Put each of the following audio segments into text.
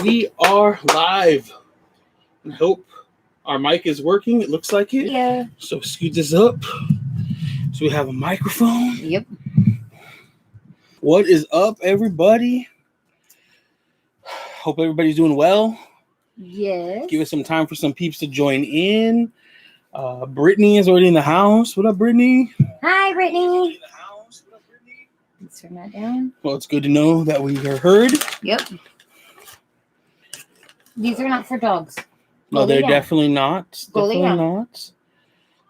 We are live. I hope our mic is working. It looks like it. Yeah. So scoot this up. So we have a microphone. Yep. What is up, everybody? Hope everybody's doing well. Yes. Give us some time for some peeps to join in. Brittany is already in the house. What up, Brittany? Hi, Brittany. Let's turn that down. Well, it's good to know that we are heard. Yep. These are not for dogs. No, they're definitely not. Go lay Definitely down. not.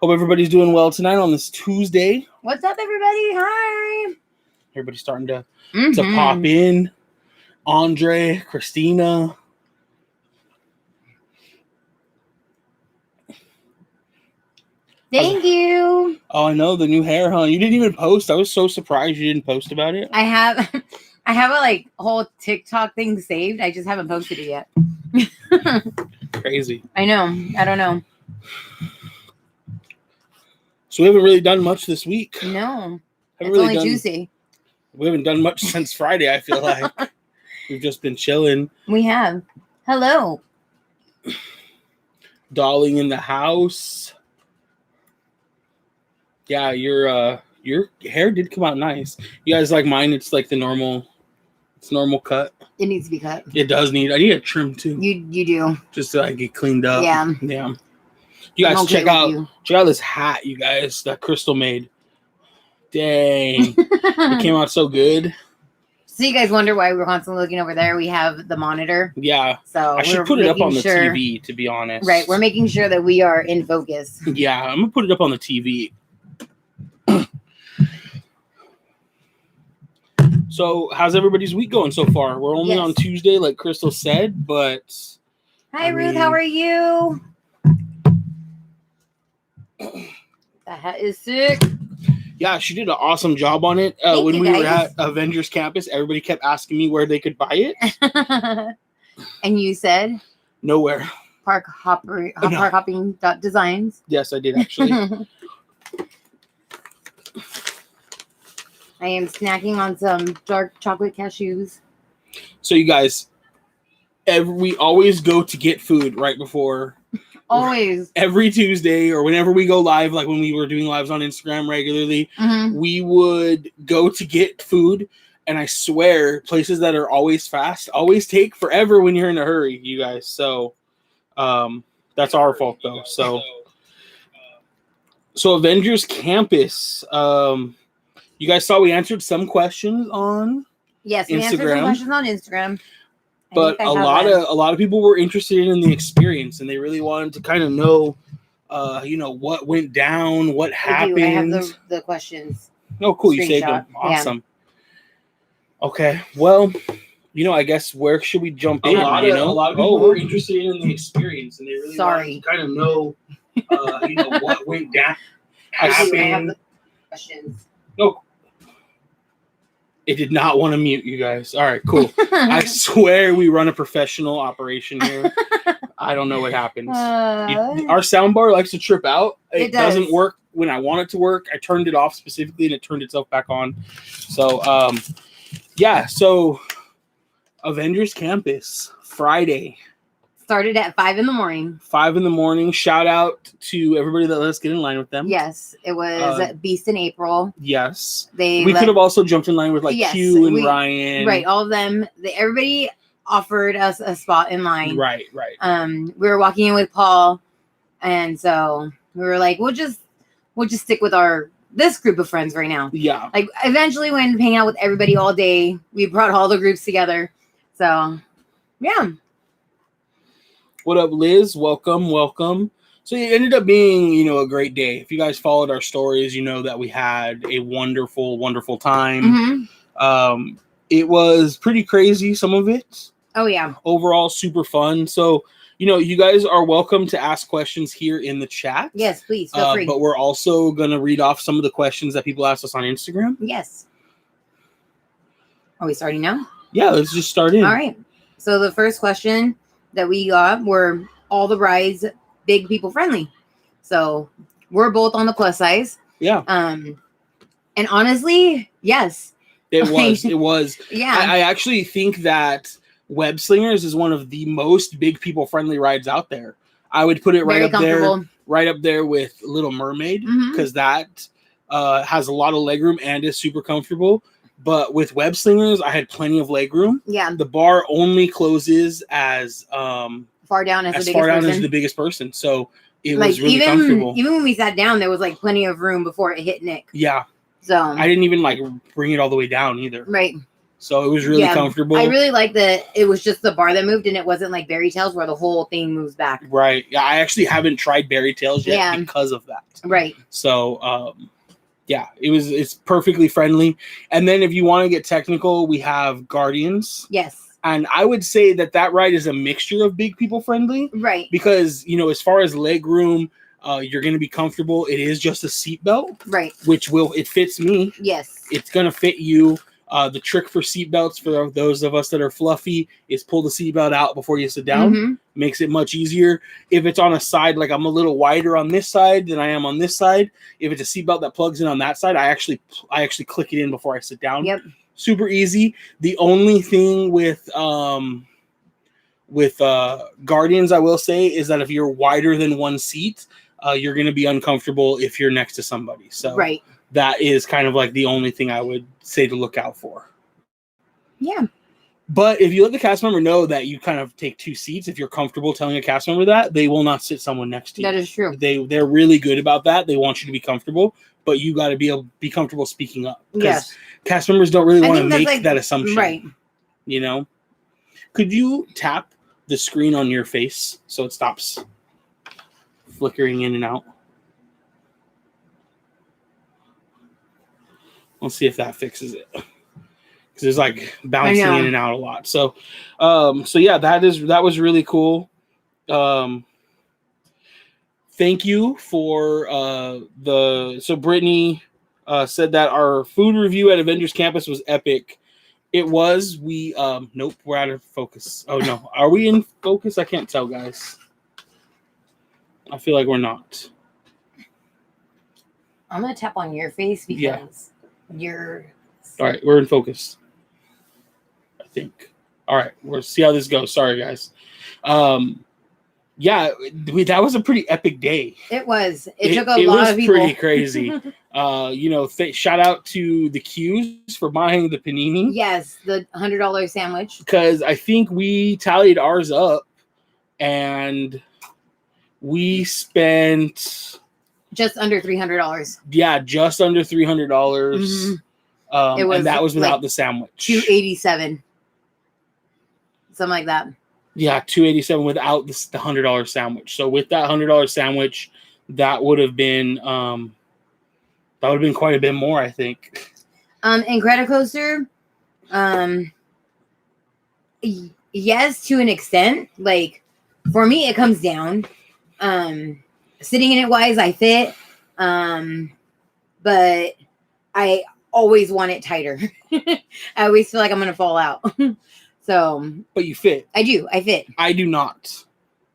Hope everybody's doing well tonight on this Tuesday. What's up, everybody? Hi. Everybody's starting to pop in. Andre, Christina. Thank you. Oh, I know, the new hair, huh? You didn't even post. I was so surprised you didn't post about it. I have a whole TikTok thing saved. I just haven't posted it yet. Crazy. I know. I don't know. So we haven't really done much this week. No. It's really only Tuesday. We haven't done much since Friday, I feel like. We've just been chilling. We have. Hello. Dolling in the house. Yeah, your hair did come out nice. You guys like mine? It's like the normal cut. It needs to be cut. It does need. I need a trim too. You do. Just to like get cleaned up. Yeah. Yeah. You guys check out this hat, you guys, that Crystal made. Dang. It came out so good. So you guys wonder why we're constantly looking over there. We have the monitor. Yeah. So I should put it up on the TV, to be honest. Right. We're making sure that we are in focus. Yeah, I'm going to put it up on the TV. So, how's everybody's week going so far? We're only on Tuesday, like Crystal said, but... Hi, Ruth. How are you? That hat is sick. Yeah, she did an awesome job on it. When we were at Avengers Campus, everybody kept asking me where they could buy it. And you said? Nowhere. ParkHopping.designs. Yes, I did, actually. I am snacking on some dark chocolate cashews. So, you guys, we always go to get food right before... Always. Every Tuesday or whenever we go live, like when we were doing lives on Instagram regularly, we would go to get food. And I swear, places that are always fast always take forever when you're in a hurry, you guys. So that's our fault, though. So Avengers Campus. You guys saw we answered some questions on Instagram. We answered some questions on Instagram. But a lot of people were interested in the experience, and they really wanted to kind of know, what went down, what happened. I have the questions. Oh, cool! You saved them. Awesome. Yeah. Okay, well, I guess where should we jump in? A lot of people were interested in the experience, and they really wanted to kind of know, what went down. I have the questions. No. It did not want to mute you guys. All right, cool. I swear we run a professional operation here. I don't know what happens. Our soundbar likes to trip out. It doesn't work when I want it to work. I turned it off specifically, and it turned itself back on. So, So, Avengers Campus, Friday. Started at 5 in the morning. 5 in the morning. Shout out to everybody that let us get in line with them. Yes, it was Beast in April. Yes. We could have also jumped in line with Q and Ryan. Right, all of them. Everybody offered us a spot in line. Right. We were walking in with Paul, and so we were like, we'll just stick with this group of friends right now. Yeah. Like eventually we ended up hanging out with everybody all day. We brought all the groups together. So yeah. What up, Liz? Welcome. So it ended up being, a great day. If you guys followed our stories, you know that we had a wonderful, wonderful time. It was pretty crazy, some of it. Oh, yeah. Overall, super fun. So, you guys are welcome to ask questions here in the chat. Yes, please. Feel free. But we're also going to read off some of the questions that people asked us on Instagram. Yes. Are we starting now? Yeah, let's just start in. All right. So the first question that we got were all the rides big people friendly. So we're both on the plus size. Yeah. And honestly, yes. It was. Yeah. I actually think that Web Slingers is one of the most big people friendly rides out there. I would put it right up there with Little Mermaid, because that has a lot of legroom and is super comfortable. But with Web Slingers, I had plenty of legroom. Yeah. The bar only closes as far down as the biggest person. So it was really comfortable. Even when we sat down, there was like plenty of room before it hit Nick. Yeah. So I didn't even like bring it all the way down either. Right. So it was really comfortable. I really like that it was just the bar that moved and it wasn't like Berry Tales where the whole thing moves back. Right. Yeah, I actually haven't tried Berry Tales yet because of that. Right. So it's perfectly friendly. And then if you want to get technical, we have Guardians. Yes. And I would say that ride is a mixture of big people friendly. Right. Because, as far as leg room, you're going to be comfortable. It is just a seatbelt. Right. It fits me. Yes. It's going to fit you. The trick for seatbelts for those of us that are fluffy is pull the seatbelt out before you sit down. Makes it much easier. If it's on a side, like I'm a little wider on this side than I am on this side. If it's a seatbelt that plugs in on that side, I actually click it in before I sit down. Yep. Super easy. The only thing with Guardians, I will say, is that if you're wider than one seat, you're going to be uncomfortable if you're next to somebody. So right. That is kind of like the only thing I would say to look out for. Yeah. But if you let the cast member know that you kind of take two seats, if you're comfortable telling a cast member that, they will not sit someone next to you. That is true. They're really good about that. They want you to be comfortable, but you got to be able to be comfortable speaking up. Yes. Cast members don't really want to make that assumption. Right. Could you tap the screen on your face so it stops flickering in and out? Let's see if that fixes it. Because it's like bouncing in and out a lot. So yeah, that was really cool. Thank you for so Brittany said that our food review at Avengers Campus was epic. It was. Nope, we're out of focus. Oh no, are we in focus? I can't tell, guys. I feel like we're not. I'm gonna tap on your face because you're. All right, we're in focus. I think. All right, we'll see how this goes. Sorry, guys. Yeah, that was a pretty epic day. It was. It took a lot of people. It was pretty crazy. Shout out to the Q's for buying the panini. Yes, the $100 sandwich. Because I think we tallied ours up, and we spent just under $300. Yeah, just under $300. Mm-hmm. And that was without the sandwich. $287, something like that. Yeah, $287 without the $100 sandwich. So with that $100 sandwich, that would have been quite a bit more, I think. Incredicoaster, yes, to an extent. Like for me, it comes down. Sitting in it wise, I fit. But I always want it tighter. I always feel like I'm gonna fall out. So, but you fit. I do. I fit. I do not.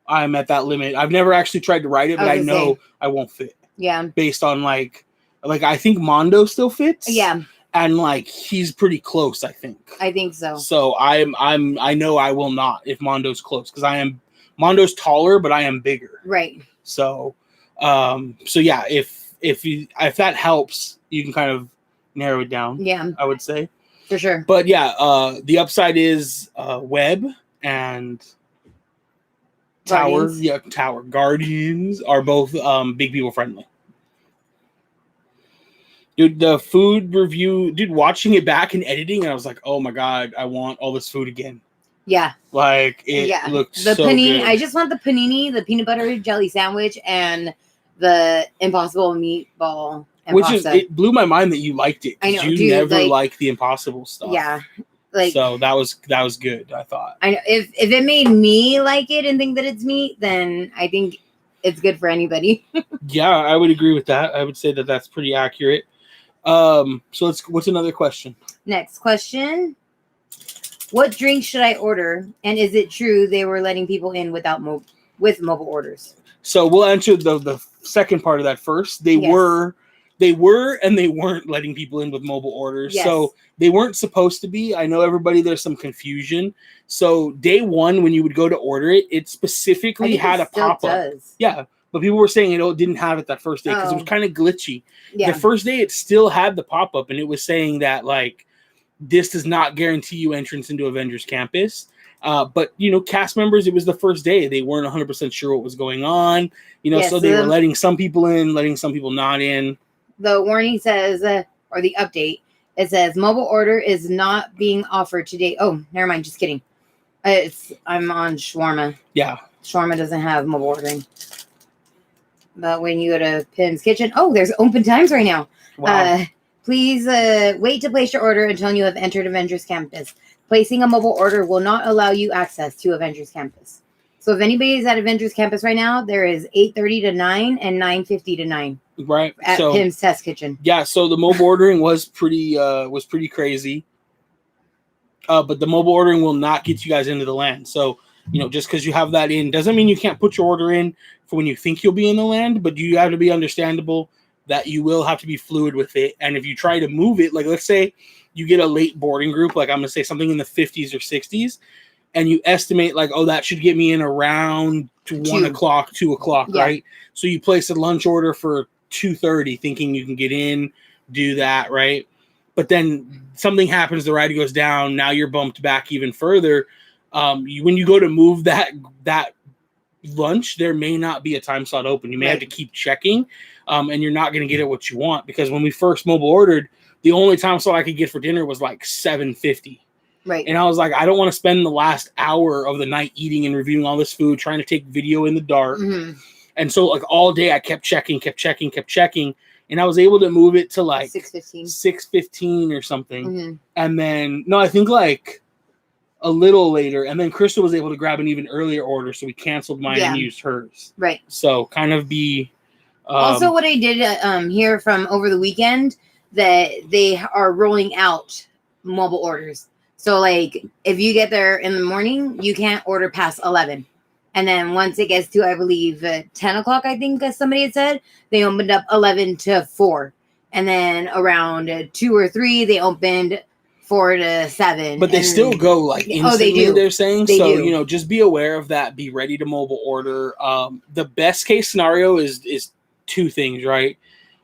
I'm at that limit. I've never actually tried to ride it, but I know I won't fit. Yeah. Based on like I think Mondo still fits. Yeah. And he's pretty close, I think. I think so. So I know I will not if Mondo's close because Mondo's taller, but I am bigger. Right. So yeah, if that helps, you can kind of narrow it down. Yeah. I would say. For sure. But yeah, the upside is Web and Tower. Yeah, Tower. Guardians are both big people friendly. Dude, the food review, watching it back and editing, and I was like, oh my God, I want all this food again. Yeah. It looked the so panini, good. I just want the panini, the peanut butter jelly sandwich, and the Impossible meatball. It blew my mind that you liked it. I know, you never liked the Impossible stuff. Yeah, so that was good. I thought. I know if it made me like it and think that it's meat, then I think it's good for anybody. Yeah, I would agree with that. I would say that that's pretty accurate. So what's another question? Next question: what drink should I order? And is it true they were letting people in with mobile orders? So we'll answer the second part of that first. They were They were and they weren't letting people in with mobile orders. Yes. So they weren't supposed to be. I know everybody, there's some confusion. So day one, when you would go to order it, it specifically had a pop-up. Yeah. But people were saying it didn't have it that first day because it was kind of glitchy. Yeah. The first day, it still had the pop-up, and it was saying that, like, this does not guarantee you entrance into Avengers Campus. But, you know, cast members, it was the first day. They weren't 100% sure what was going on. You know, so they were letting some people in, letting some people not in. The warning says, or the update, it says, mobile order is not being offered today. Oh, never mind. Just kidding. I'm on shawarma. Yeah. Shawarma doesn't have mobile ordering. But when you go to Pim's Kitchen, there's open times right now. Wow. Please wait to place your order until you have entered Avengers Campus. Placing a mobile order will not allow you access to Avengers Campus. So if anybody's at Avengers Campus right now, there is 8:30 to 9 and 9:50 to 9. Right. At Pim's Test Kitchen. Yeah, so the mobile ordering was pretty crazy. But the mobile ordering will not get you guys into the land. So, you know, just because you have that in doesn't mean you can't put your order in for when you think you'll be in the land, but you have to be understandable that you will have to be fluid with it. And if you try to move it, like let's say you get a late boarding group, like I'm going to say something in the 50s or 60s, and you estimate like, that should get me in around 1 o'clock, 2 o'clock, right? So you place a lunch order for 2:30 thinking you can get in, do that, right? But then something happens, the ride goes down, now you're bumped back even further. When you go to move that lunch, there may not be a time slot open. You may have to keep checking, and you're not going to get it what you want, because when we first mobile ordered, the only time slot I could get for dinner was like 7:50. Right. And I was like, I don't want to spend the last hour of the night eating and reviewing all this food, trying to take video in the dark. Mm-hmm. And so like all day I kept checking. And I was able to move it to like 6:15 or something. Mm-hmm. And then, no, I think like a little later. And then Crystal was able to grab an even earlier order. So we canceled mine and used hers. Right. So kind of be. Also, what I did hear from over the weekend, that they are rolling out mobile orders. So like if you get there in the morning, you can't order past 11. And then once it gets to, I believe, 10 o'clock, I think, as somebody had said, they opened up 11 to 4. And then around 2 or 3, they opened 4 to 7. But they still go like instantly, they do. They're saying. They do. You know, just be aware of that. Be ready to mobile order. The best case scenario is 2 things, right?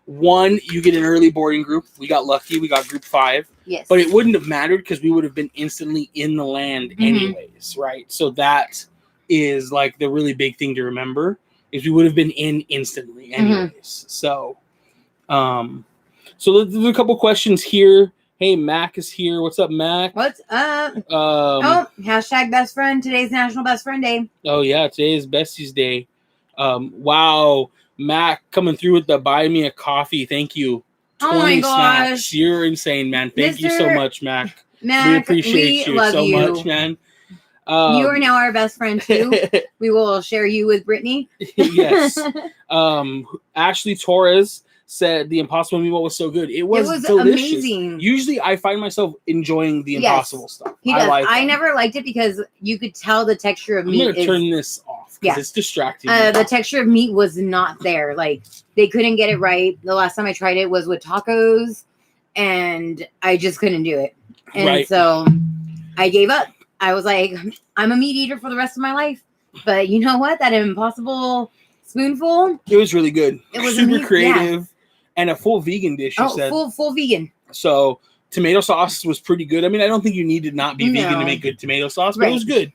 1, you get an early boarding group. We got lucky. We got group 5. Yes. But it wouldn't have mattered because we would have been instantly in the land anyways, right? So that is like the really big thing to remember, is we would have been in instantly anyways. So there's a couple questions here. Hey, Mac is here. What's up, Mac? What's up? Hashtag best friend. Today's National Best Friend Day. Oh yeah, today is Besties Day. Wow, Mac coming through with the buy me a coffee. Thank you. 20 snacks. You're insane, man. Thank you so much, Mac. We appreciate you so much, man. You are now our best friend too. We will share you with Brittany. Yes. Ashley Torres said the Impossible Meatball was so good. It was delicious. Amazing. Usually I find myself enjoying the Impossible stuff. He does. I never liked it because you could tell the texture of meat. I'm going to turn this off because it's distracting. The texture of meat was not there. Like they couldn't get it right. The last time I tried it was with tacos and I just couldn't do it. And so I gave up. I was like, I'm a meat eater for the rest of my life. But you know what? That Impossible spoonful. It was really good. It was super creative and a full vegan dish. You said full vegan. So tomato sauce was pretty good. I mean, I don't think you need to not be vegan to make good tomato sauce, but it was good.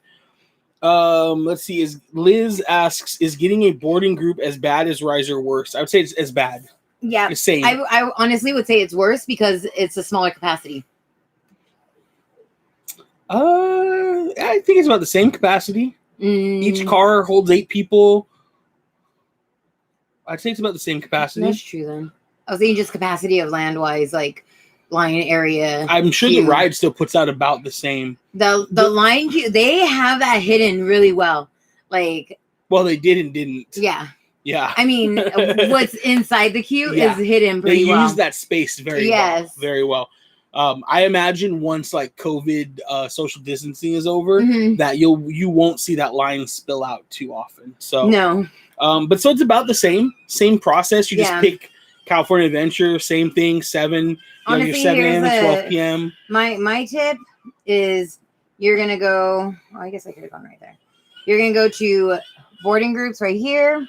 Let's see. Liz asks, is getting a boarding group as bad as Rise or worse? I would say it's as bad. Yeah. Same. I honestly would say it's worse because it's a smaller capacity. I think it's about the same capacity. Each car holds 8 people. I'd say it's about the same capacity. That's true then. I was thinking just capacity of land-wise, like line area. I'm sure the ride still puts out about the same. The line queue, they have that hidden really well. Like, well, they did and didn't. Yeah. Yeah. I mean, what's inside the queue is hidden pretty well. They use that space very well. Very well. I imagine once like COVID social distancing is over, that you won't see that line spill out too often. So no. But so it's about the same process. You just pick California Adventure, same thing. 7. Honestly, your 7 a.m. to 12 p.m. My tip is you're gonna go. Oh, I guess I could have gone right there. You're gonna go to boarding groups right here.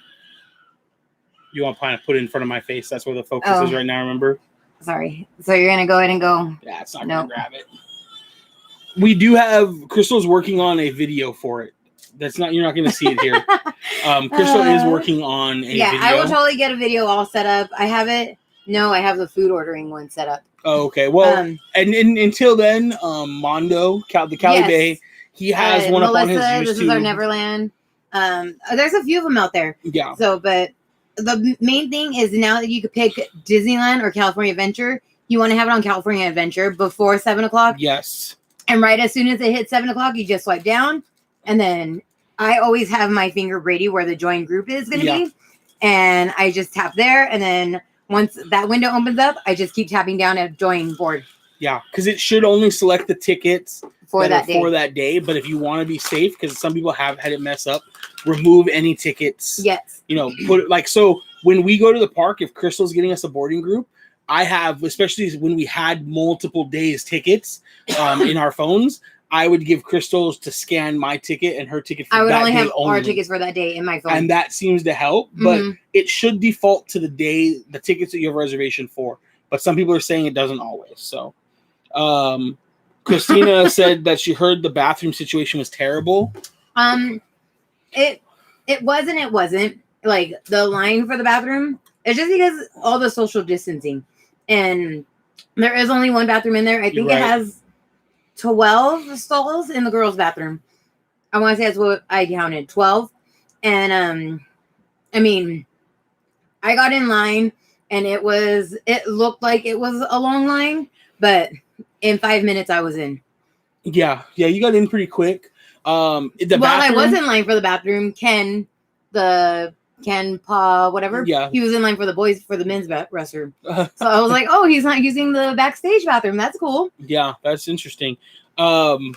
You want to put it in front of my face? That's where the focus is right now. Remember? Sorry. So you're gonna go ahead and go. Yeah, it's not gonna grab it. We do have Crystal's working on a video for it. You're not gonna see it here. Crystal is working on a video. I will totally get a video all set up. I have it. No, I have the food ordering one set up. Oh, okay. Well, and until then, Mondo, the Cali Bay, he has one Melissa, up on his YouTube. This is our Neverland. There's a few of them out there. Yeah. So, but the main thing is now that you could pick Disneyland or California Adventure, you want to have it on California Adventure before 7 o'clock. Yes. And right as soon as it hits 7 o'clock, you just swipe down. And then I always have my finger ready where the join group is going to be. And I just tap there. And then once that window opens up, I just keep tapping down at join board. Yeah. Because it should only select the tickets for that day. But if you want to be safe, because some people have had it mess up, remove any tickets. Yes. Put it so when we go to the park, if Crystal's getting us a boarding group, I have, especially when we had multiple days tickets in our phones, I would give Crystal to scan my ticket and her ticket for that day. I would only have our tickets for that day in my phone. And that seems to help, but it should default to the tickets that you have a reservation for. But some people are saying it doesn't always. So Christina said that she heard the bathroom situation was terrible. It wasn't. Like, the line for the bathroom, it's just because all the social distancing. And there is only one bathroom in there. I think it has 12 stalls in the girls' bathroom. I want to say that's what I counted, 12. And I mean, I got in line and it looked like it was a long line, but in 5 minutes I was in. Yeah, you got in pretty quick. I was in line for the bathroom. Ken Pa, whatever. Yeah. He was in line for the men's restroom. So I was like, oh, he's not using the backstage bathroom. That's cool. Yeah, that's interesting. The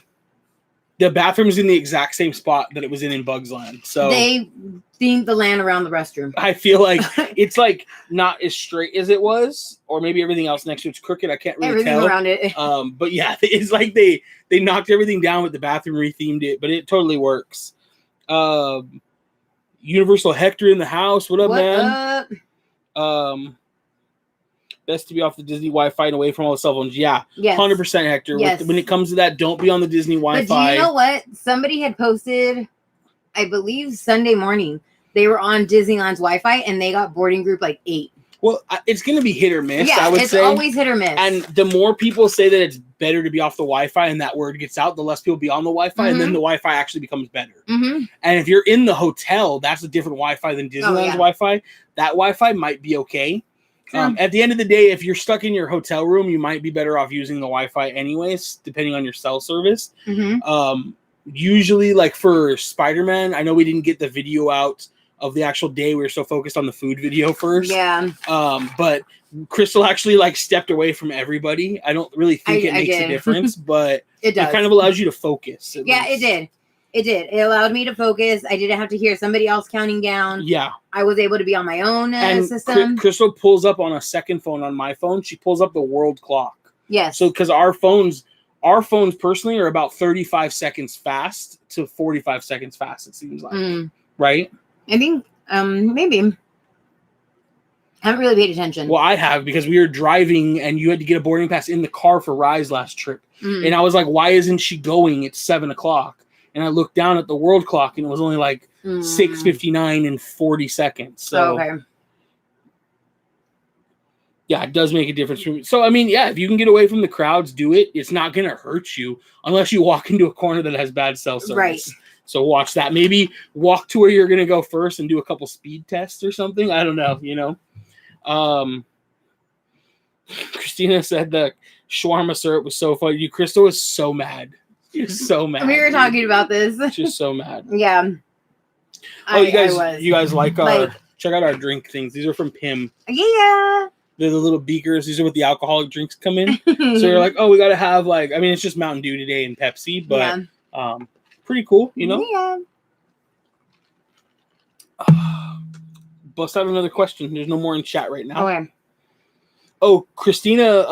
bathroom's in the exact same spot that it was in Bugs Land. So they themed the land around the restroom. I feel like it's like not as straight as it was, or maybe everything else next to it's crooked. I can't really tell. Everything around it. But yeah, it's like they knocked everything down with the bathroom, rethemed it, but it totally works. Universal Hector in the house. What up, man? Best to be off the Disney Wi-Fi and away from all the cell phones. Yeah, yes. 100% Hector. Yes. When it comes to that, don't be on the Disney Wi-Fi. But do you know what? Somebody had posted, I believe Sunday morning, they were on Disneyland's Wi-Fi and they got boarding group like 8. Well, it's going to be hit or miss, yeah, I would say. It's always hit or miss. And the more people say that it's better to be off the Wi-Fi and that word gets out, the less people be on the Wi-Fi, and then the Wi-Fi actually becomes better. And if you're in the hotel, that's a different Wi-Fi than Disneyland's Wi-Fi. That Wi-Fi might be okay. At the end of the day, if you're stuck in your hotel room, you might be better off using the Wi-Fi anyways, depending on your cell service. Usually, like for Spider-Man, I know we didn't get the video out of the actual day. We were so focused on the food video first. Yeah. But Crystal actually stepped away from everybody. I don't really think it makes a difference, but it does. It kind of allows you to focus. Yeah, it did. It did. It allowed me to focus. I didn't have to hear somebody else counting down. Yeah. I was able to be on my own system. Crystal pulls up on a second phone on my phone. She pulls up the world clock. Yes. So because our phones personally are about 35 seconds fast to 45 seconds fast, it seems like. Right? I think maybe. I haven't really paid attention. Well, I have, because we were driving and you had to get a boarding pass in the car for Rye's last trip. And I was like, why isn't she going? It's 7 o'clock. And I looked down at the world clock and it was only 6:59 and 40 seconds. So, okay. Yeah, it does make a difference for me. So, I mean, yeah, if you can get away from the crowds, do it. It's not going to hurt you unless you walk into a corner that has bad cell service. Right. So watch that. Maybe walk to where you're going to go first and do a couple speed tests or something. I don't know, Christina said the shawarma syrup was so funny. Crystal was so mad. She was so mad. We were talking about this. She's so mad. Yeah. You guys like check out our drink things. These are from Pim. Yeah. They're the little beakers. These are what the alcoholic drinks come in. So we're like, we got to have it's just Mountain Dew today and Pepsi, but pretty cool, Yeah. Bust out another question. There's no more in chat right now. Okay. Oh, Christina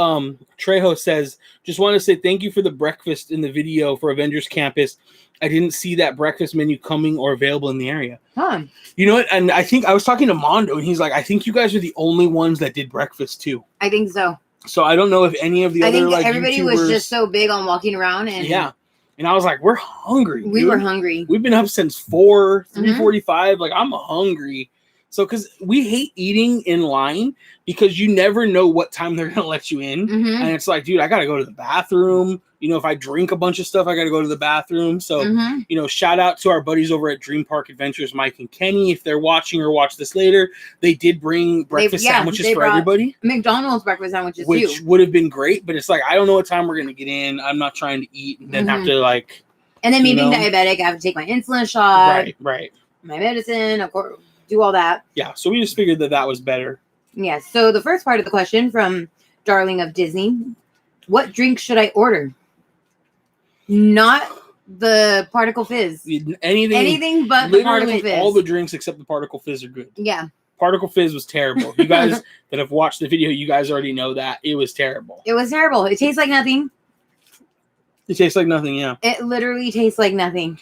Trejo says, just want to say thank you for the breakfast in the video for Avengers Campus. I didn't see that breakfast menu coming or available in the area. Huh. You know what? And I think I was talking to Mondo, and he's like, I think you guys are the only ones that did breakfast too. I think so. So I don't know if any of the other like everybody YouTubers... was just so big on walking around and yeah. And I was like, we're hungry. We were hungry. We've been up since 3:45. Like, I'm hungry. So, because we hate eating in line because you never know what time they're going to let you in. And it's like, dude, I got to go to the bathroom. You know, if I drink a bunch of stuff, I got to go to the bathroom. So, you know, shout out to our buddies over at Dream Park Adventures, Mike and Kenny. If they're watching or watch this later, they did bring breakfast sandwiches for everybody. McDonald's breakfast sandwiches, which would have been great. But it's like, I don't know what time we're going to get in. I'm not trying to eat and then have to like. And then me being diabetic, I have to take my insulin shot. Right. My medicine, of course. Do all that. Yeah, so we just figured that was better. Yeah, so the first part of the question from Darling of Disney, what drink should I order? Not the Particle Fizz. Anything but the Particle Fizz. All the drinks except the Particle Fizz are good. Yeah. Particle Fizz was terrible. You guys that have watched the video, you guys already know that. It was terrible. It was terrible. It tastes like nothing. It tastes like nothing, yeah. It literally tastes like nothing.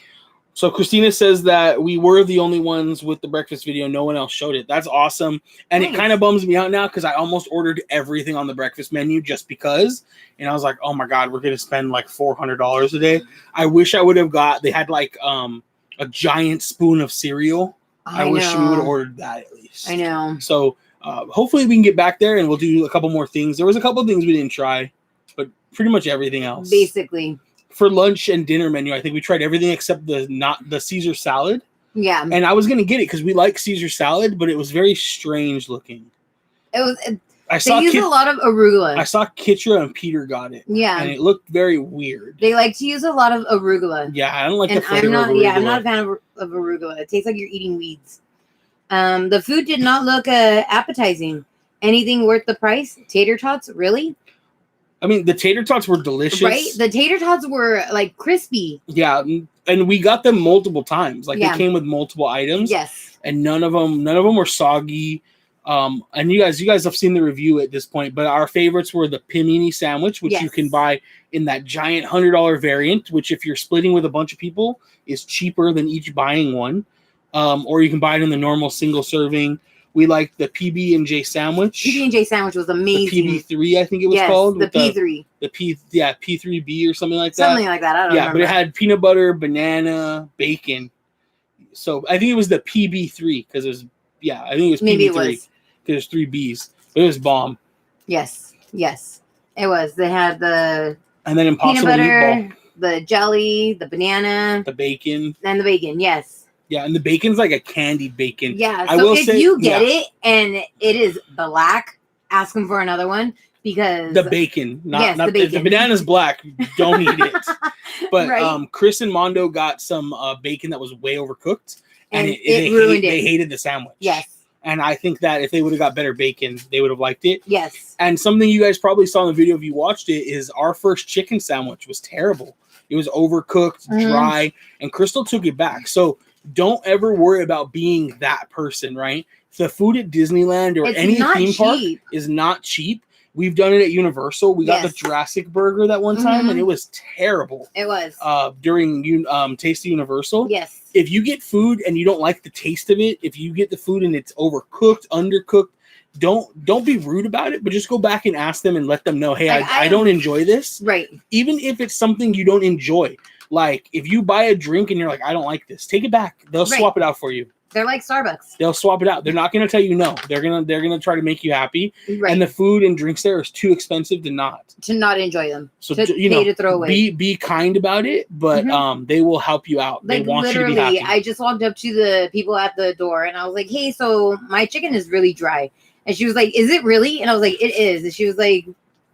So Christina says that we were the only ones with the breakfast video. No one else showed it. That's awesome. And It kind of bums me out now because I almost ordered everything on the breakfast menu just because. And I was like, oh my God, we're going to spend like $400 a day. I wish I would have they had like a giant spoon of cereal. I wish we would have ordered that at least. I know. So hopefully we can get back there and we'll do a couple more things. There was a couple of things we didn't try, but pretty much everything else. Basically. For lunch and dinner menu, I think we tried everything except the Caesar salad. Yeah. And I was going to get it because we like Caesar salad, but it was very strange looking. They use a lot of arugula. I saw Kitra and Peter got it. Yeah. And it looked very weird. They like to use a lot of arugula. Yeah, I don't like the flavor of arugula. Yeah, I'm not a fan of arugula. It tastes like you're eating weeds. The food did not look appetizing. Anything worth the price? Tater tots? Really? I mean, the tater tots were delicious. Right? The tater tots were, like, crispy. Yeah, and we got them multiple times. Like, they came with multiple items. Yes. And none of them were soggy. And you guys have seen the review at this point, but our favorites were the Pimini sandwich, which you can buy in that giant $100 variant, which if you're splitting with a bunch of people is cheaper than each buying one. Or you can buy it in the normal single serving. We like the PB&J sandwich. PB&J sandwich was amazing. The PB3, I think it was called. The P3. P3B or something like that. Something like that. I don't remember. But it had peanut butter, banana, bacon. So I think it was the PB3 because it was, I think it was PB3. Maybe it was. Because there's 3 Bs. But it was bomb. Yes. It was. They had the and then Impossible peanut butter, meatball. The jelly, the banana. The bacon. And the bacon, yes. Yeah, and the bacon's like a candied bacon. Yeah, so if you get it and it is black, ask them for another one because the bacon, not the bacon. If the banana's black, don't eat it. But Chris and Mondo got some bacon that was way overcooked, and it ruined it. They hated the sandwich. Yes. And I think that if they would have got better bacon, they would have liked it. Yes. And something you guys probably saw in the video if you watched it is our first chicken sandwich was terrible. It was overcooked, dry, and Crystal took it back. So don't ever worry about being that person, right? The food at Disneyland or any theme park is not cheap. We've done it at Universal. We got the Jurassic Burger that one time, and it was terrible. It was. During Taste of Universal. Yes. If you get food and you don't like the taste of it, if you get the food and it's overcooked, undercooked, don't be rude about it, but just go back and ask them and let them know, hey, I don't enjoy this. Right. Even if it's something you don't enjoy. Like, if you buy a drink and you're like, I don't like this, take it back. They'll swap it out for you. They're like Starbucks. They'll swap it out. They're not going to tell you no. They're gonna try to make you happy. Right. And the food and drinks there is too expensive to not enjoy them. So to throw away. Be kind about it, but they will help you out. Like, they want literally, you to be happy. I just walked up to the people at the door and I was like, hey, so my chicken is really dry. And she was like, is it really? And I was like, it is. And she was like,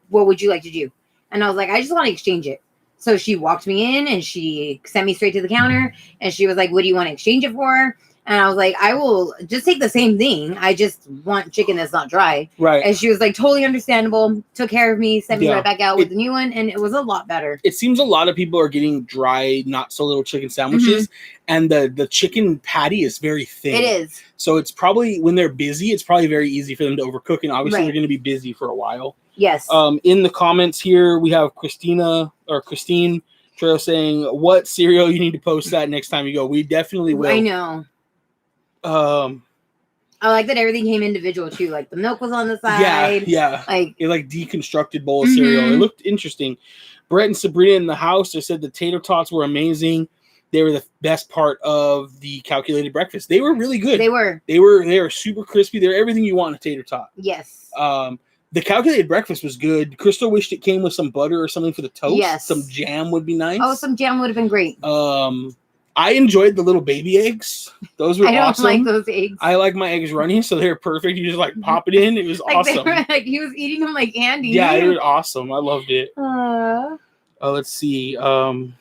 what would you like to do? And I was like, I just want to exchange it. So she walked me in and she sent me straight to the counter and she was like, what do you want to exchange it for? And I was like, I will just take the same thing. I just want chicken that's not dry. Right. And she was like, totally understandable. Took care of me, sent me right back out with the new one. And it was a lot better. It seems a lot of people are getting dry, not so little chicken sandwiches. And the chicken patty is very thin. It is. So it's probably, when they're busy, it's probably very easy for them to overcook. And obviously they're going to be busy for a while. Yes. In the comments here, we have Christine Trejo saying, what cereal you need to post that next time you go. We definitely will. I know. I like that everything came individual too. Like the milk was on the side. Yeah. Like it deconstructed bowl of cereal. It looked interesting. Brett and Sabrina in the house, they said the tater tots were amazing. They were the best part of the calculated breakfast. They were really good. They were super crispy. They're everything you want in a tater tot. Yes. The calculated breakfast was good. Crystal wished it came with some butter or something for the toast. Yes. Some jam would be nice. Oh, some jam would have been great. I enjoyed the little baby eggs. Those were awesome. I don't like those eggs. I like my eggs runny, so they're perfect. You just pop it in. It was awesome. He was eating them like candy. Yeah, it was awesome. I loved it. Let's see. Garams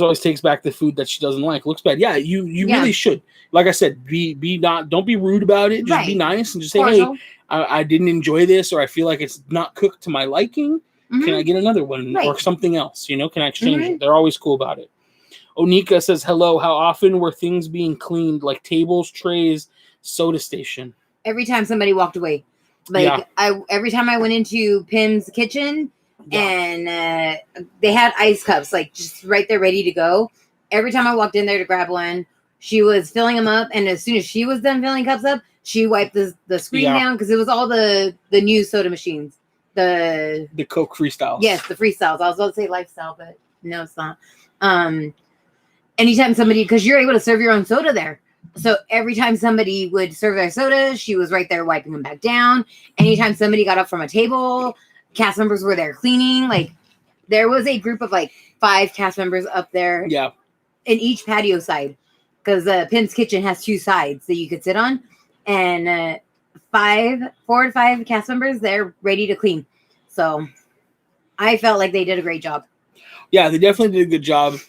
always takes back the food that she doesn't like. Looks bad. Yeah, you really should. Like I said, don't be rude about it. Just be nice and just say, hey, I didn't enjoy this, or I feel like it's not cooked to my liking. Can I get another one or something else? Can I exchange it? They're always cool about it. Onika says, hello, how often were things being cleaned, like tables, trays, soda station? Every time somebody walked away. Every time I went into Pim's kitchen and they had ice cups, just right there ready to go. Every time I walked in there to grab one, she was filling them up. And as soon as she was done filling cups up, she wiped the screen down because it was all the new soda machines. The Coke Freestyles. Yes, the Freestyles. I was about to say Lifestyle, but no, it's not. Anytime somebody, because you're able to serve your own soda there. So every time somebody would serve their soda, she was right there wiping them back down. Anytime somebody got up from a table, cast members were there cleaning. There was a group of 5 cast members up there. Yeah. In each patio side. Because Pim's kitchen has 2 sides that you could sit on. And 4 to 5 cast members, they're ready to clean. So I felt like they did a great job. Yeah, they definitely did a good job.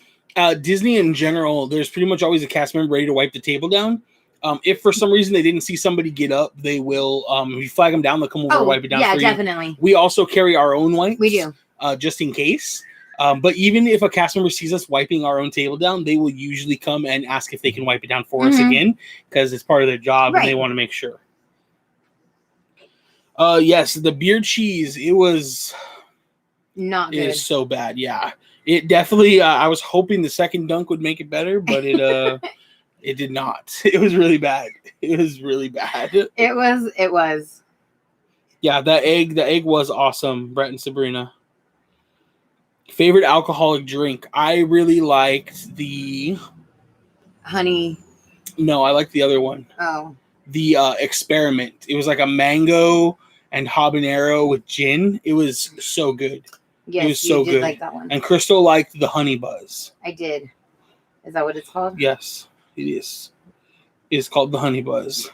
Disney in general, there's pretty much always a cast member ready to wipe the table down. If for some reason they didn't see somebody get up, they will, if you flag them down, they'll come over and wipe it down for you. Yeah, definitely. We also carry our own wipes. We do. Just in case. But even if a cast member sees us wiping our own table down, they will usually come and ask if they can wipe it down for us again, because it's part of their job and they want to make sure. Yes, the beer cheese, it was not good. It is so bad, yeah. It definitely, I was hoping the second dunk would make it better, but it did not. It was really bad. It was really bad. It was. Yeah, the egg was awesome, Brett and Sabrina. Favorite alcoholic drink? I really liked the honey. No, I liked the other one. Oh. The experiment. It was like a mango and habanero with gin. It was so good. Yes, it was so good. Like that one. And Crystal liked the honey buzz. I did. Is that what it's called? Yes, it is. It's called the honey buzz.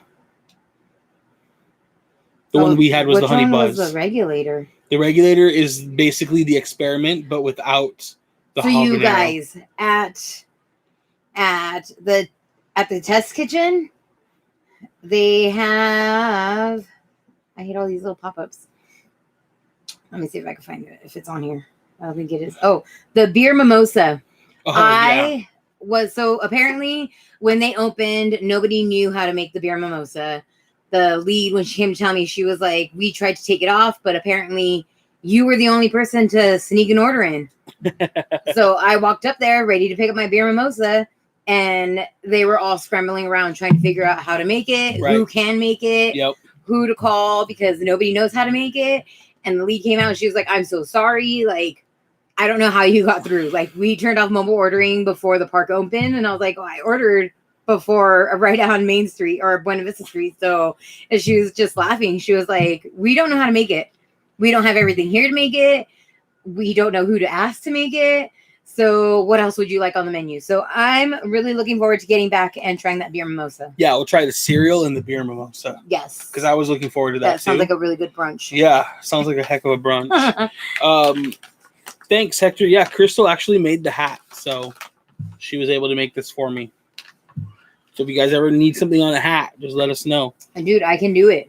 The one we had was the honey buzz. Was the regulator? The regulator is basically the experiment, but without the habanero. So you guys at the test kitchen, they have. I hate all these little pop-ups. Let me see if I can find it. If it's on here, I don't think it is. Oh, the beer mimosa. So apparently when they opened, nobody knew how to make the beer mimosa. The lead, when she came to tell me, she was like, we tried to take it off, but apparently you were the only person to sneak an order in. So I walked up there ready to pick up my beer mimosa, and they were all scrambling around trying to figure out how to make it, who can make it, who to call, because nobody knows how to make it. And the lead came out and she was like, I'm so sorry. I don't know how you got through. We turned off mobile ordering before the park opened. And I was like, I ordered before right on Main Street or Buena Vista Street. So, and she was just laughing. She was like, we don't know how to make it. We don't have everything here to make it. We don't know who to ask to make it. So what else would you like on the menu? So I'm really looking forward to getting back and trying that beer mimosa. Yeah, we'll try the cereal and the beer mimosa. Yes. Because I was looking forward to that too. Sounds like a really good brunch. Yeah, sounds like a heck of a brunch. Thanks, Hector. Yeah, Crystal actually made the hat. So she was able to make this for me. So if you guys ever need something on a hat, just let us know. And dude, I can do it.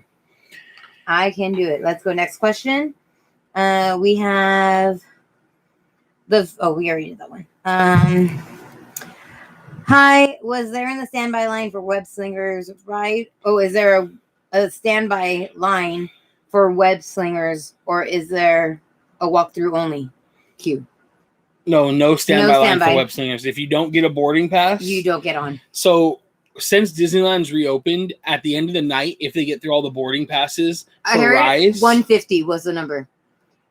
Let's go next question. We have we already did that one. Hi, was there in the standby line for web slingers ride? Oh, is there a standby line for web slingers, or is there a walkthrough only queue? No standby line for web slingers. If you don't get a boarding pass, you don't get on. So since Disneyland's reopened, at the end of the night, if they get through all the boarding passes for Rise, 150 was the number.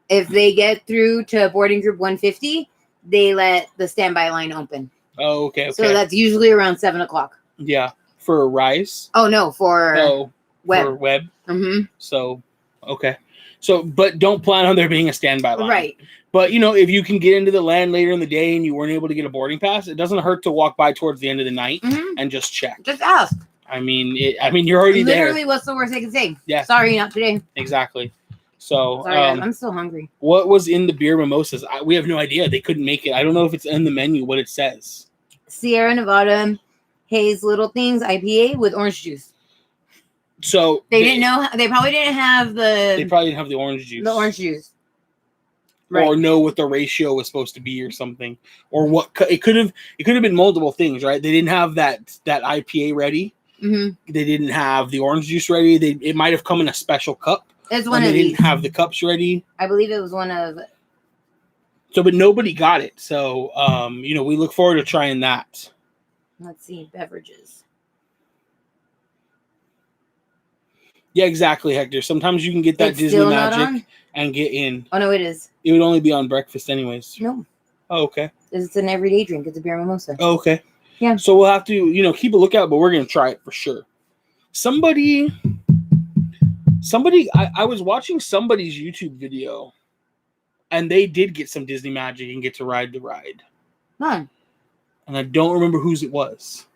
If they get through to boarding group 150, they let the standby line open. Oh, okay. So that's usually around 7:00. Yeah, for Rise. Oh no, for web. For web. Mm-hmm. So, okay. So, but don't plan on there being a standby line. Right. But, you know, if you can get into the land later in the day and you weren't able to get a boarding pass, it doesn't hurt to walk by towards the end of the night and just check. Just ask. I mean, you're already there. Literally, what's the worst they can say? Yeah. Sorry, not today. Exactly. So, sorry, I'm still hungry. What was in the beer mimosas? We have no idea. They couldn't make it. I don't know if it's in the menu, what it says. Sierra Nevada Haze Little Things IPA with orange juice. So they didn't know. They probably didn't have They probably didn't have the orange juice. The orange juice. Right. Or know what the ratio was supposed to be, or something, or what it could have been multiple things, right? They didn't have that IPA ready. Mm-hmm. They didn't have the orange juice ready. It might have come in a special cup. It's one of these. They didn't have the cups ready. I believe it was one of. So, but nobody got it. So, we look forward to trying that. Let's see, beverages. Yeah, exactly, Hector. Sometimes you can get that Disney Magic and get in. Oh no, it is. It would only be on breakfast, anyways. No. Oh, okay. It's an everyday drink. It's a beer mimosa. Oh, okay. Yeah. So we'll have to, keep a lookout, but we're gonna try it for sure. Somebody. I was watching somebody's YouTube video, and they did get some Disney Magic and get to ride the ride. Huh. And I don't remember whose it was.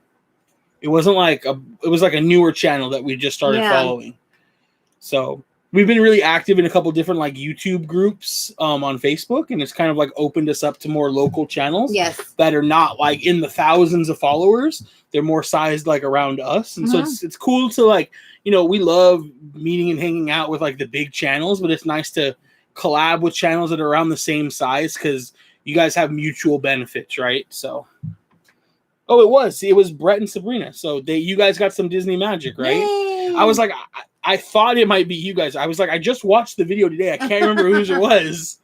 It wasn't it was like a newer channel that we just started following. So we've been really active in a couple different YouTube groups on Facebook, and it's kind of opened us up to more local channels. Yes. That are not in the thousands of followers. They're more sized around us. And so it's cool to we love meeting and hanging out with the big channels, but it's nice to collab with channels that are around the same size, because you guys have mutual benefits, right? So it was Brett and Sabrina. So you guys got some Disney Magic, right? Yay. I was I thought it might be you guys. I was I just watched the video today. I can't remember whose it was.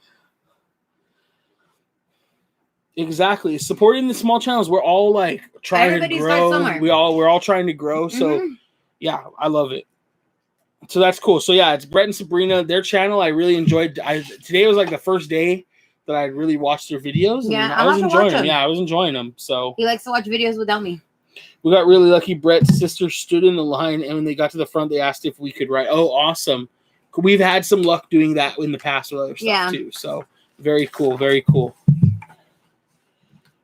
Exactly. Supporting the small channels. We're all trying to grow. We're all trying to grow. So yeah, I love it. So that's cool. So yeah, it's Brett and Sabrina. Their channel I really enjoyed. Today was the first day that I really watched their videos. And yeah, I was enjoying them. Yeah, I was enjoying them. So he likes to watch videos without me. We got really lucky. Brett's sister stood in the line, and when they got to the front, they asked if we could ride. Oh, awesome. We've had some luck doing that in the past with other stuff too. So very cool. Very cool.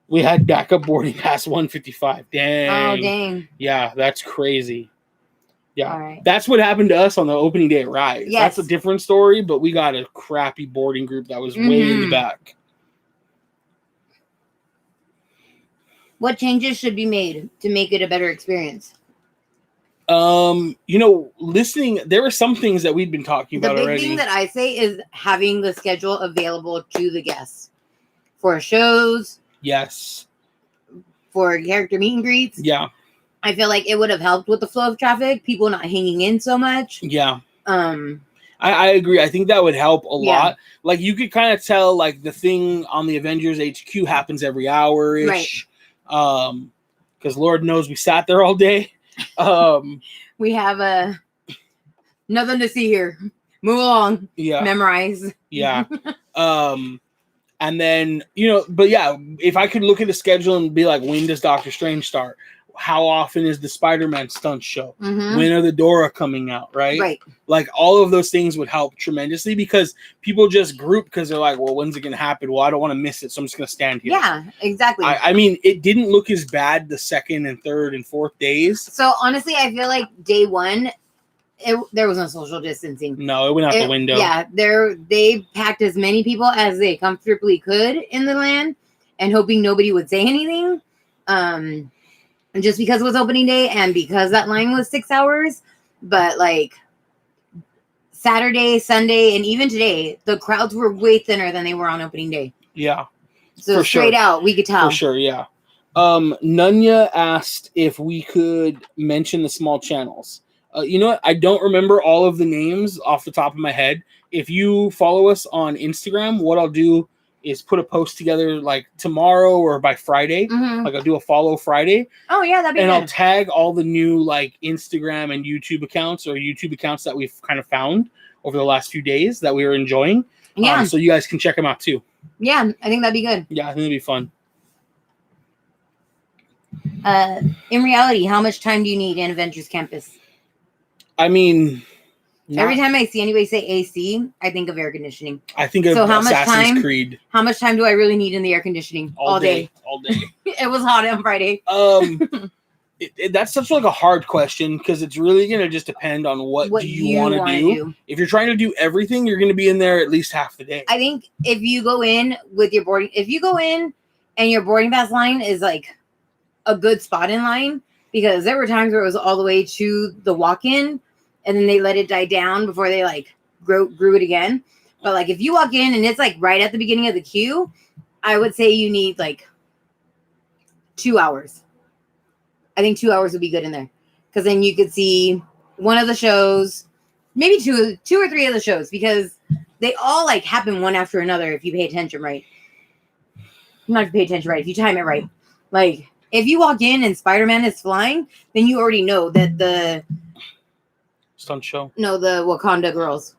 We had backup boarding pass 155. Dang. Oh, dang. Yeah, that's crazy. Yeah. All right. That's what happened to us on the opening day at Rise. Yes. That's a different story, but we got a crappy boarding group that was way in the back. What changes should be made to make it a better experience? Listening, there were some things that we'd been talking about already. The big thing that I say is having the schedule available to the guests for shows. Yes. For character meet and greets. Yeah. I feel like it would have helped with the flow of traffic, people not hanging in so much. Yeah. I agree. I think that would help a lot. You could kind of tell the thing on the Avengers HQ happens every hour-ish. Right. Because Lord knows we sat there all day. We have nothing to see here. Move along. Yeah. Memorize. Yeah. And then, but yeah, if I could look at the schedule and be when does Doctor Strange start? How often is the Spider-Man stunt show? Mm-hmm. When are the Dora coming out? Right. All of those things would help tremendously, because people just group because they're well, when's it going to happen? Well, I don't want to miss it, so I'm just going to stand here. Yeah, exactly. I mean, it didn't look as bad the second and third and fourth days. So honestly, I feel like day one, there was no social distancing. No, it went out the window. Yeah, they packed as many people as they comfortably could in the land, and hoping nobody would say anything. just because it was opening day and because that line was 6 hours. But like Saturday, Sunday, and even today, the crowds were way thinner than they were on opening day. Yeah. So straight out, we could tell. For sure, yeah. Nunya asked if we could mention the small channels. You know what? I don't remember all of the names off the top of my head. If you follow us on Instagram, what I'll do is put a post together like tomorrow or by Friday. Mm-hmm. Like I'll do a follow Friday. Oh yeah, that'd be good. And I'll tag all the new like Instagram and YouTube accounts that we've kind of found over the last few days that we were enjoying. Yeah. So you guys can check them out too. Yeah, I think that'd be good. Yeah, I think it'd be fun. In reality, how much time do you need in Avengers Campus? I mean, every time I see anybody say AC, I think of air conditioning. I think of Assassin's Creed. How much time do I really need in the air conditioning? All day. All day. It was hot on Friday. That's such like a hard question because it's really going to just depend on what do you want to do. If you're trying to do everything, you're going to be in there at least half the day. I think if you go in with your boarding, if you go in and your boarding pass line is like a good spot in line, because there were times where it was all the way to the walk-in and then they let it die down before they like grew it again. But like if you walk in and it's like right at the beginning of the queue, I would say you need like 2 hours. I think 2 hours would be good in there because then you could see one of the shows, maybe two or three of the shows, because they all like happen one after another if you pay attention right. Not if you pay attention right, if you time it right. Like if you walk in and Spider-Man is flying, then you already know that the stunt show. No, the Wakanda girls.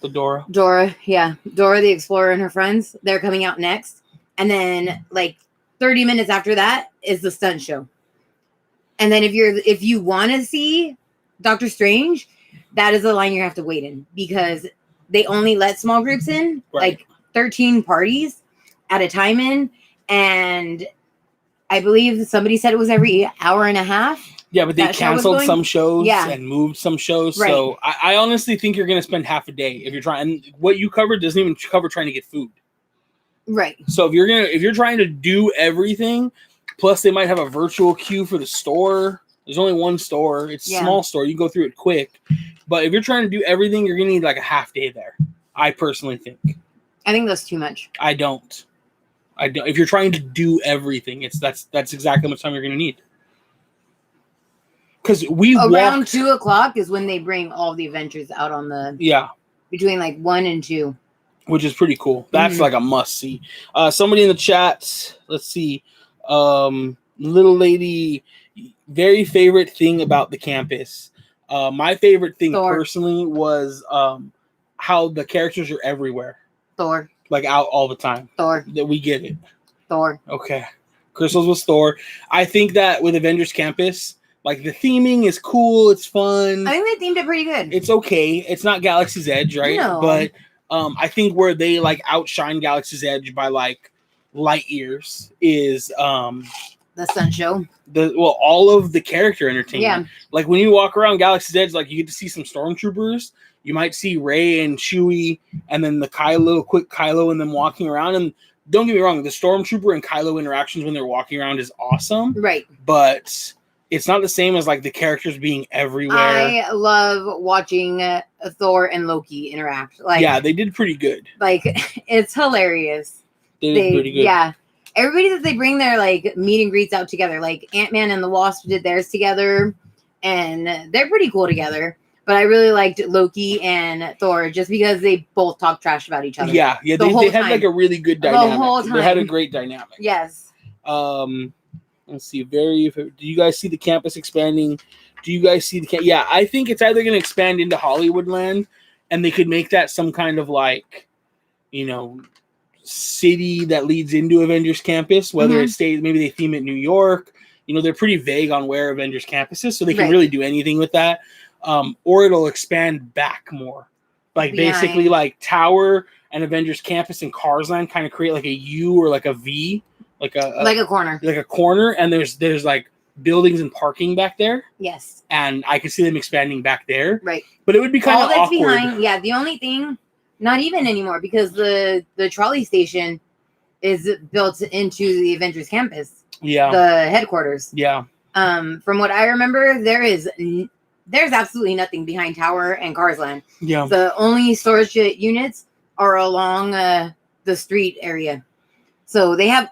The Dora. Dora the Explorer and her friends. They're coming out next. And then like 30 minutes after that is the stunt show. And then if you want to see Doctor Strange, that is the line you have to wait in because they only let small groups in, like 13 parties at a time in. And I believe somebody said it was every hour and a half. Yeah, but they canceled some shows and moved some shows. Right. So I honestly think you're going to spend half a day if you're trying. And what you covered doesn't even cover trying to get food. Right. So if you're trying to do everything, plus they might have a virtual queue for the store. There's only one store. It's a small store. You go through it quick. But if you're trying to do everything, you're going to need like a half day there. I personally think. I think that's too much. I don't. If you're trying to do everything, that's exactly how much time you're going to need. Because around 2:00 is when they bring all the Avengers out on the between like 1 and 2, which is pretty cool. That's like a must see. Somebody in the chat, let's see, little lady, very favorite thing about the campus. My favorite thing personally was how the characters are everywhere. Thor, like out all the time. Thor, that we get it. Thor. Okay, Crystal's was Thor. I think that with Avengers Campus. Like, the theming is cool. It's fun. I think they themed it pretty good. It's okay. It's not Galaxy's Edge, right? No. But I think where they, like, outshine Galaxy's Edge by, like, light years is... the stunt show. All of the character entertainment. Yeah. Like, when you walk around Galaxy's Edge, like, you get to see some stormtroopers. You might see Rey and Chewie, and then the quick Kylo and them walking around. And don't get me wrong, the stormtrooper and Kylo interactions when they're walking around is awesome. Right. But... it's not the same as like the characters being everywhere. I love watching Thor and Loki interact. Like, yeah, they did pretty good. Like, it's hilarious. They did pretty good. Yeah, everybody that they bring their like meet and greets out together. Like Ant-Man and the Wasp did theirs together, and they're pretty cool together. But I really liked Loki and Thor just because they both talk trash about each other. Yeah, they had like a really good dynamic. The whole time. They had a great dynamic. Yes. Let's see. Do you guys see the campus expanding? Do you guys see yeah, I think it's either going to expand into Hollywood land, and they could make that some kind of like, city that leads into Avengers Campus. Whether it stays, maybe they theme it New York. They're pretty vague on where Avengers Campus is, so they can really do anything with that. Or it'll expand back more, like basically like Tower and Avengers Campus and Cars Land kind of create like a U or like a V. Like a corner, and there's like buildings and parking back there. Yes, and I could see them expanding back there. Right, but it would be kind of awkward. Behind, yeah. The only thing, not even anymore, because the trolley station is built into the Avengers Campus. Yeah, the headquarters. Yeah, From what I remember, there's absolutely nothing behind Tower and Cars Land. Yeah. The only storage units are along the street area. So they have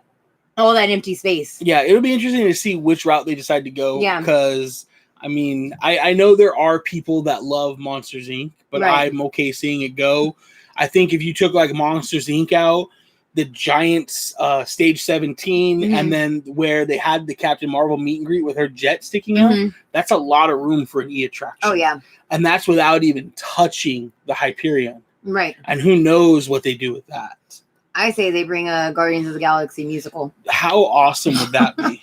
all that empty space. Yeah, it'll be interesting to see which route they decide to go. Yeah. Because, I mean, I know there are people that love Monsters, Inc., but Right. I'm okay seeing it go. I think if you took, like, Monsters, Inc. out, the Giants stage 17, and then where they had the Captain Marvel meet and greet with her jet sticking out, that's a lot of room for an E-attraction. Oh, yeah. And that's without even touching the Hyperion. Right. And who knows what they do with that. I say they bring a Guardians of the Galaxy musical. How awesome would that be?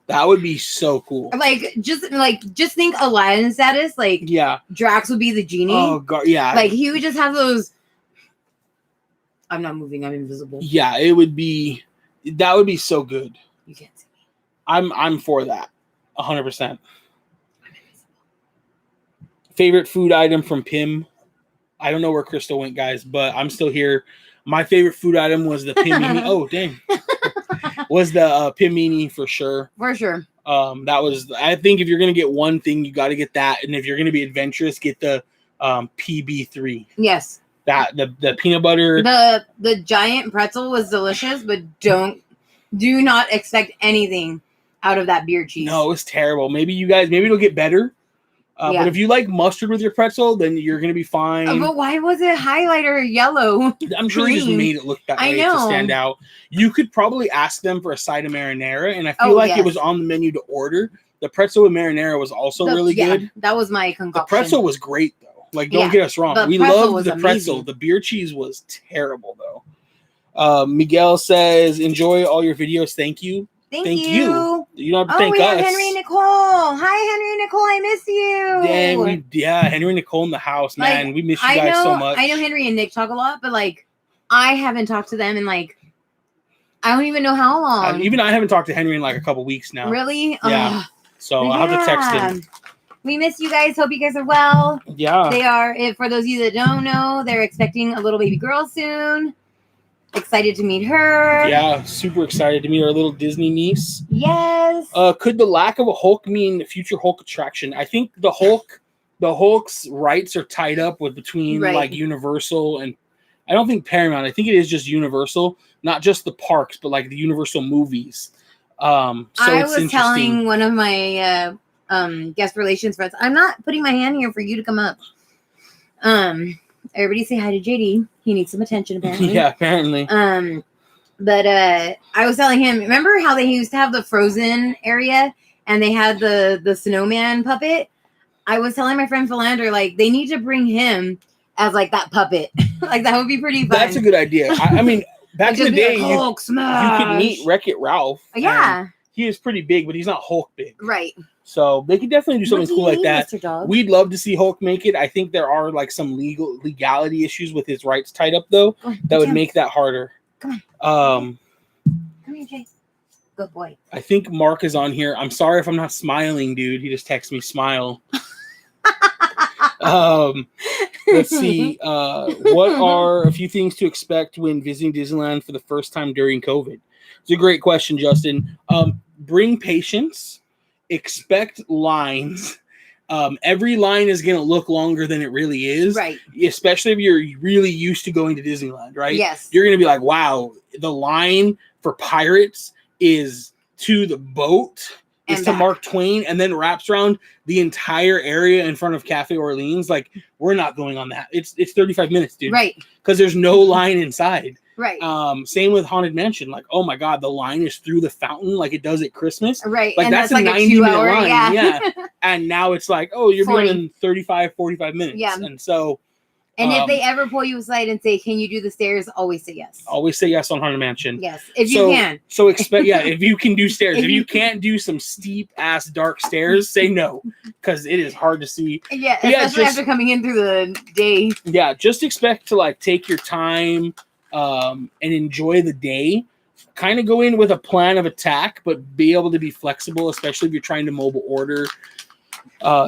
That would be so cool. Just think Aladdin status. Like, yeah, Drax would be the genie. Oh god, yeah. Like, he would just have those. I'm not moving. I'm invisible. Yeah, it would be. That would be so good. You can't see me. I'm for that. 100%. Favorite food item from Pim. I don't know where Crystal went, guys, but I'm still here. My favorite food item was the Pimini. Oh, dang. Was the Pimini for sure. For sure. That was, I think if you're going to get one thing, you got to get that. And if you're going to be adventurous, get the PB3. Yes. That, the peanut butter. The giant pretzel was delicious, but do not expect anything out of that beer cheese. No, it was terrible. Maybe it'll get better. But if you like mustard with your pretzel, then you're going to be fine. But why was it highlighter yellow? I'm sure they just made it look that way to stand out. You could probably ask them for a side of marinara, and I feel it was on the menu to order. The pretzel with marinara was also really good. That was my concoction. The pretzel was great, though. Like, don't get us wrong. We loved the pretzel. Amazing. The beer cheese was terrible, though. Miguel says, enjoy all your videos. Thank you. Thank you. You don't have to thank us. Have Henry and Nicole. Hi, Henry and Nicole. I miss you. Henry and Nicole in the house, man. We miss you guys so much. I know Henry and Nick talk a lot, but like, I haven't talked to them in like, I don't even know how long. Even I haven't talked to Henry in like a couple weeks now. Really? Yeah. So I'll have to text him. We miss you guys. Hope you guys are well. Yeah. They are. For those of you that don't know, they're expecting a little baby girl soon. Excited to meet her. Yeah, super excited to meet our little Disney niece. Yes. Could the lack of a Hulk mean a future Hulk attraction? I think the Hulk's rights are tied up with between like Universal and I don't think Paramount. I think it is just Universal, not just the parks, but like the Universal movies. So I was telling one of my guest relations friends, I'm not putting my hand here for you to come up. Everybody say hi to JD. He needs some attention, apparently. Yeah, apparently. But I was telling him, remember how they used to have the Frozen area and they had the snowman puppet? I was telling my friend Philander, like, they need to bring him as like that puppet. Like, that would be pretty fun. That's a good idea. I mean, back in the day, like, you could meet Wreck-It Ralph. Yeah. He is pretty big, but he's not Hulk big. Right. So they could definitely do something cool like that. We'd love to see Hulk make it. I think there are like some legality issues with his rights tied up, though, that would make that harder. Come on. Come here, Jay. Good boy. I think Mark is on here. I'm sorry if I'm not smiling, dude. He just texted me smile. Let's see. What are a few things to expect when visiting Disneyland for the first time during COVID? It's a great question, Justin. Bring patience. Expect lines. Every line is going to look longer than it really is. Right. Especially if you're really used to going to Disneyland, right? Yes. You're going to be like, wow, the line for Pirates is to the boat, is to Mark Twain, and then wraps around the entire area in front of Cafe Orleans. Like, we're not going on that. It's 35 minutes, dude. Right. Because there's no line inside. Right. Same with Haunted Mansion. Like, oh my God, the line is through the fountain like it does at Christmas. Right. Like, and that's a like 90-minute line. Yeah. And now it's like, oh, you're going in 35, 45 minutes. Yeah. And so. And if they ever pull you aside and say, can you do the stairs? Always say yes. Always say yes on Haunted Mansion. Yes. If you can. So expect, if you can do stairs. If you can't do some steep ass dark stairs, say no. Because it is hard to see. Yeah. Especially after coming in through the day. Yeah. Just expect to like take your time. And enjoy the day. Kind of go in with a plan of attack, but be able to be flexible, especially if you're trying to mobile order.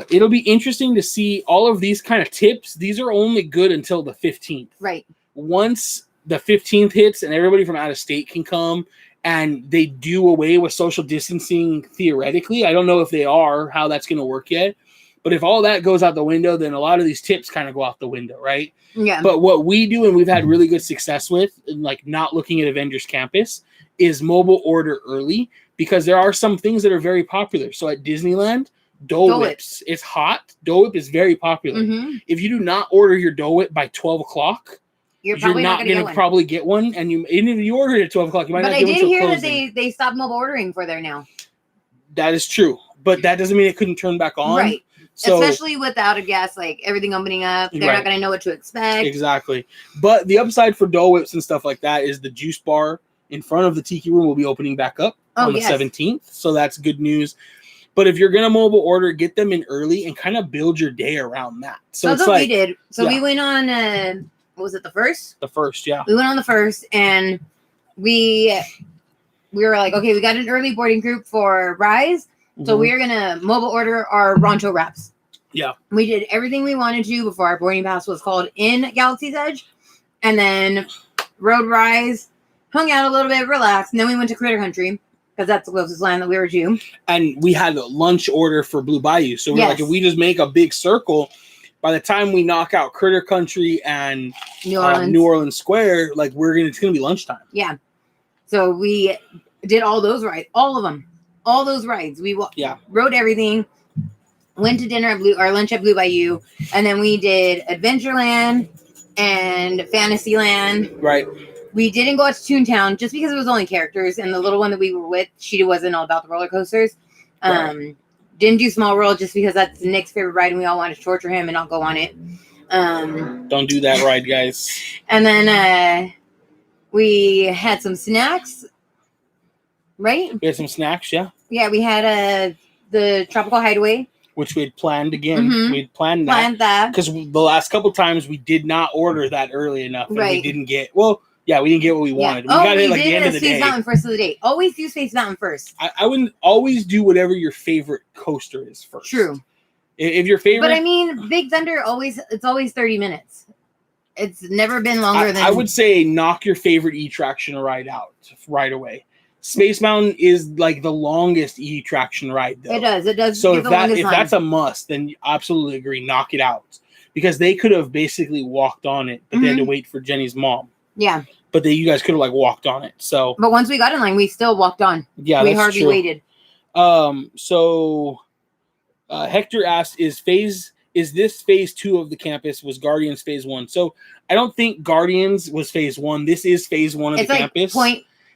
It'll be interesting to see all of these kind of tips. These are only good until the 15th. Right. Once the 15th hits and everybody from out of state can come and they do away with social distancing theoretically. I don't know if they are, how that's going to work yet. But if all that goes out the window, then a lot of these tips kind of go out the window, right? Yeah. But what we do, and we've had really good success with, like not looking at Avengers Campus, is mobile order early, because there are some things that are very popular. So at Disneyland, Dole Whips, it's hot. Dole Whip is very popular. Mm-hmm. If you do not order your Dole Whip by 12 o'clock, you're not going to probably get one. And even if you order it at 12 o'clock, you might not get one. But I did hear that they stopped mobile ordering for there now. That is true. But that doesn't mean it couldn't turn back on. Right. So, especially without a guest, like everything opening up, they're not going to know what to expect. Exactly. But the upside for Dole Whips and stuff like that is the juice bar in front of the Tiki Room will be opening back up on the 17th. So that's good news. But if you're going to mobile order, get them in early and kind of build your day around that. So that's what we did. So we went on, what was it, the 1st? The 1st, yeah. We went on the 1st, and we were like, okay, we got an early boarding group for Rise. So we're going to mobile order our Ronto wraps. Yeah. We did everything we wanted to before our boarding pass was called in Galaxy's Edge. And then rode Rise, hung out a little bit, relaxed. And then we went to Critter Country, because that's the closest land that we were to. And we had a lunch order for Blue Bayou. So we're like, if we just make a big circle, by the time we knock out Critter Country and New Orleans Square, like it's going to be lunchtime. Yeah. So we did all those rides, all of them. All those rides. We rode everything, went to dinner at lunch at Blue Bayou, and then we did Adventureland and Fantasyland. Right. We didn't go out to Toontown just because it was only characters, and the little one that we were with, she wasn't all about the roller coasters. Didn't do Small World just because that's Nick's favorite ride, and we all wanted to torture him and not go on it. Don't do that ride, guys. And then we had some snacks. Right? We had some snacks, yeah. Yeah, we had the Tropical Hideaway. Which we had planned again. Mm-hmm. We had planned that. Because the last couple times we did not order that early enough. And we didn't get, we didn't get what we wanted. We got it like the end of the day. Space Mountain first of the day. Always do Space Mountain first. I wouldn't always do whatever your favorite coaster is first. True. If your favorite. But I mean, Big Thunder, it's always 30 minutes. It's never been longer than. I would say knock your favorite E-Traction ride out right away. Space Mountain is like the longest E-Traction ride, though. It does. So if that's a must, then you absolutely agree. Knock it out, because they could have basically walked on it, but they had to wait for Jenny's mom. Yeah. But you guys could have walked on it. So. But once we got in line, we still walked on. Yeah, we hardly waited. So Hector asked, "Is this phase 2 of the campus? Was Guardians phase 1?" So I don't think Guardians was phase 1. This is phase 1 of the campus.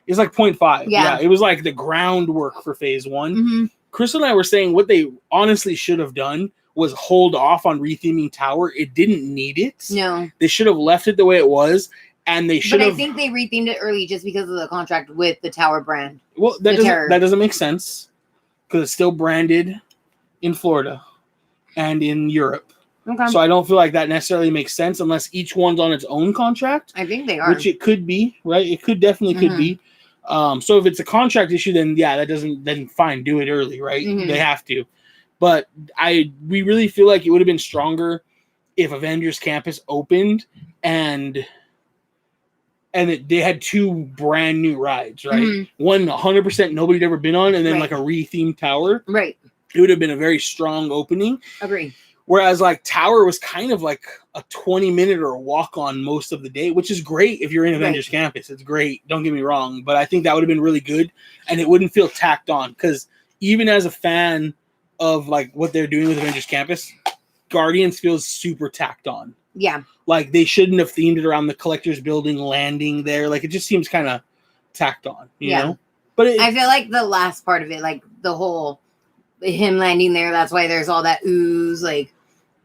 It's like 0.5. Yeah. It was like the groundwork for phase 1. Mm-hmm. Chris and I were saying what they honestly should have done was hold off on retheming Tower. It didn't need it. No. They should have left it the way it was. And they should have. But I think they rethemed it early just because of the contract with the Tower brand. Well, that doesn't make sense, because it's still branded in Florida and in Europe. Okay. So I don't feel like that necessarily makes sense unless each one's on its own contract. I think they are. Which it could be, right? It could be. So if it's a contract issue, then then fine, do it early, right? Mm-hmm. They have to. But we really feel like it would have been stronger if Avengers Campus opened and they had 2 brand new rides, right? Mm-hmm. One 100% nobody'd ever been on, and then like a rethemed Tower. Right. It would have been a very strong opening. Agree. Whereas Tower was kind of like a 20-minute or a walk on most of the day, which is great if you're in Avengers Campus. It's great. Don't get me wrong. But I think that would have been really good, and it wouldn't feel tacked on, because even as a fan of what they're doing with Avengers Campus, Guardians feels super tacked on. Yeah. They shouldn't have themed it around the Collector's Building landing there. It just seems kind of tacked on, you know? But I feel like the last part of it, the whole him landing there, that's why there's all that ooze,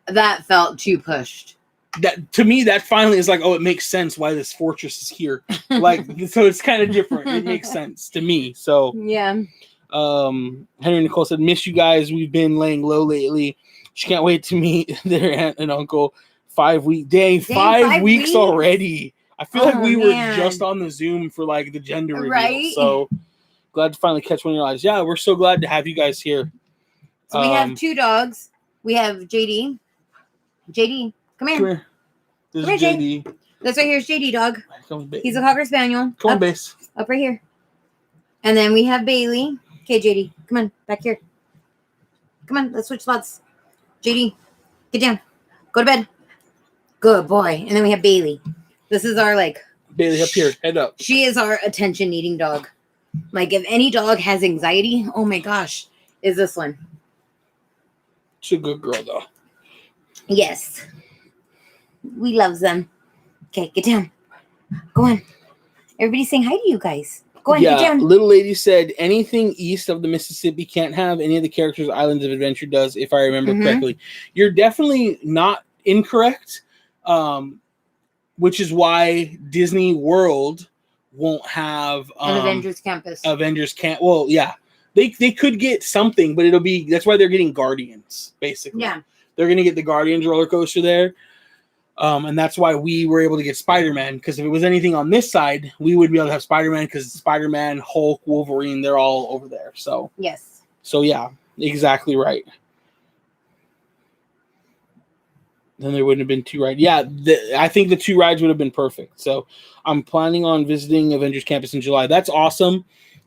that felt too pushed. That to me, that finally is it makes sense why this fortress is here. So it's kind of different. It makes sense to me. So yeah. Henry Nicole said, "Miss you guys. We've been laying low lately. She can't wait to meet their aunt and uncle. 5 week. Dang, 5 weeks already. I feel like we were just on the Zoom for the gender reveal. Right? So glad to finally catch one of your eyes. Yeah, we're so glad to have you guys here. So we have 2 dogs. We have JD. JD, come here. This is JD. This right here is JD, dog. He's a Cocker Spaniel. Come on, Base. Up right here. And then we have Bailey. Okay, JD, come on, back here. Come on, let's switch spots. JD, get down. Go to bed. Good boy. And then we have Bailey. This is our Bailey up here, head up. She is our attention-needing dog. Like if any dog has anxiety, oh my gosh, is this one. She's a good girl though. Yes. We love them. Okay, get down. Go on. Everybody's saying hi to you guys. Go on, get down. Little lady said anything east of the Mississippi can't have any of the characters Islands of Adventure does, if I remember correctly. You're definitely not incorrect, which is why Disney World won't have an Avengers Campus. Well, yeah. They could get something, but that's why they're getting Guardians, basically. Yeah. They're going to get the Guardians roller coaster there. And that's why we were able to get Spider-Man, because if it was anything on this side, we would be able to have Spider-Man, because Spider-Man, Hulk, Wolverine, they're all over there. So yes. So yeah, exactly right. Then there wouldn't have been 2 rides. Yeah, I think the 2 rides would have been perfect. So I'm planning on visiting Avengers Campus in July. That's awesome.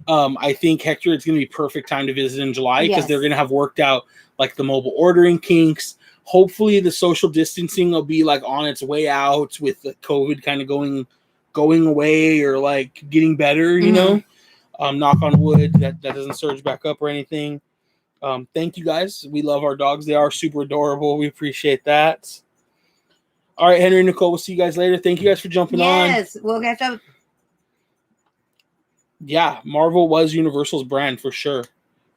I think, Hector, it's going to be perfect time to visit in July, because they're going to have worked out like the mobile ordering kinks. Hopefully the social distancing will be like on its way out, with the COVID kind of going away or like getting better, you know. Knock on wood that doesn't surge back up or anything. Thank you guys. We love our dogs. They are super adorable. We appreciate that. All right, Henry and Nicole, we'll see you guys later. Thank you guys for jumping on. Yes, we'll catch up. Yeah, Marvel was Universal's brand for sure.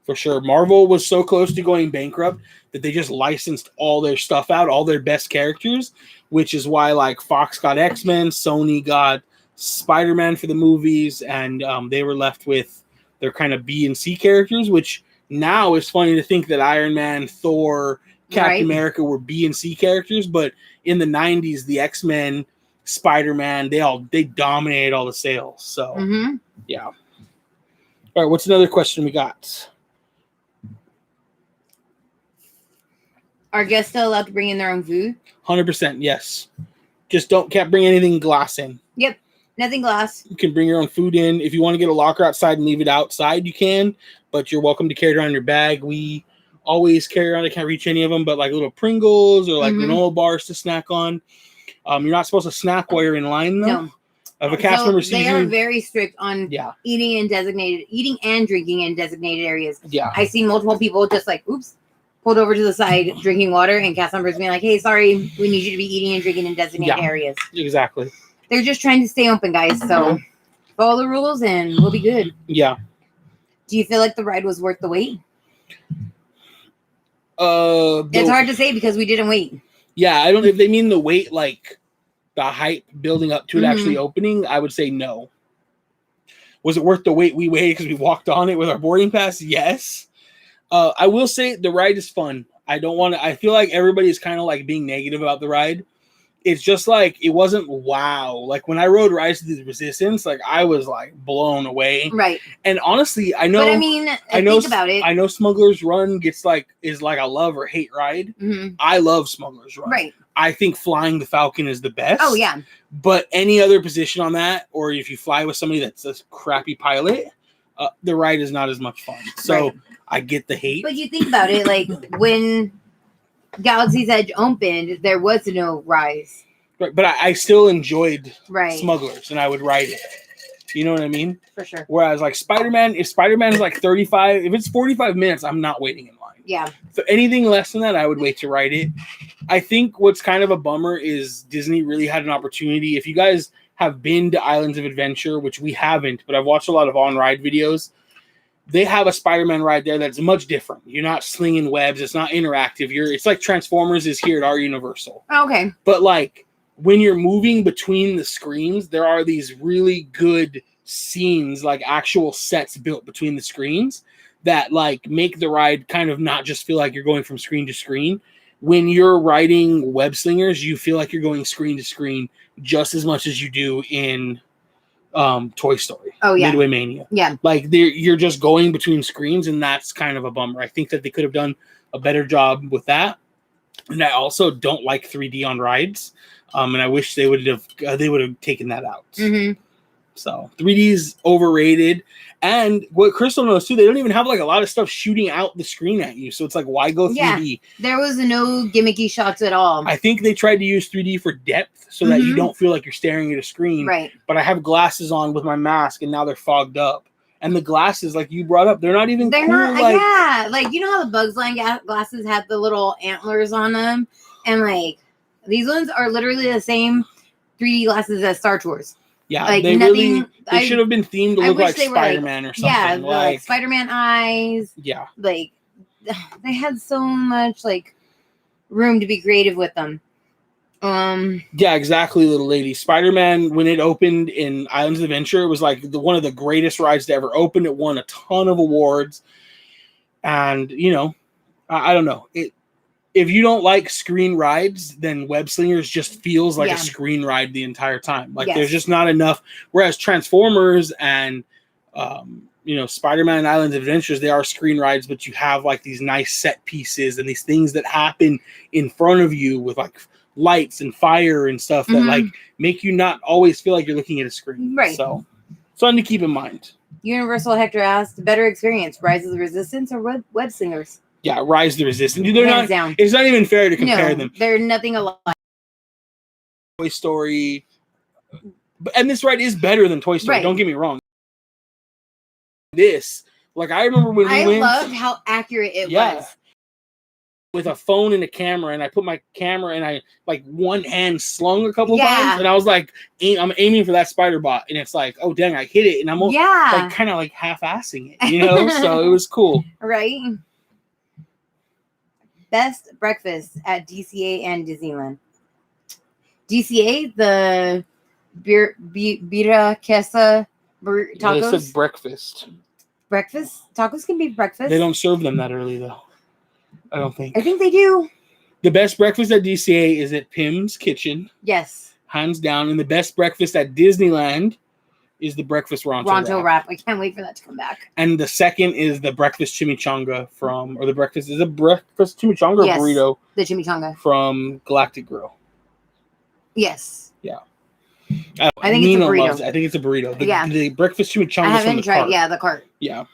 For sure. Marvel was so close to going bankrupt that they just licensed all their stuff out, all their best characters, which is why like Fox got X-Men, Sony got Spider-Man for the movies, and they were left with their kind of B and C characters, which now is funny to think that Iron Man, Thor, Captain America were B and C characters, but in the 90s, the X-Men, Spider-Man, they dominated all the sales. So, yeah. All right, what's another question we got? Are guests still allowed to bring in their own food? 100%, yes. Just can't bring anything glass in. Yep, nothing glass. You can bring your own food in. If you want to get a locker outside and leave it outside, you can, but you're welcome to carry it around in your bag. We always carry around, I can't reach any of them, but like little Pringles or like granola bars to snack on. You're not supposed to snack while you're in line, though. No. If a cast member sees they are very strict on eating and drinking in designated areas. Yeah. I see multiple people just like, oops, pulled over to the side drinking water, and cast members being like, hey, sorry, we need you to be eating and drinking in designated areas. Exactly. They're just trying to stay open, guys. So follow the rules and we'll be good. Yeah. Do you feel like the ride was worth the wait? It's hard to say because we didn't wait. Yeah, I don't know if they mean the wait, like the hype building up to it actually opening. I would say no. Was it worth the wait we waited because we walked on it with our boarding pass? Yes. I will say the ride is fun. I feel like everybody is kind of like being negative about the ride. It's just like, it wasn't wow. Like when I rode Rise of the Resistance, like I was like blown away. Right. And honestly, I know. But I mean, think about it. I know Smuggler's Run is like a love or hate ride. I love Smuggler's Run. Right. I think Flying the Falcon is the best. Oh yeah. But any other position on that, or if you fly with somebody that's a crappy pilot, the ride is not as much fun. So I get the hate. But you think about it, like when Galaxy's Edge opened, there was no Rise. Right, but I still enjoyed Smugglers, and I would ride it. You know what I mean? For sure. Whereas like Spider-Man, if Spider-Man is like 35, if it's 45 minutes, I'm not waiting in line. Yeah. So anything less than that, I would wait to ride it. I think what's kind of a bummer is Disney really had an opportunity. If you guys have been to Islands of Adventure, which we haven't, but I've watched a lot of on-ride videos, they have a Spider-Man ride there that's much different. You're not slinging webs. It's not interactive. It's like Transformers is here at our Universal. Okay. But like when you're moving between the screens, there are these really good scenes, like actual sets built between the screens that like make the ride kind of not just feel like you're going from screen to screen. When you're riding web slingers, you feel like you're going screen to screen just as much as you do in Toy Story. Oh yeah. Midway Mania. Yeah. Like you're just going between screens, and that's kind of a bummer. I think that they could have done a better job with that. And I also don't like 3D on rides. And I wish they would have taken that out. So 3D is overrated. And what Crystal knows too, they don't even have like a lot of stuff shooting out the screen at you. So it's like, why go 3D? Yeah, there was no gimmicky shots at all. I think they tried to use 3D for depth so that you don't feel like you're staring at a screen. Right. But I have glasses on with my mask and now they're fogged up. And the glasses, like you brought up, they're not even cool. Like, you know how the Bugs Life glasses had the little antlers on them? And like, these ones are literally the same 3D glasses as Star Tours. Yeah, like they should have been themed to look like Spider-Man or something. Yeah, like Spider-Man eyes. Yeah. Like, they had so much, like, room to be creative with them. Yeah, exactly, little lady. Spider-Man, when it opened in Islands of Adventure, it was like one of the greatest rides to ever open. It won a ton of awards. And, you know, I don't know. If you don't like screen rides, then Web Slingers just feels like a screen ride the entire time. Like there's just not enough. Whereas Transformers and you know, Spider-Man and Islands of Adventures, they are screen rides, but you have like these nice set pieces and these things that happen in front of you with like lights and fire and stuff that like make you not always feel like you're looking at a screen. Right. So something to keep in mind. Universal Hector asked, better experience, Rise of the Resistance or Web Slingers? Yeah, Rise of the Resistance. They're not down. It's not even fair to compare them. They're nothing alike. Toy Story. And this ride is better than Toy Story. Right. Don't get me wrong. This, like, I remember when we went. I loved how accurate it was. With a phone and a camera, and I put my camera and I like one hand slung a couple times, and I was like, I'm aiming for that spider bot, and it's like, oh dang, I hit it, and I'm like kind of like half-assing it, you know. So it was cool, right? Best breakfast at DCA and Disneyland. DCA, the Bira Queso tacos. They said breakfast. Breakfast tacos can be breakfast. They don't serve them that early though. I don't think. I think they do. The best breakfast at DCA is at Pim's Kitchen. Yes. Hands down. And the best breakfast at Disneyland is the breakfast Ronto wrap. I can't wait for that to come back. And the second is the breakfast chimichanga or the breakfast chimichanga or burrito? The chimichanga. From Galactic Grill. Yes. Yeah. I think it's a burrito. I think it's a burrito. The breakfast chimichanga. I haven't tried. Yeah, the cart. Yeah.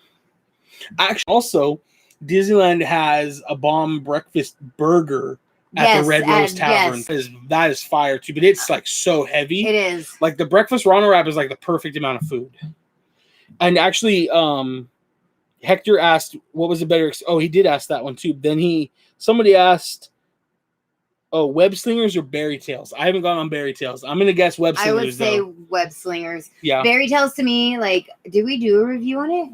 Actually, also, Disneyland has a bomb breakfast burger at the Red Rose Tavern. That is fire too, but it's like so heavy. It is. Like the breakfast Ronto wrap is like the perfect amount of food. And actually, Hector asked what was the better. He did ask that one too. Then somebody asked, Web Slingers or Berry Tales? I haven't gone on Berry Tales. I'm gonna guess Web Slingers. I would say Web Slingers. Yeah. Berry Tales to me, like, did we do a review on it?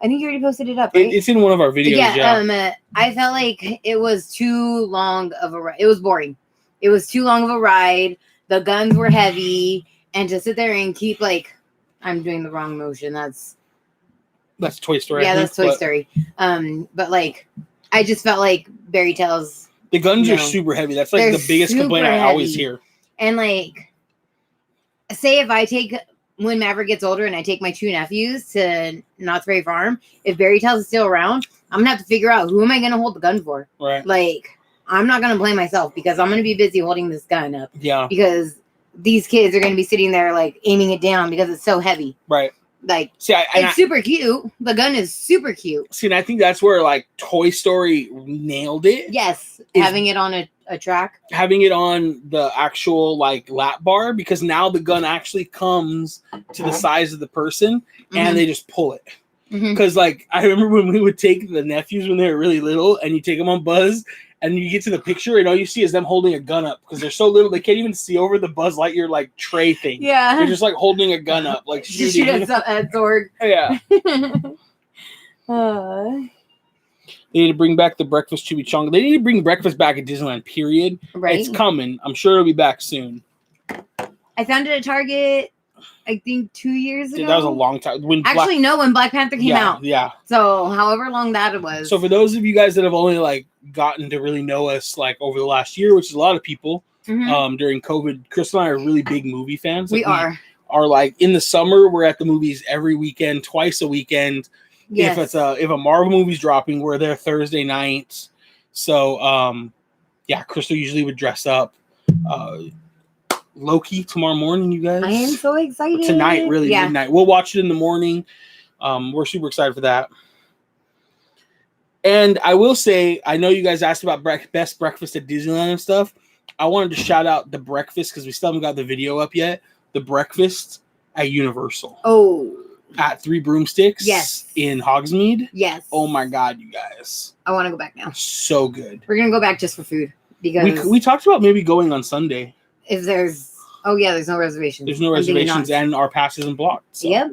I think you already posted it up, right? It's in one of our videos. Yeah. I felt like it was too long of a ride. It was boring. It was too long of a ride. The guns were heavy, and to sit there and keep like, I'm doing the wrong motion. That's Toy Story. Yeah, that's Toy Story. But like, I just felt like Berry Tales. The guns are super heavy. That's like the biggest complaint I always hear. And like, say if I take. When Maverick gets older and I take my 2 nephews to Knott's Berry Farm, if Berry Tales is still around, I'm going to have to figure out who am I going to hold the gun for? Right. Like, I'm not going to blame myself because I'm going to be busy holding this gun up. Yeah. Because these kids are going to be sitting there, like, aiming it down because it's so heavy. Right. Like, it's super cute. The gun is super cute. See, and I think that's where, like, Toy Story nailed it. Yes. Having it on a track. Having it on the actual, like, lap bar, because now the gun actually comes to the size of the person, and they just pull it. Because, like, I remember when we would take the nephews when they were really little, and you take them on Buzz, and you get to the picture, and all you see is them holding a gun up, because they're so little, they can't even see over the Buzz Lightyear, like, tray thing. Yeah. They're just, like, holding a gun up, like, shooting. Shoot at Zorg. Yeah. They need to bring back the breakfast chimichanga. They need to bring breakfast back at Disneyland, period. Right. It's coming. I'm sure it'll be back soon. I found it at Target, I think 2 years ago. Dude, that was a long time. When Black Panther came out. Yeah. So however long that was. So for those of you guys that have only like gotten to really know us like over the last year, which is a lot of people, during COVID, Chris and I are really big movie fans. Like, we are like in the summer, we're at the movies every weekend, twice a weekend. Yes. If a Marvel movie's dropping, we're there Thursday nights. So Crystal usually would dress up. Loki tomorrow morning, you guys. I am so excited. Tonight, really, midnight. We'll watch it in the morning. We're super excited for that. And I will say, I know you guys asked about best breakfast at Disneyland and stuff. I wanted to shout out the breakfast because we still haven't got the video up yet. The breakfast at Universal. Oh. At Three Broomsticks. Yes. In Hogsmeade. Yes. Oh my God, you guys. I want to go back now. So good. We're going to go back just for food. Because we talked about maybe going on Sunday. If there's... Oh, yeah, there's no reservations. There's no reservations and our pass isn't blocked. So. Yep.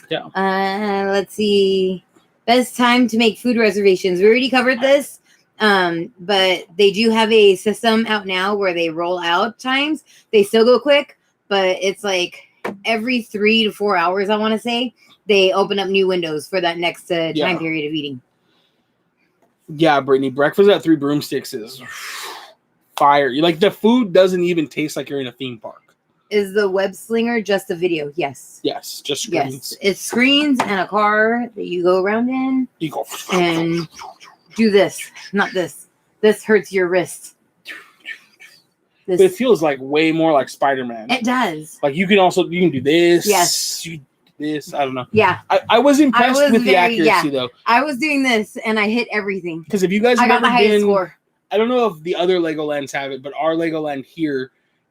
Yeah. Let's see. Best time to make food reservations. We already covered this, but they do have a system out now where they roll out times. They still go quick, but it's like every 3 to 4 hours, I want to say, they open up new windows for that next time period of eating. Yeah, Brittany, breakfast at Three Broomsticks is fire. Like, the food doesn't even taste like you're in a theme park. Is the web slinger just a video? Yes. Yes, just screens. Yes, it's screens and a car that you go around in. You go and do this, not this. This hurts your wrist. But it feels like way more like Spider-Man. It does. Like you can do this. Yes. This. I don't know. Yeah. I was impressed with the accuracy though. I was doing this and I hit everything. Because if you guys have got the highest score. I don't know if the other Legolands have it, but our Legoland here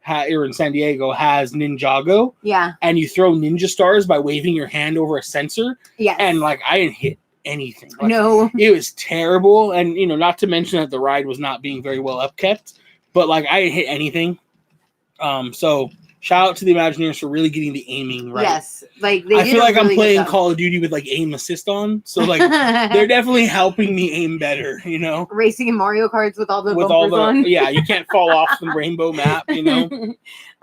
in San Diego has Ninjago. Yeah. And you throw ninja stars by waving your hand over a sensor. Yeah. And like I didn't hit anything. Like, no. It was terrible. And not to mention that the ride was not being very well upkept. But like I didn't hit anything. So shout out to the Imagineers for really getting the aiming right. Yes. Like I feel like I'm playing Call of Duty with like aim assist on. So like they're definitely helping me aim better, Racing in Mario Karts with all the bumpers on. Yeah, you can't fall off the rainbow map,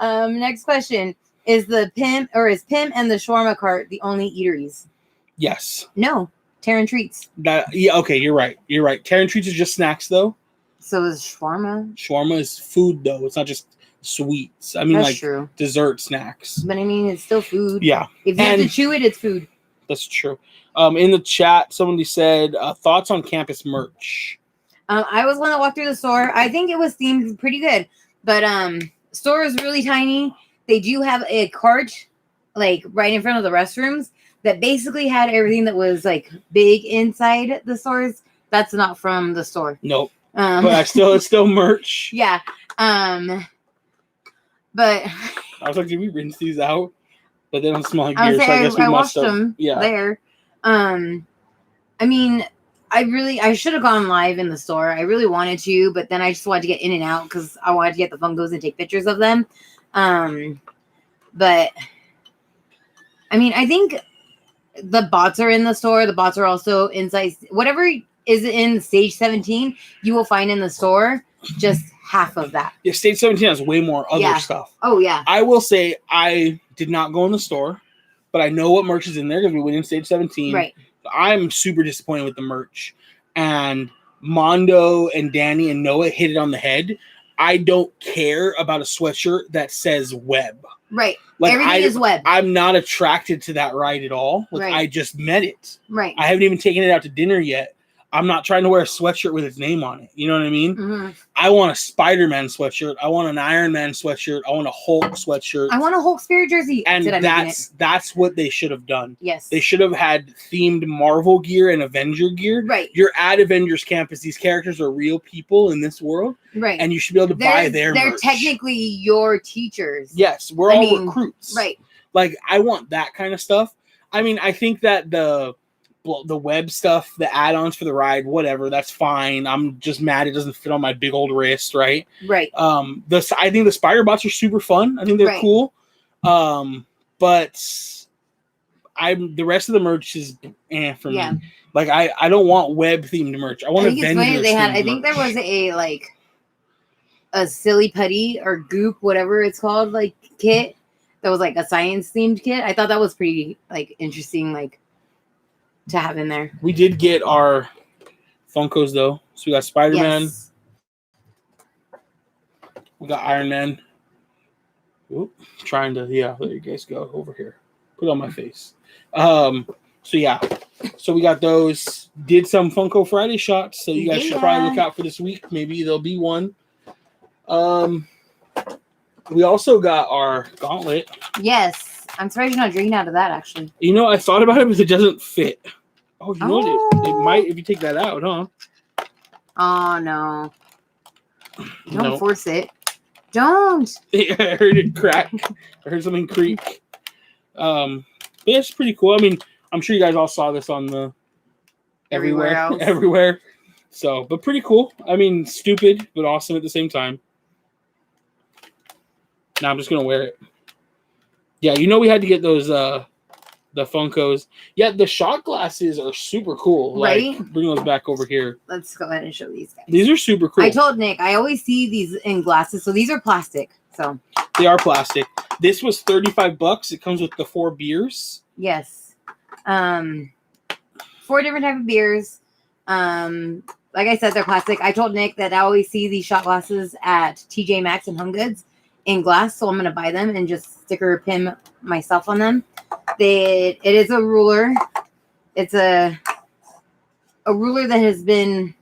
Next question. Is Pim and the shawarma cart the only eateries? Yes. No. Terran Treats. Okay, you're right. Terran Treats is just snacks though. So is shawarma? Shawarma is food though. It's not just sweets. I mean, that's like true. Dessert snacks. But I mean, it's still food. Yeah. If you have to chew it, it's food. That's true. In the chat, somebody said thoughts on campus merch. I was one that walked through the store. I think it was themed pretty good, but store is really tiny. They do have a cart like right in front of the restrooms that basically had everything that was like big inside the stores. That's not from the store. Nope. But it's still merch. Yeah. But I was like, did we rinse these out? But they don't smell like beer, so I guess we must have. Them there. I mean, I should have gone live in the store. I really wanted to, but then I just wanted to get in and out because I wanted to get the Funkos and take pictures of them. But I mean, I think the bots are in the store. The bots are also inside. Whatever is in stage 17, you will find in the store. Just half of that. Yeah, stage 17 has way more other stuff. Oh, yeah. I will say I did not go in the store, but I know what merch is in there because we went in stage 17. Right. I'm super disappointed with the merch. And Mondo and Danny and Noah hit it on the head. I don't care about a sweatshirt that says web. Right. Like everything is web. I'm not attracted to that ride at all. Like I just met it. Right. I haven't even taken it out to dinner yet. I'm not trying to wear a sweatshirt with its name on it. You know what I mean? Mm-hmm. I want a Spider-Man sweatshirt. I want an Iron Man sweatshirt. I want a Hulk sweatshirt. I want a Hulk Spirit jersey. And that's what they should have done. Yes. They should have had themed Marvel gear and Avenger gear. Right. You're at Avengers Campus. These characters are real people in this world. Right. And you should be able to buy their They're merch. Technically your teachers. Yes. We're all recruits. Right. Like, I want that kind of stuff. I mean, I think that the web stuff, the add-ons for the ride, whatever, that's fine. I'm just mad it doesn't fit on my big old wrist, right? Right. I think the spider bots are super fun. I think they're cool. But the rest of the merch is for me. Like I don't want web themed merch. I want Avengers. I think there was a silly putty or goop, whatever it's called, like kit. That was like a science themed kit. I thought that was pretty like interesting, like to have in there. We did get our Funkos though. So we got Spider-Man. Yes. We got Iron Man. Oop, there you guys go over here. Put it on my face. So we got those. Did some Funko Friday shots, so you guys should probably look out for this week. Maybe there'll be one. We also got our gauntlet. Yes. I'm surprised you're not drinking out of that, actually. You know, I thought about it, but it doesn't fit. Oh, you know what? It might if you take that out, huh? Oh, no. Don't force it. Don't. I heard it crack. I heard something creak. But it's pretty cool. I mean, I'm sure you guys all saw this on the everywhere. So, but pretty cool. I mean, stupid, but awesome at the same time. Now I'm just gonna wear it. Yeah, you know we had to get those the Funkos. Yeah, the shot glasses are super cool. Right? Like, bring those back over here. Let's go ahead and show these guys. These are super cool. I told Nick I always see these in glasses, so these are plastic. So they are plastic. This was $35. It comes with the 4 beers. Yes. 4 different type of beers. Like I said, they're plastic. I told Nick that I always see these shot glasses at TJ Maxx and Home Goods in glass, so I'm gonna buy them and just sticker pin myself on them. It is a ruler. It's a ruler that has been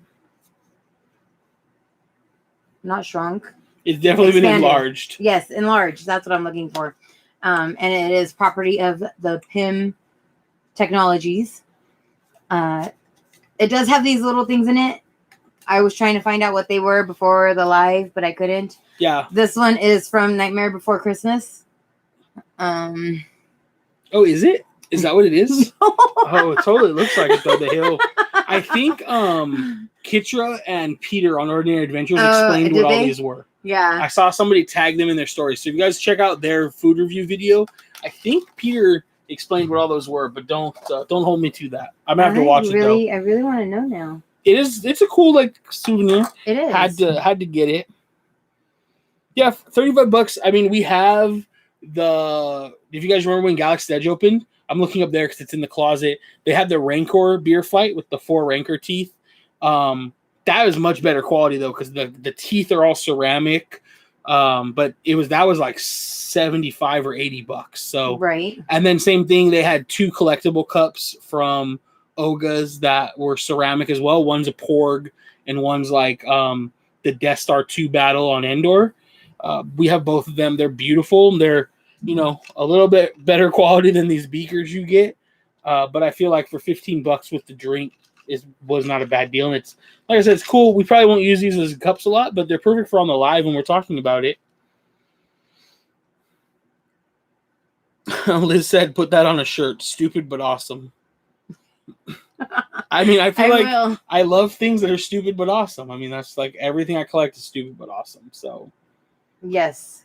not shrunk. It's definitely been enlarged. Yes, enlarged. That's what I'm looking for. And it is property of the PIM Technologies. It does have these little things in it. I was trying to find out what they were before the live, but I couldn't. Yeah. This one is from Nightmare Before Christmas. Oh, is it? Is that what it is? Oh, it totally looks like it, though, the hill. I think Kitra and Peter on Ordinary Adventures explained what all these were. Yeah. I saw somebody tag them in their story. So if you guys check out their food review video, I think Peter explained what all those were, but don't hold me to that. I'm gonna have to watch it though. I really want to know now. It's a cool like souvenir. It is. Had to get it. Yeah, $35. I mean, we have if you guys remember when Galaxy's Edge opened, I'm looking up there because it's in the closet. They had the Rancor beer fight with the 4 Rancor teeth. That was much better quality though, because the teeth are all ceramic. But that was like $75 or $80. So right. And then same thing, they had 2 collectible cups from Oga's that were ceramic as well. One's a Porg and one's like the Death Star 2 battle on Endor. We have both of them. They're beautiful. They're, a little bit better quality than these beakers you get. But I feel like for $15 with the drink was not a bad deal. And it's, like I said, it's cool. We probably won't use these as cups a lot, but they're perfect for on the live when we're talking about it. Liz said, put that on a shirt. Stupid, but awesome. I mean, I feel like I love things that are stupid, but awesome. I mean, that's like everything I collect is stupid, but awesome. So, yes.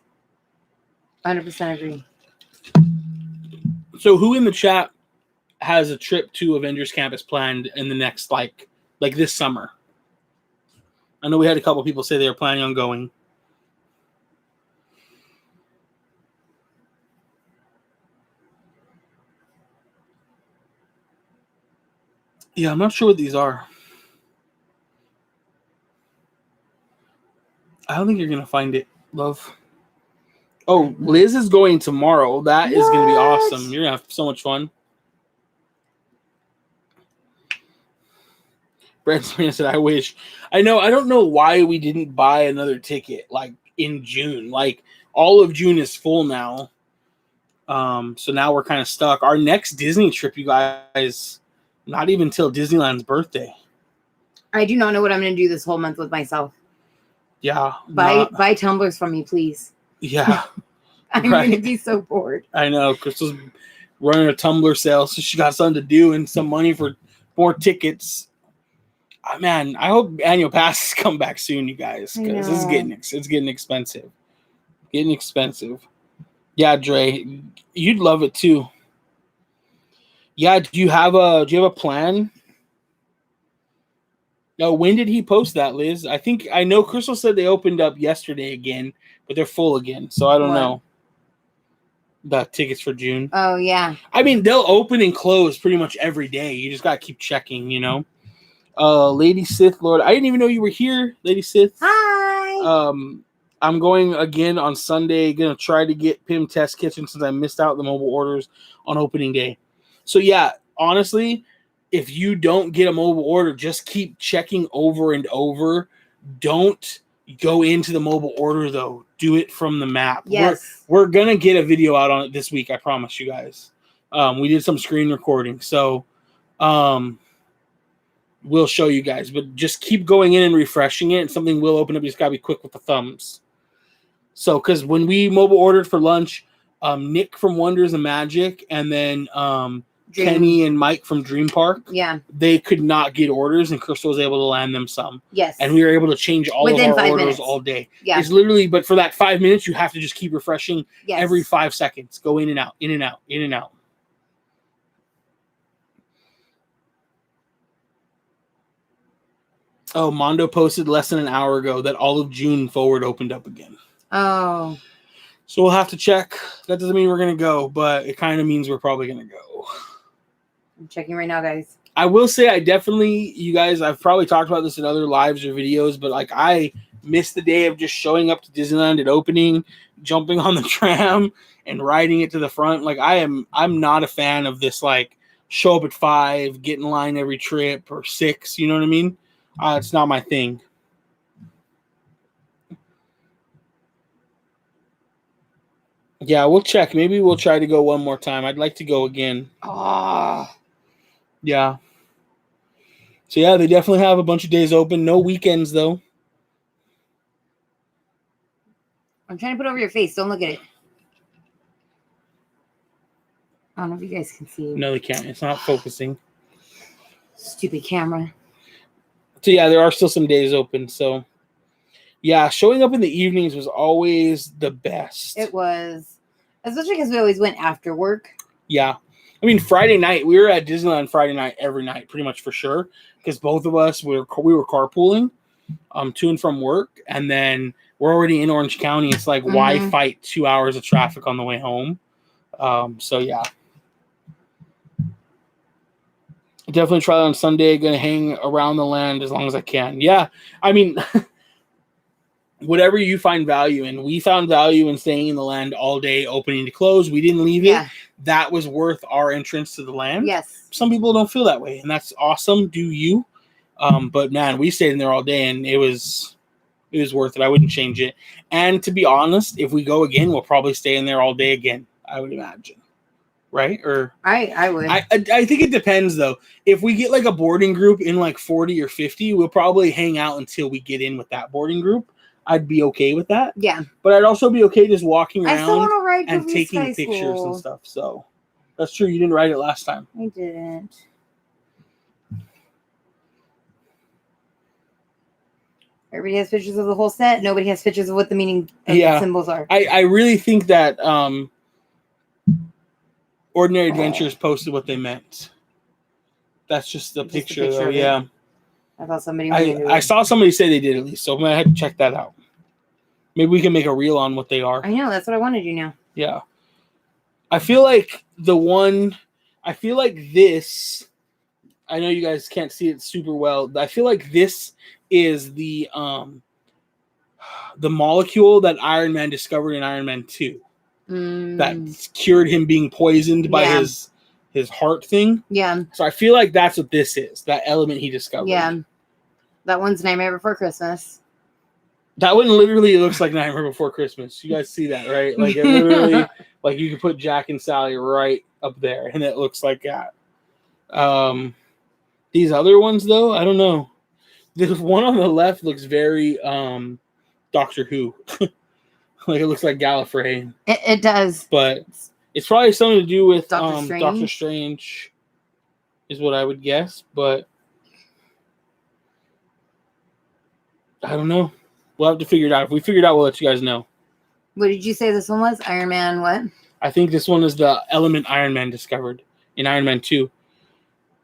100% agree. So who in the chat has a trip to Avengers Campus planned in the next, like this summer? I know we had a couple people say they were planning on going. Yeah, I'm not sure what these are. I don't think you're going to find it, love. Oh, Liz is going tomorrow. That is going to be awesome. You're going to have so much fun. Brad Smith said, I wish. I know. I don't know why we didn't buy another ticket like in June. Like all of June is full now. So now we're kind of stuck. Our next Disney trip, you guys, not even till Disneyland's birthday. I do not know what I'm going to do this whole month with myself. Yeah. Buy tumblers from me, please. Yeah. I'm going to be so bored. I know. Crystal's running a tumbler sale, so she got something to do and some money for more tickets. Man, I hope annual passes come back soon, you guys, because this is getting expensive. Getting expensive. Yeah, Dre, you'd love it too. Yeah, do you have a plan? No, when did he post that, Liz? I know Crystal said they opened up yesterday again, but they're full again, so I don't know. The tickets for June. Oh, yeah. I mean, they'll open and close pretty much every day. You just gotta keep checking, Lady Sith Lord, I didn't even know you were here, Lady Sith. Hi. I'm going again on Sunday. Gonna try to get Pim Test Kitchen since I missed out the mobile orders on opening day. So yeah, honestly, if you don't get a mobile order, just keep checking over and over. Don't Go into the mobile order though. Do it from the map. Yes. We're gonna get a video out on it this week. I promise you guys. We did some screen recording, so we'll show you guys. But just keep going in and refreshing it, and something will open up. You just gotta be quick with the thumbs. So, because when we mobile ordered for lunch, Nick from Wonders of Magic, and then Kenny and Mike from Dream Park. Yeah. They could not get orders, and Crystal was able to land them some. Yes. And we were able to change all within of our 5 orders minutes. all day. Yeah. It's literally, but for that 5 minutes, you have to just keep refreshing yes. every 5 seconds. Go in and out, in and out, in and out. Oh, Mondo posted less than an hour ago that all of June forward opened up again. Oh. So we'll have to check. That doesn't mean we're going to go, but it kind of means we're probably going to go. I'm checking right now, guys. I will say you guys, I've probably talked about this in other lives or videos, but like I missed the day of just showing up to Disneyland at opening, jumping on the tram and riding it to the front. Like I'm not a fan of this, like show up at 5, get in line every trip or 6. You know what I mean? It's not my thing. Yeah, we'll check. Maybe we'll try to go one more time. I'd like to go again. Yeah. So, yeah, they definitely have a bunch of days open. No weekends, though. I'm trying to put over your face. Don't look at it. I don't know if you guys can see. No, they can't. It's not focusing. Stupid camera. So, yeah, there are still some days open. So, yeah, showing up in the evenings was always the best. It was. Especially because we always went after work. Yeah. I mean, Friday night, we were at Disneyland Friday night every night, pretty much for sure, because both of us we were carpooling to and from work, and then we're already in Orange County. It's like, why fight 2 hours of traffic on the way home? So, yeah. Definitely try that on Sunday. Going to hang around the land as long as I can. Yeah, I mean, whatever you find value in. We found value in staying in the land all day, opening to close. We didn't leave it. That was worth our entrance to the land. Yes. Some people don't feel that way, and that's awesome. Do you? But man, we stayed in there all day, and it was worth it. I wouldn't change it. And to be honest, if we go again, we'll probably stay in there all day again, I would imagine. Right? Or I would. I think it depends, though. If we get like a boarding group in like 40 or 50, we'll probably hang out until we get in with that boarding group. I'd be okay with that. Yeah. But I'd also be okay just walking around I still want to ride and taking pictures school. and stuff. So that's true. You didn't ride it last time. I didn't. Everybody has pictures of the whole set. Nobody has pictures of what the meaning of the symbols are. I really think that Ordinary Adventures posted what they meant. That's just a picture though. Yeah. I thought somebody I saw somebody say they did at least, so I'm gonna have to check that out. Maybe we can make a reel on what they are. I know, that's what I want to do now. Yeah. I feel like this, I know you guys can't see it super well. I feel like this is the molecule that Iron Man discovered in Iron Man 2. That cured him being poisoned by his heart thing. Yeah. So I feel like that's what this is, that element he discovered. Yeah. That one's Nightmare Before Christmas. That one literally looks like Nightmare Before Christmas. You guys see that, right? Like it literally, like you could put Jack and Sally right up there, and it looks like that. These other ones, though, I don't know. The one on the left looks very Doctor Who. Like it looks like Gallifrey. It does. But it's probably something to do with Doctor Strange, is what I would guess. But I don't know. We'll have to figure it out. If we figure it out, we'll let you guys know. What did you say this one was? Iron Man what? I think this one is the element Iron Man discovered in Iron Man 2.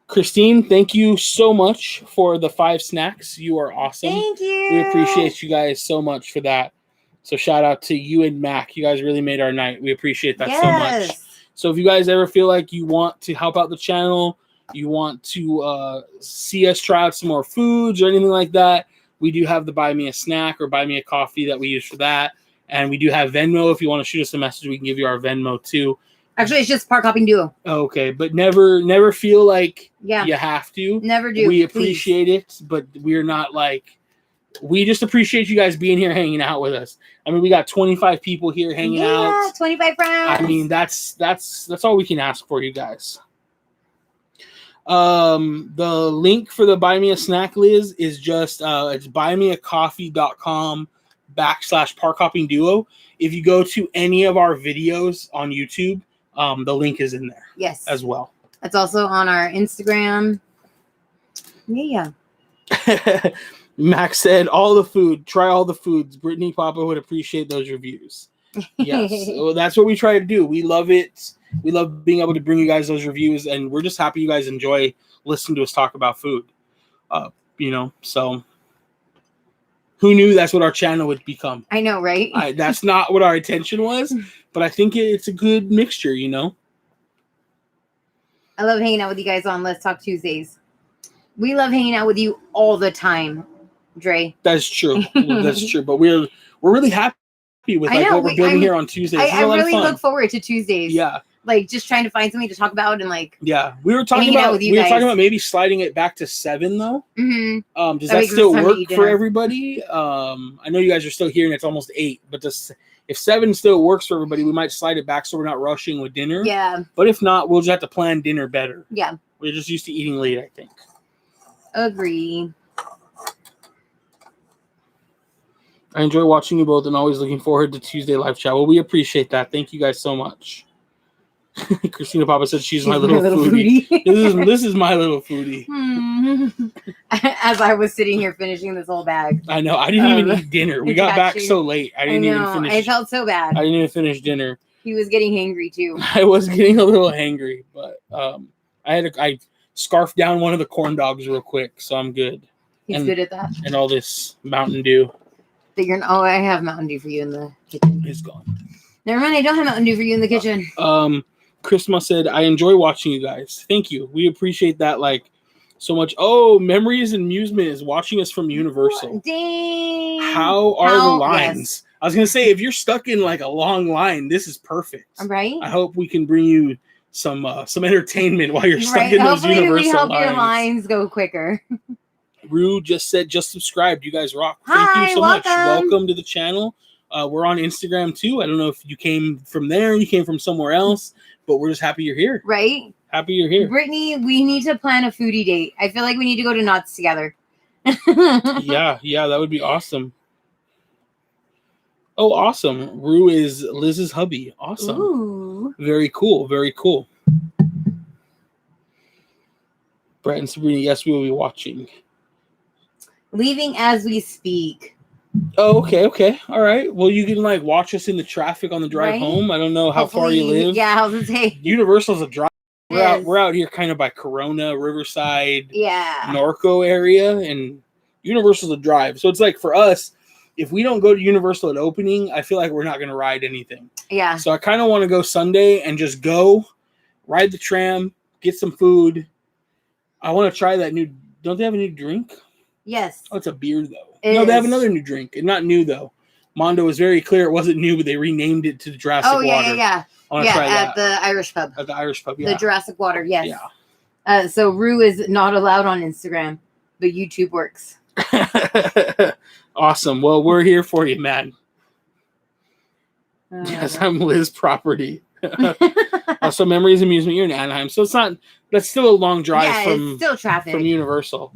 Christine, thank you so much for the 5 snacks. You are awesome. Thank you. We appreciate you guys so much for that. So shout out to you and Mac. You guys really made our night. We appreciate that so much. So if you guys ever feel like you want to help out the channel, you want to see us try out some more foods or anything like that, we do have the Buy Me a Snack or Buy Me a Coffee that we use for that. And we do have Venmo. If you want to shoot us a message, we can give you our Venmo too. Actually, it's just Park Hopping Duo. Okay, but never feel like you have to. Never do. We appreciate it, but we're not like we just appreciate you guys being here hanging out with us. I mean, we got 25 people here hanging out. Yeah, 25 friends. I mean, that's all we can ask for, you guys. The link for the Buy Me a Snack, Liz, is just it's buymeacoffee.com/parkhoppingduo. If you go to any of our videos on YouTube, the link is in there. Yes. As well. It's also on our Instagram. Yeah. Max said, all the food, try all the foods. Brittany Papa would appreciate those reviews. Yes. Well, that's what we try to do. We love it. We love being able to bring you guys those reviews, and we're just happy you guys enjoy listening to us talk about food. So who knew that's what our channel would become? I know, right? That's not what our intention was, but I think it's a good mixture, I love hanging out with you guys on Let's Talk Tuesdays. We love hanging out with you all the time, Dre. That's true. That's true. But we're really happy with what we're building here on Tuesdays. I really look forward to Tuesdays. Yeah. Like just trying to find something to talk about and like. Yeah, we were talking about maybe sliding it back to 7 though. Mm-hmm. Does that still work for everybody? I know you guys are still here and it's almost 8, but if 7 still works for everybody, we might slide it back so we're not rushing with dinner. Yeah. But if not, we'll just have to plan dinner better. Yeah. We're just used to eating late, I think. Agree. I enjoy watching you both and always looking forward to Tuesday live chat. Well, we appreciate that. Thank you guys so much. Christina Papa said she's my little foodie. This is my little foodie. As I was sitting here finishing this whole bag. I know. I didn't even eat dinner. We got back so late. I didn't even finish. I felt so bad. I didn't even finish dinner. He was getting hangry too. I was getting a little hangry, but I scarfed down one of the corn dogs real quick, so I'm good. He's good at that. And all this Mountain Dew. I have Mountain Dew for you in the kitchen. It's gone. Never mind, I don't have Mountain Dew for you in the kitchen. Christmas said, I enjoy watching you guys. Thank you. We appreciate that so much. Oh, Memories and Amusement is watching us from Universal. Dang. How are the lines? Yes. I was going to say, if you're stuck in a long line, this is perfect. Right? I hope we can bring you some entertainment while you're stuck in those Universal lines. Hopefully we help your lines go quicker. Rue just said, just subscribed. You guys rock. Thank you so much. Welcome to the channel. We're on Instagram too. I don't know if you came from there, you came from somewhere else, but we're just happy you're here. Right? Happy you're here. Brittany, we need to plan a foodie date. I feel like we need to go to Knott's together. Yeah, that would be awesome. Oh, awesome. Rue is Liz's hubby. Awesome. Ooh. Very cool. Very cool. Brett and Sabrina, yes, we will be watching. Leaving as we speak. Oh, okay. All right. Well, you can watch us in the traffic on the drive home. I don't know how far you live. Yeah, I was gonna say. Universal's a drive. We're out here kind of by Corona, Riverside, Norco area, and Universal's a drive. So it's for us, if we don't go to Universal at opening, I feel like we're not gonna ride anything. Yeah. So I kind of want to go Sunday and just go ride the tram, get some food. I want to try that new. Don't they have a new drink? Yes. Oh, it's a beer though. They have another new drink. And not new though. Mondo was very clear it wasn't new, but they renamed it to the Jurassic Water. Yeah. At the Irish pub. At the Irish pub, yeah. The Jurassic Water, yes. Yeah. So Rue is not allowed on Instagram, but YouTube works. Awesome. Well, we're here for you, man. Yes, I'm Liz Property. Also, Memories and Amusement. You're in Anaheim, so that's still a long drive it's still traffic from Universal.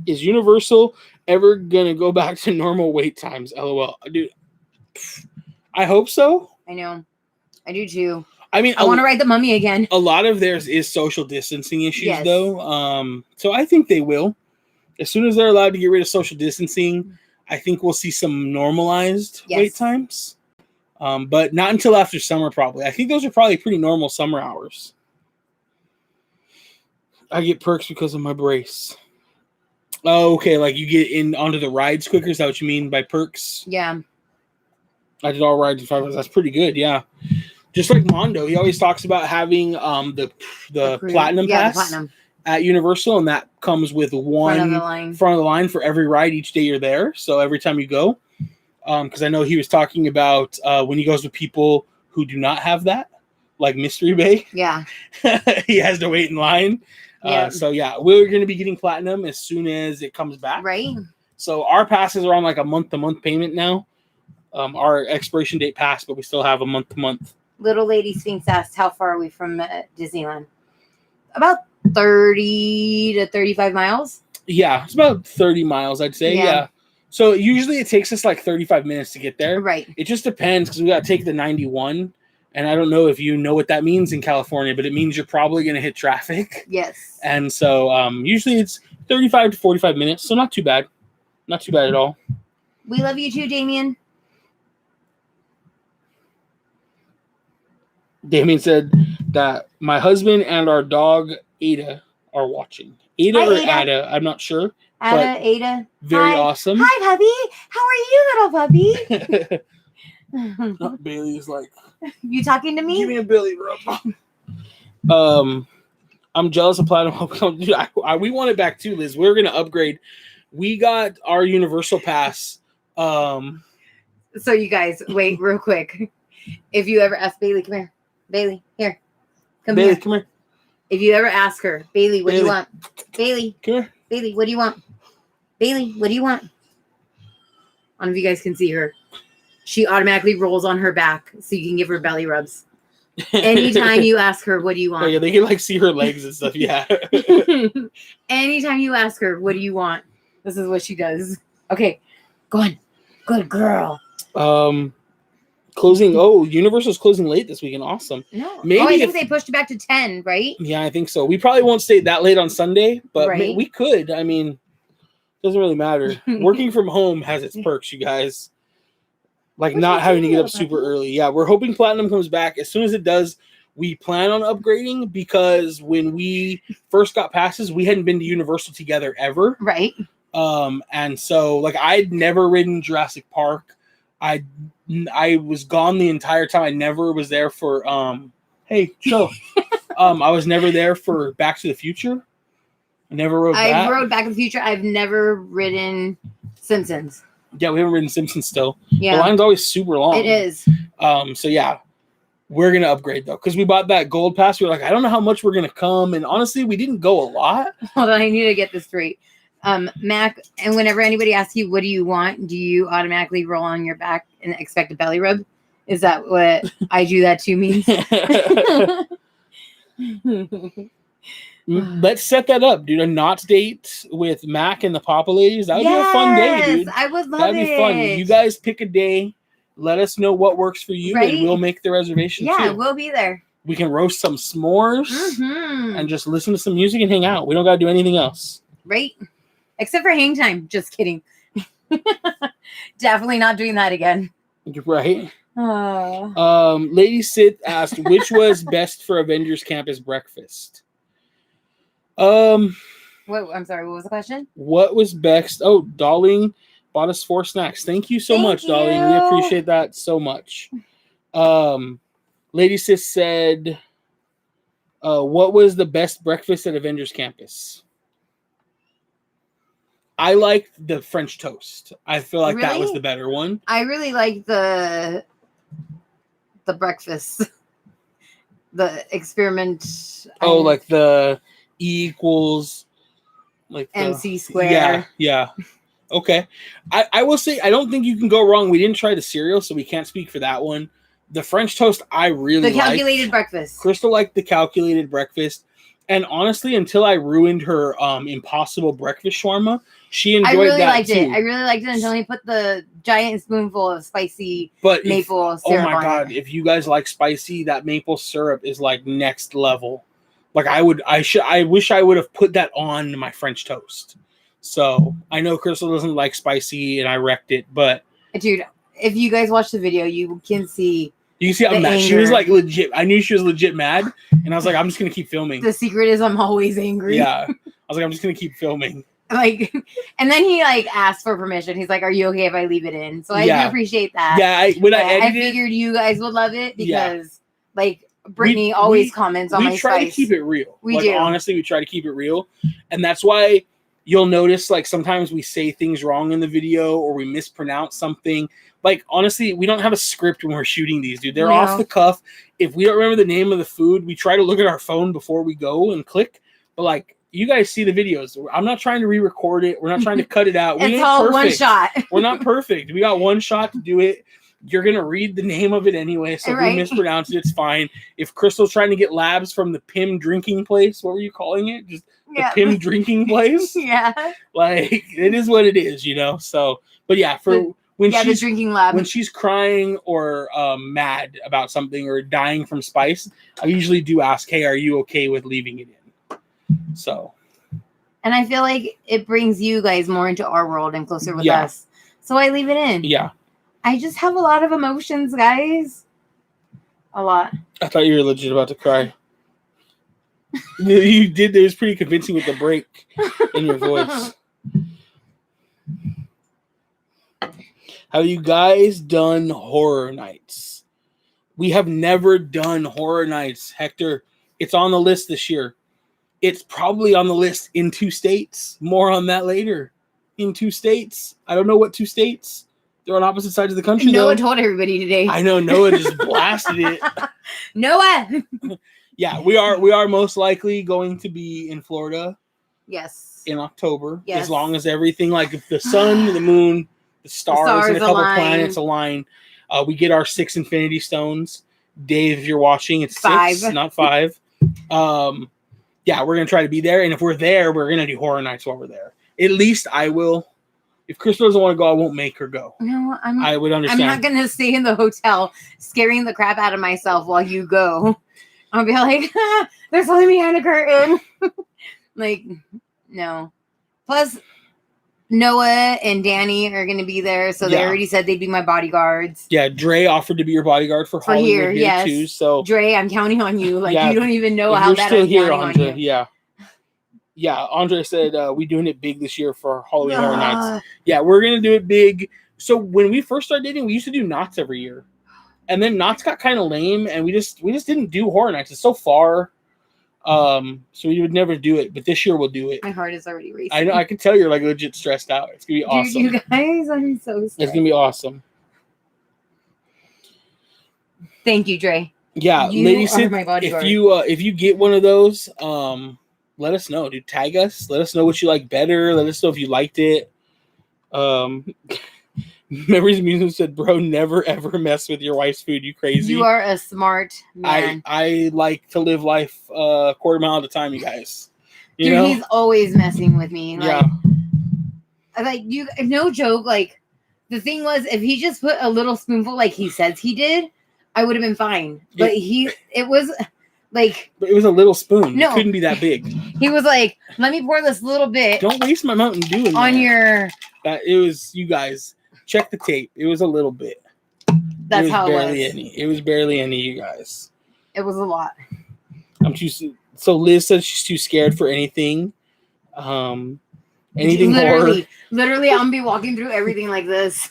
Is Universal ever gonna go back to normal wait times? LOL, dude. I hope so. I know, I do too. I mean, I want to ride the Mummy again. A lot of theirs is social distancing issues, though. So I think they will. As soon as they're allowed to get rid of social distancing, I think we'll see some normalized wait times. But not until after summer, probably. I think those are probably pretty normal summer hours. I get perks because of my brace. Oh, okay. You get in onto the rides quicker. Is that what you mean by perks? Yeah. I did all rides in 5 hours. That's pretty good. Yeah. Just like Mondo, he always talks about having the platinum pass at Universal, and that comes with one front of the line for every ride each day you're there. So every time you go, because I know he was talking about when he goes with people who do not have that, like Mystery Bay. Yeah. He has to wait in line. So we're going to be getting platinum as soon as it comes back. Right. So our passes are on like a month-to-month payment now. Our expiration date passed, but we still have a month-to-month. Little Lady Sphinx asked, how far are we from Disneyland? About 30 to 35 miles. Yeah, it's about 30 miles, I'd say. Yeah. So usually it takes us like 35 minutes to get there. Right. It just depends because we got to take the 91. And I don't know if you know what that means in California, but it means you're probably going to hit traffic. Yes. And so usually it's 35 to 45 minutes. So not too bad. Not too bad at all. We love you too, Damien. Damien said that my husband and our dog, Ada, are watching. Ada Hi, or Ada. Ada, I'm not sure. Ada. Very Hi. awesome. Hi, puppy. How are you, little puppy? Bailey's like, you talking to me? give me a belly rub. I'm jealous of Platinum. Dude, we want it back too, Liz. We're gonna upgrade. We got our Universal Pass. So you guys, wait real quick. If you ever ask Bailey, come here. Bailey, here. Bailey, come here. If you ever ask her, Bailey, what do you want? Bailey, come here. Bailey, what do you want? Bailey, what do you want? I don't know if you guys can see her. She automatically rolls on her back so you can give her belly rubs. Anytime you ask her, what do you want? Oh, yeah, they can like see her legs and stuff. Yeah. Anytime you ask her, what do you want? This is what she does. Okay, go on. Good girl. Closing. Oh, Universal's closing late this weekend. Awesome. No. Maybe I think they pushed it back to 10, right? Yeah, I think so. We probably won't stay that late on Sunday, but Right. we could. I mean, doesn't really matter. Working from home has its perks, you guys. Like not having to get up super early. Yeah, we're hoping Platinum comes back. As soon as it does, we plan on upgrading because when we first got passes, we hadn't been to Universal together ever. Right. And so like I'd never ridden Jurassic Park. I was gone the entire time. I never was there for hey, chill. I was never there for Back to the Future. I never rode that. I rode Back to the Future. I've never ridden Simpsons. Yeah, we haven't ridden Simpsons still. Yeah. The line's always super long. It is. So yeah. We're gonna upgrade though, because we bought that gold pass. We were like, I don't know how much we're gonna come. And honestly, we didn't go a lot. Hold on, I need to get this straight. Mac, and whenever anybody asks you, what do you want? Do you automatically roll on your back and expect a belly rub? Is that what I do that to means? Let's set that up, dude. A Knott's date with Mac and the Papa Ladies. That would be a fun day, dude. I would love That'd be fun. You guys pick a day. Let us know what works for you, Right? and we'll make the reservation Yeah, too. we'll be there. We can roast some s'mores and just listen to some music and hang out. We don't got to do anything else. Right? Except for hang time. Just kidding. Definitely not doing that again. Right? Lady Sith asked, which was best for Avengers Campus breakfast? What? I'm sorry. What was the question? What was best? Oh, Darling bought us 4 snacks. Thank you so much, Darling. We appreciate that so much. Lady Sis said, what was the best breakfast at Avengers Campus? I liked the French toast. I feel like that was the better one. I really like the breakfast. The experiment. Oh, like the E equals like MC square. Yeah. Okay. I will say I don't think you can go wrong. We didn't try the cereal, so we can't speak for that one. The French toast, I really liked. The calculated breakfast. Crystal liked the calculated breakfast. And honestly, until I ruined her Impossible breakfast shawarma, she enjoyed that too. I really liked it until he put the giant spoonful of spicy maple syrup on it. Oh my god, if you guys like spicy, that maple syrup is like next level. Like I wish I would have put that on my French toast. So I know Crystal doesn't like spicy and I wrecked it, but dude, if you guys watch the video, you can see how mad she was. Like legit. I knew she was legit mad, and I was like, I'm just gonna keep filming. The secret is I'm always angry. Yeah, I was like, I'm just gonna keep filming. Like, and then he like asked for permission. He's like, "Are you okay if I leave it in?" So I do appreciate that. Yeah, I figured you guys would love it because like Brittany always comments on my spice. We try to keep it real. We do. Honestly, we try to keep it real, and that's why you'll notice like sometimes we say things wrong in the video or we mispronounce something. Like, honestly, we don't have a script when we're shooting these, dude. They're off the cuff. If we don't remember the name of the food, we try to look at our phone before we go and click. But, like, you guys see the videos. I'm not trying to re-record it. We're not trying to cut it out. It's all perfect. One shot. We're not perfect. We got one shot to do it. You're going to read the name of it anyway, so if we mispronounce it, it's fine. If Crystal's trying to get labs from the Pim drinking place, what were you calling it? Just the Pim drinking place? Yeah. Like, it is what it is, you know? So, but yeah, when she's the drinking lab. When she's crying or mad about something or dying from spice, I usually do ask, hey, are you okay with leaving it in? So. And I feel like it brings you guys more into our world and closer with us. So I leave it in. Yeah. I just have a lot of emotions, guys. A lot. I thought you were legit about to cry. You did. It was pretty convincing with the break in your voice. Have you guys done horror nights? We have never done horror nights, Hector. It's on the list this year. It's probably on the list in 2 states. More on that later. In 2 states. I don't know what 2 states. They're on opposite sides of the country. Noah told everybody today. I know. Noah just blasted it. Noah! Yeah, we are most likely going to be in Florida. Yes. In October. Yes. As long as everything, like if the sun, the moon, the stars and a couple planets align. We get our 6 Infinity Stones. Dave, if you're watching, it's 6, not 5. Yeah, we're going to try to be there. And if we're there, we're going to do horror nights while we're there. At least I will. If Crystal doesn't want to go, I won't make her go. No, I would understand. I'm not going to stay in the hotel scaring the crap out of myself while you go. I'll be like, they're falling behind a curtain. Like, no. Plus, Noah and Danny are going to be there, so they already said they'd be my bodyguards. Yeah, Dre offered to be your bodyguard for Hollywood here too. So Dre, I'm counting on you. Like you don't even know how bad I'm counting on you. Yeah. Yeah, Andre said we doing it big this year for Halloween Horror Nights. Yeah, we're gonna do it big. So when we first started dating, we used to do Knott's every year, and then Knott's got kind of lame, and we just didn't do Horror Nights. It's so far, so we would never do it. But this year we'll do it. My heart is already racing. I know. I can tell you're like legit stressed out. It's gonna be awesome. Dude, you guys, I'm so stressed. It's gonna be awesome. Thank you, Dre. Yeah, ladies, if you get one of those, let us know, dude. Tag us. Let us know what you like better. Let us know if you liked it. Memories Music said, bro, never ever mess with your wife's food. You crazy. You are a smart man. I like to live life a quarter mile at a time, you guys. You know? He's always messing with me. Like, yeah. Like, you, no joke. Like, the thing was, if he just put a little spoonful like he says he did, I would have been fine. But it was... Like, but it was a little spoon. No, it couldn't be that big. He was like, "Let me pour this little bit." Don't waste my Mountain Dew on your. It was, you guys check the tape. It was a little bit. That's how it was. Barely any. It was barely any, you guys. It was a lot. I'm too. So Liz says she's too scared for anything. Anything horror. Literally, I'm gonna be walking through everything like this.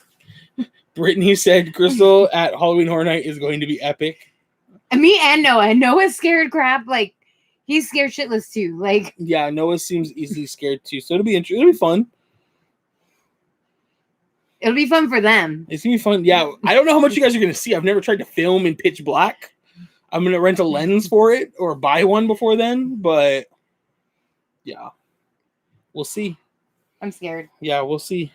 Brittany said, "Crystal at Halloween Horror Night is going to be epic." Me and Noah. Noah's scared crap. Like, he's scared shitless too. Like, yeah, Noah seems easily scared too. So it'll be interesting. It'll be fun. It'll be fun for them. It's gonna be fun. Yeah, I don't know how much you guys are gonna see. I've never tried to film in pitch black. I'm gonna rent a lens for it or buy one before then. But yeah, we'll see. I'm scared. Yeah, we'll see.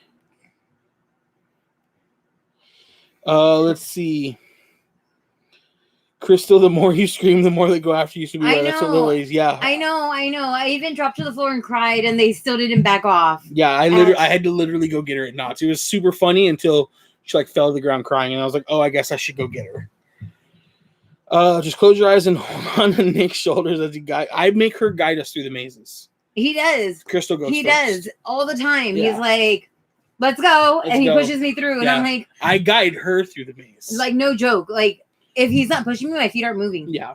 Let's see. Crystal, the more you scream, the more they go after you. That's what Lil is. Yeah. I know. I even dropped to the floor and cried, and they still didn't back off. Yeah, I had to literally go get her at Knott's. It was super funny until she like fell to the ground crying, and I was like, oh, I guess I should go get her. Just close your eyes and hold on to Nick's shoulders as you guide. I make her guide us through the mazes. He does. Crystal goes. He does all the time. Yeah. He's like, let's go, and he pushes me through, and I'm like, I guide her through the maze. Like, no joke. Like, if he's not pushing me, my feet aren't moving. Yeah.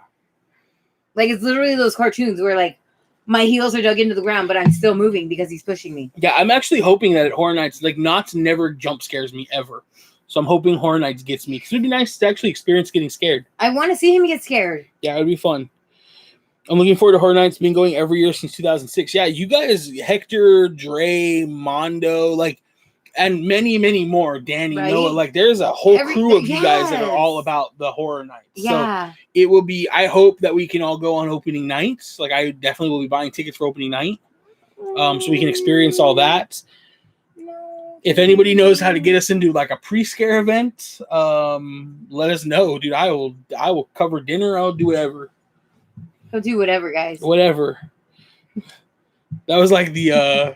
Like, it's literally those cartoons where, like, my heels are dug into the ground, but I'm still moving because he's pushing me. Yeah, I'm actually hoping that at Horror Nights, like, Knott's never jump scares me ever. So I'm hoping Horror Nights gets me. Because it would be nice to actually experience getting scared. I want to see him get scared. Yeah, it would be fun. I'm looking forward to Horror Nights. Been going every year since 2006. Yeah, you guys, Hector, Dre, Mondo, like, and many, many more. Danny, right? Noah, like there's a whole crew of you guys that are all about the horror nights. Yeah. So it will be, I hope that we can all go on opening nights. Like I definitely will be buying tickets for opening night. So we can experience all that. If anybody knows how to get us into like a pre-scare event, let us know, dude. I will cover dinner. I'll do whatever. He'll do whatever, guys. Whatever. That was like the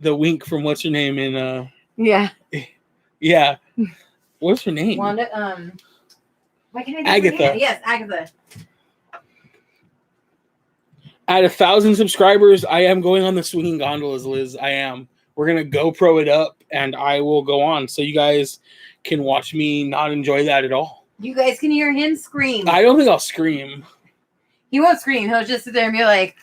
wink from what's her name in yeah. Yeah. What's her name? Wanda. Why can't I Agatha. Yes, Agatha. At 1,000 subscribers, I am going on the swinging gondolas, Liz. I am. We're gonna GoPro it up, and I will go on, so you guys can watch me not enjoy that at all. You guys can hear him scream. I don't think I'll scream. He won't scream. He'll just sit there and be like,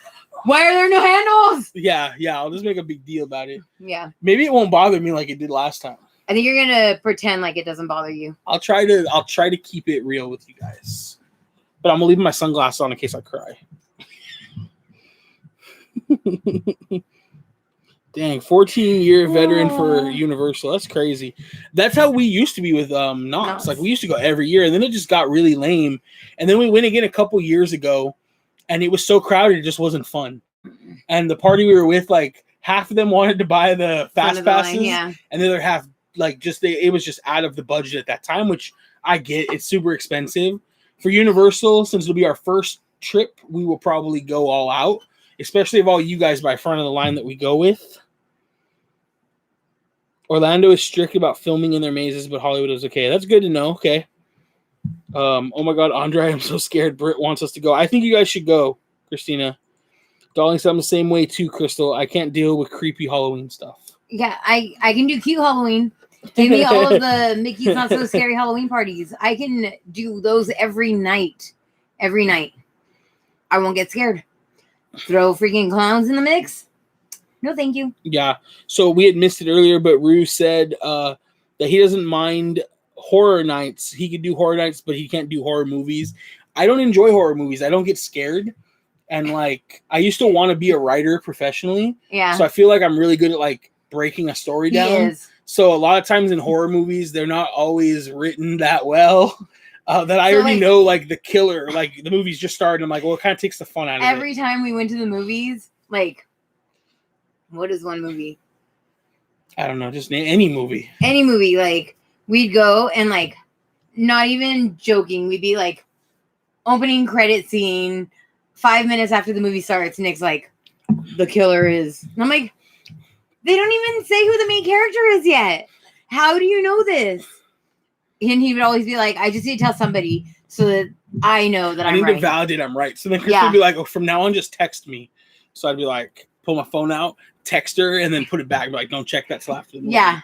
"Why are there no handles?" Yeah. I'll just make a big deal about it. Yeah. Maybe it won't bother me like it did last time. I think you're gonna pretend like it doesn't bother you. I'll try to keep it real with you guys, but I'm gonna leave my sunglasses on in case I cry. Dang, 14-year veteran for Universal. That's crazy. That's how we used to be with Knox. Like we used to go every year, and then it just got really lame. And then we went again a couple years ago, and it was so crowded it just wasn't fun. And the party we were with, like half of them wanted to buy the fast passes, and the other half like it was just out of the budget at that time, which I get. It's super expensive for Universal. Since it'll be our first trip, we will probably go all out, especially if all you guys by front of the line that we go with. Orlando is strict about filming in their mazes, but Hollywood is okay. That's good to know. Okay. Oh my God, Andre, I'm so scared. Britt wants us to go. I think you guys should go, Christina. Darling said I'm the same way too, Crystal. I can't deal with creepy Halloween stuff. Yeah, I can do cute Halloween. Give me all of the Mickey's Not So Scary Halloween parties. I can do those every night. Every night. I won't get scared. Throw freaking clowns in the mix? No, thank you. Yeah. So we had missed it earlier, but Rue said that he doesn't mind horror nights. He could do horror nights, but he can't do horror movies. I don't enjoy horror movies. I don't get scared. And like, I used to want to be a writer professionally. Yeah. So I feel like I'm really good at like breaking a story down. He is. So a lot of times in horror movies, they're not always written that well. That I already know, like the killer, like the movie's just started. I'm like, well, it kind of takes the fun out of it. Every time we went to the movies, like, what is one movie? I don't know, just any movie. Any movie, like we'd go and like, not even joking, we'd be like, opening credit scene. 5 minutes after the movie starts, Nick's like, the killer is. And I'm like, they don't even say who the main character is yet. How do you know this? And he would always be like, I just need to tell somebody so that I know that I'm right. I need to validate I'm right. So then Chris would be like, oh, from now on, just text me. So I'd be like, pull my phone out, text her, and then put it back. Be like, don't check that till after the movie. Yeah.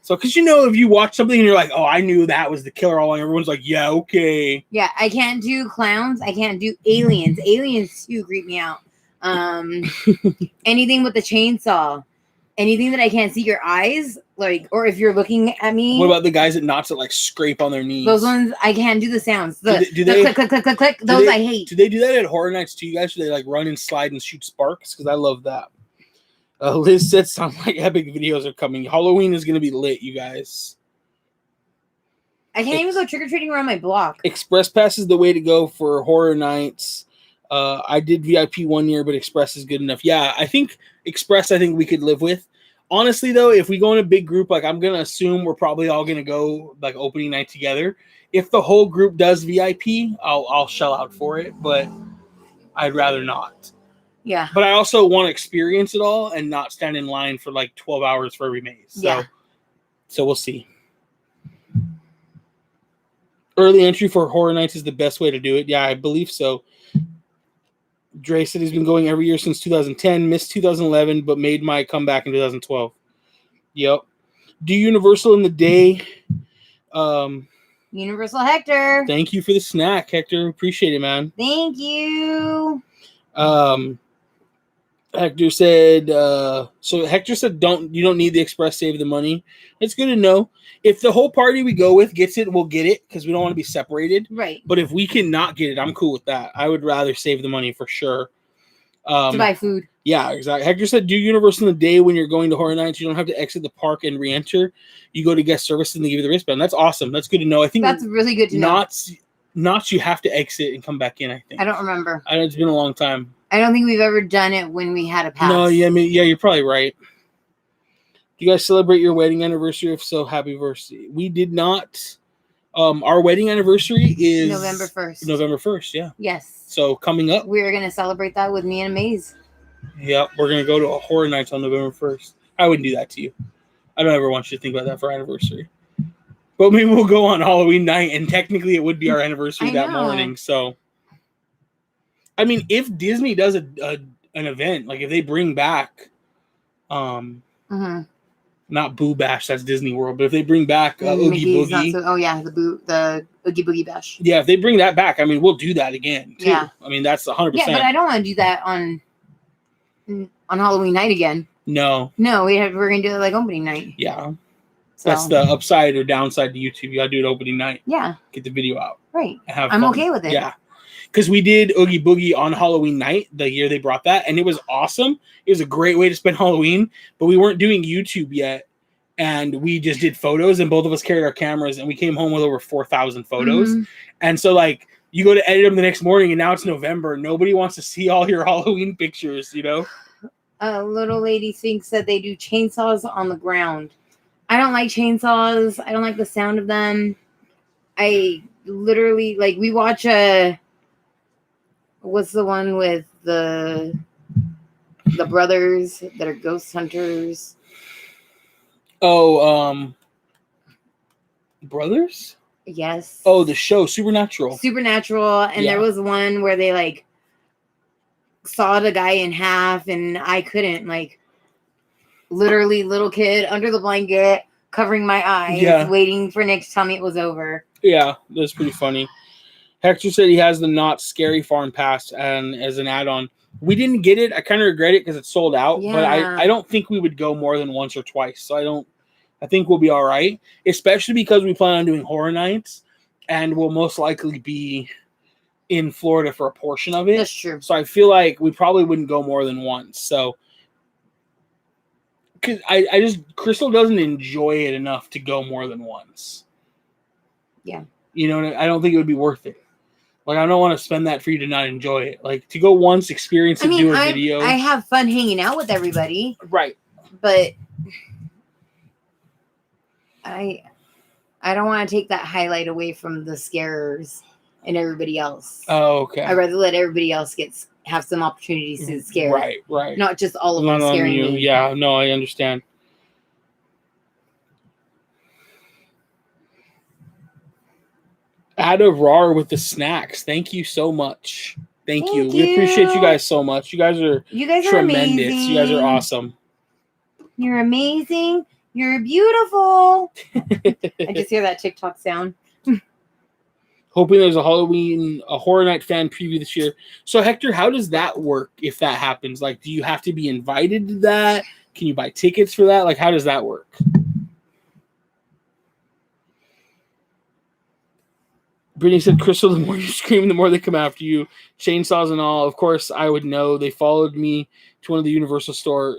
So, because if you watch something and you're like, oh, I knew that was the killer all along, everyone's like, yeah, okay. Yeah, I can't do clowns. I can't do aliens. Aliens, too, creep me out. Anything with the chainsaw. Anything that I can't see your eyes, like, or if you're looking at me. What about the guys at Knott's that like scrape on their knees? Those ones, I can't do the sounds. The click, click, click, click, click. Those I hate. Do they do that at Horror Nights too, you guys? Do they like run and slide and shoot sparks? Because I love that. Liz said sound like epic videos are coming. Halloween is going to be lit, you guys. I can't even go trick-or-treating around my block. Express Pass is the way to go for Horror Nights. I did VIP 1 year, but Express is good enough. Yeah, I think Express, we could live with. Honestly, though, if we go in a big group, like I'm going to assume we're probably all going to go like opening night together. If the whole group does VIP, I'll shell out for it, but I'd rather not. Yeah. But I also want to experience it all and not stand in line for like 12 hours for every maze. So we'll see. Early entry for Horror Nights is the best way to do it. Yeah, I believe so. Dre said he's been going every year since 2010, missed 2011, but made my comeback in 2012. Yep. Do Universal in the day. Universal Hector. Thank you for the snack, Hector. Appreciate it, man. Thank you. Hector said, so Hector said, you don't need the Express, save the money. It's good to know. If the whole party we go with gets it, we'll get it because we don't want to be separated. Right. But if we cannot get it, I'm cool with that. I would rather save the money for sure. To buy food. Yeah, exactly. Hector said, do Universal in the day when you're going to Horror Nights. You don't have to exit the park and re-enter. You go to guest service and they give you the wristband. That's awesome. That's good to know. I think that's really good to know. Knott's you have to exit and come back in, I think. I don't remember. It's been a long time. I don't think we've ever done it when we had a pass. No, yeah, you're probably right. Do you guys celebrate your wedding anniversary? If so, happy anniversary. We did not. Our wedding anniversary is November 1st. November 1st, yeah. Yes. So coming up, we're gonna celebrate that with me and Maze. Yeah, we're gonna go to a Horror Nights on November 1st. I wouldn't do that to you. I don't ever want you to think about that for our anniversary. But maybe we'll go on Halloween night, and technically it would be our anniversary that morning. So, I mean, if Disney does an event, like if they bring back, not Boo Bash, that's Disney World, but if they bring back Oogie Boogie, the Oogie Boogie Bash. Yeah, if they bring that back, I mean, we'll do that again too. Yeah, I mean that's 100%. Yeah, but I don't want to do that on Halloween night again. No, we're gonna do it like opening night. Yeah. So. That's the upside or downside to YouTube. You gotta do it opening night. Yeah. Get the video out. Right. I'm okay with it. Yeah. Because we did Oogie Boogie on Halloween night, the year they brought that, and it was awesome. It was a great way to spend Halloween, but we weren't doing YouTube yet, and we just did photos, and both of us carried our cameras, and we came home with over 4,000 photos. And so, like, you go to edit them the next morning, and now it's November. Nobody wants to see all your Halloween pictures, you know? A little lady thinks that they do chainsaws on the ground. I don't like chainsaws. I don't like the sound of them. I literally, like, we watch what's the one with the brothers that are ghost hunters? Oh, Brothers? Yes. Oh, the show Supernatural. And there was one where they, like, sawed a guy in half, and I couldn't, like, literally little kid under the blanket, covering my eyes, waiting for Nick to tell me it was over. Yeah, that's pretty funny. Hector said he has the Not Scary Farm Pass and as an add-on. We didn't get it. I kind of regret it because it's sold out. Yeah. But I don't think we would go more than once or twice. So I think we'll be all right. Especially because we plan on doing Horror Nights, and we'll most likely be in Florida for a portion of it. That's true. So I feel like we probably wouldn't go more than once. So. Because Crystal doesn't enjoy it enough to go more than once. Yeah. You know, I don't think it would be worth it. Like, I don't want to spend that for you to not enjoy it. Like, to go once, experience it, do a video. I have fun hanging out with everybody. Right. But I don't want to take that highlight away from the scarers and everybody else. Oh, okay. I'd rather let everybody else have some opportunities to scare. Right. Not just all of them scaring me. Yeah, no, I understand. Ada Rar with the snacks. Thank you so much. Thank you. We appreciate you guys so much. You guys are tremendous. Amazing. You guys are awesome. You're amazing. You're beautiful. I just hear that TikTok sound. Hoping there's a Horror Night fan preview this year. So, Hector, how does that work if that happens? Like, do you have to be invited to that? Can you buy tickets for that? Like, how does that work? Brittany said, Crystal, the more you scream, the more they come after you. Chainsaws and all. Of course, I would know. They followed me to one of the Universal store,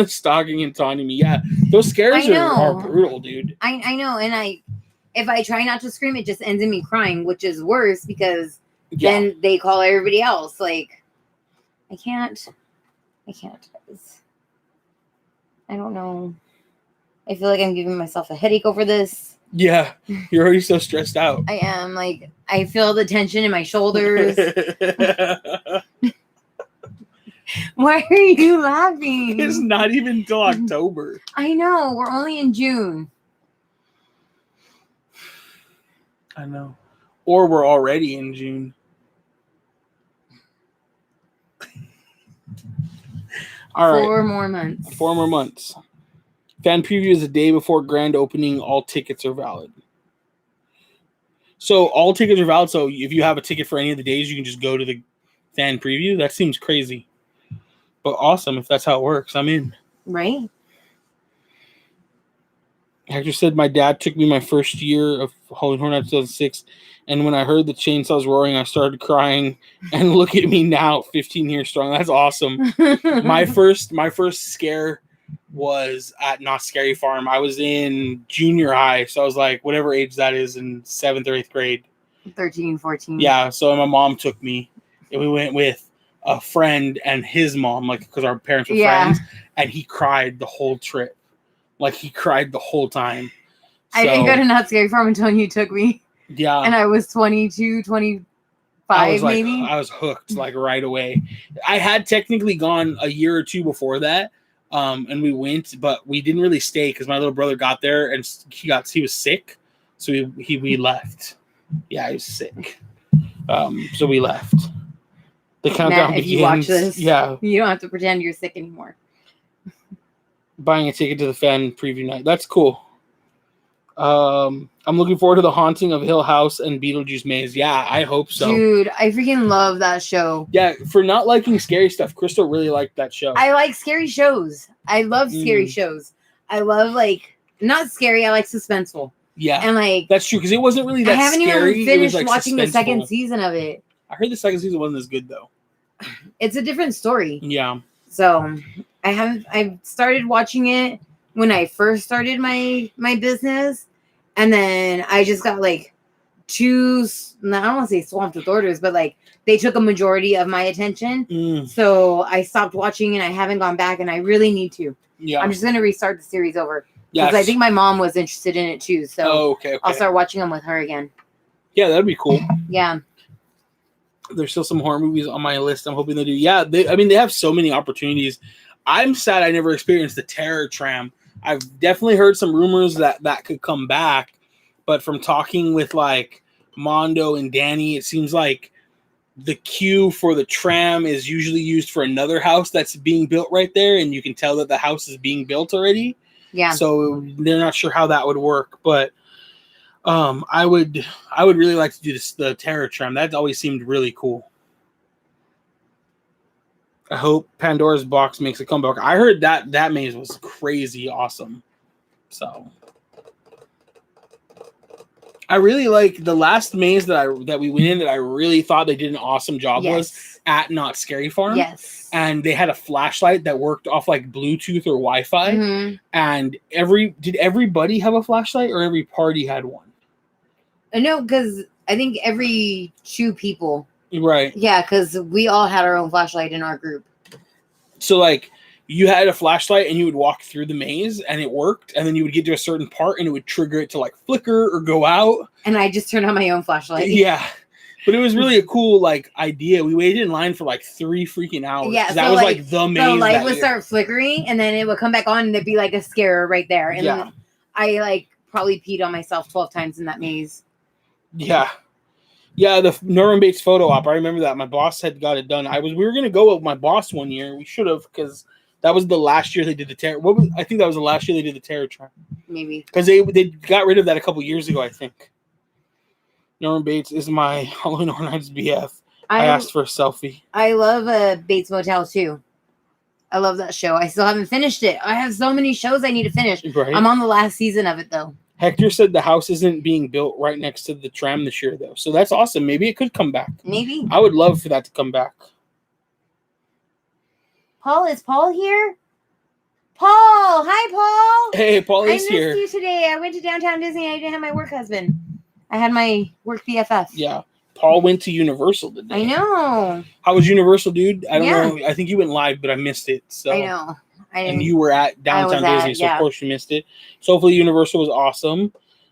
stalking and taunting me. Yeah, those scares are brutal, dude. I know, and if I try not to scream, it just ends in me crying, which is worse because then they call everybody else. Like, I can't. I don't know. I feel like I'm giving myself a headache over this. Yeah, you're already so stressed out. I am. Like, I feel the tension in my shoulders. Why are you laughing? It's not even till October. I know. We're only in June. I know. Or we're already in June. All right. 4 more months. 4 more months. Fan preview is the day before grand opening. All tickets are valid. So all tickets are valid. So if you have a ticket for any of the days, you can just go to the fan preview. That seems crazy. But awesome if that's how it works. I'm in. Right. Hector said my dad took me my first year of Halloween Horror Nights 2006, and when I heard the chainsaws roaring, I started crying. And look at me now, 15 years strong. That's awesome. my first scare was at Not Scary Farm. I was in junior high, so I was like, whatever age that is, in 7th or 8th grade. 13, 14. Yeah, so my mom took me, and we went with a friend and his mom, like, because our parents were friends, and he cried the whole trip. Like, he cried the whole time. I didn't go to Not Scary Farm until you took me. Yeah. And I was 22, 25, maybe. I was hooked, like, right away. I had technically gone a year or two before that, and we went, but we didn't really stay because my little brother got there, and he was sick, so we left. Yeah, he was sick. So we left. The countdown begins. If you watch this, you don't have to pretend you're sick anymore. Buying a ticket to the fan preview night. That's cool. I'm looking forward to the Haunting of Hill House and Beetlejuice Maze. Yeah, I hope so. Dude, I freaking love that show. Yeah, for not liking scary stuff, Crystal really liked that show. I like scary shows. I love scary shows. I love, like, not scary, I like suspenseful. Yeah. And, like, that's true, because it wasn't really that scary. I haven't even finished watching the second season of it. I heard the second season wasn't as good, though. It's a different story. Yeah. So I started watching it when I first started my business, and then I just got like I don't want to say swamped with orders, but like they took a majority of my attention. So I stopped watching and I haven't gone back, and I really need to. Yeah. I'm just gonna restart the series over. Because I think my mom was interested in it too. So okay. I'll start watching them with her again. Yeah, that'd be cool. Yeah. There's still some horror movies on my list. I'm hoping they do. Yeah, they have so many opportunities. I'm sad I never experienced the Terror Tram. I've definitely heard some rumors that could come back, but from talking with like Mondo and Danny, it seems like the queue for the tram is usually used for another house that's being built right there, and you can tell that the house is being built already. Yeah. So they're not sure how that would work, but I would really like to do the Terror Tram. That always seemed really cool. I hope Pandora's Box makes a comeback. I heard that maze was crazy awesome. So I really like the last maze that we went in that I really thought they did an awesome job was at Not Scary Farm. Yes. And they had a flashlight that worked off like Bluetooth or Wi-Fi. Mm-hmm. And did everybody have a flashlight or every party had one? No, because I think every 2 people. Right. Yeah, because we all had our own flashlight in our group. So, like, you had a flashlight and you would walk through the maze and it worked, and then you would get to a certain part and it would trigger it to, like, flicker or go out. And I just turned on my own flashlight. Yeah. But it was really a cool, like, idea. We waited in line for, like, 3 freaking hours. Yeah. That was, like, the maze. The light would start flickering and then it would come back on and there'd be, like, a scare right there. And then I, like, probably peed on myself 12 times in that maze. Yeah. Yeah, the Norman Bates photo op. I remember that. My boss had got it done. We were gonna go with my boss one year. We should have, because that was the last year they did the Terror. I think that was the last year they did the Terror Tram. Maybe. Because they got rid of that a couple years ago, I think. Norman Bates is my Halloween Horror Nights BF. I asked for a selfie. I love Bates Motel too. I love that show. I still haven't finished it. I have so many shows I need to finish. Right. I'm on the last season of it though. Hector said the house isn't being built right next to the tram this year, though. So that's awesome. Maybe it could come back. Maybe. I would love for that to come back. Is Paul here? Paul! Hi, Paul! Hey, Paul is here. I missed you today. I went to downtown Disney. I didn't have my work husband. I had my work BFF. Yeah. Paul went to Universal today. I know. How was Universal, dude? I don't know. I think you went live, but I missed it. So. I know. And you were at downtown Disney, so of course you missed it. So hopefully Universal was awesome.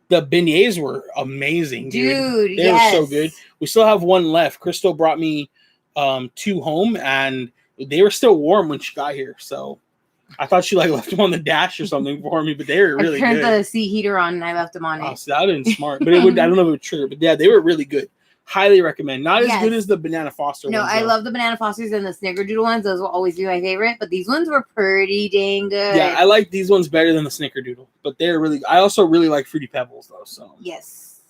The beignets were amazing, dude. They were so good. We still have one left. Crystal brought me 2 home, and they were still warm when she got here. So I thought she like left them on the dash or something for me, but they were really good. I turned the seat heater on and I left them on it. So that would have been smart. But I don't know if it would trigger. But yeah, they were really good. Highly recommend. Not as good as the Banana Foster ones. No, I love the Banana Fosters and the Snickerdoodle ones. Those will always be my favorite. But these ones were pretty dang good. Yeah, I like these ones better than the Snickerdoodle. But they're really I also really like Fruity Pebbles, though. So yes.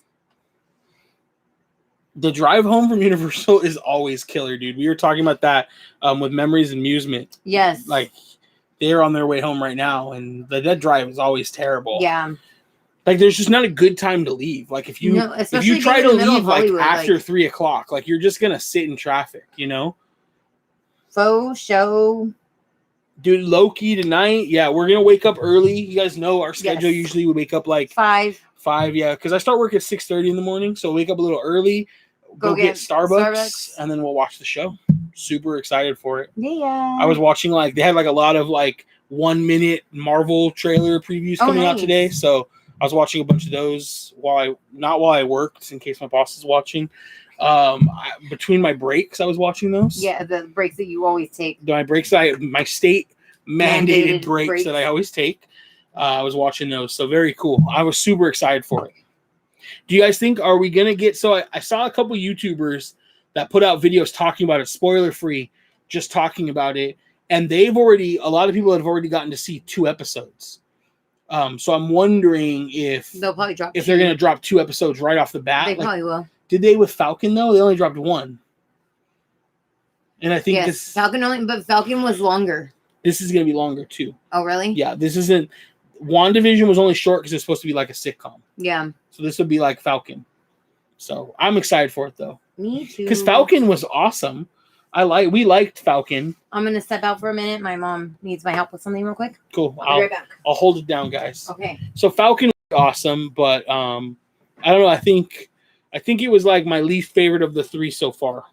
The drive home from Universal is always killer, dude. We were talking about that with Memories and Amusement. Yes. Like, they're on their way home right now. And that drive is always terrible. Yeah. Like, there's just not a good time to leave. Like, if you try to leave like after 3 o'clock, like you're just gonna sit in traffic, you know. Faux show. Dude, Loki tonight. Yeah, we're gonna wake up early. You guys know our schedule. Yes. Usually we wake up like 5. Yeah, because I start work at 6:30 in the morning, so wake up a little early, go get Starbucks, and then we'll watch the show. Super excited for it. Yeah. I was watching they had a lot of 1 minute Marvel trailer previews coming out today, so I was watching a bunch of those while I worked, in case my boss is watching. Between my breaks, I was watching those. Yeah, the breaks that you always take. My state mandated breaks that I always take. I was watching those, so very cool. I was super excited for it. Do you guys think, are we gonna get? So I saw a couple YouTubers that put out videos talking about it, spoiler free, just talking about it, and a lot of people have already gotten to see 2 episodes. So I'm wondering if they'll probably drop. If they're gonna drop 2 episodes right off the bat. They probably will. Did they with Falcon though? They only dropped 1. And I think Falcon was longer. This is gonna be longer too. Oh really? Yeah, this isn't. WandaVision was only short because it's supposed to be like a sitcom. Yeah. So this would be like Falcon. So I'm excited for it though. Me too. Because Falcon was awesome. We liked Falcon. I'm gonna step out for a minute. My mom needs my help with something real quick. Cool. I'll be right back. I'll hold it down, guys. Okay. So Falcon was awesome, but I don't know. I think it was like my least favorite of the 3 so far.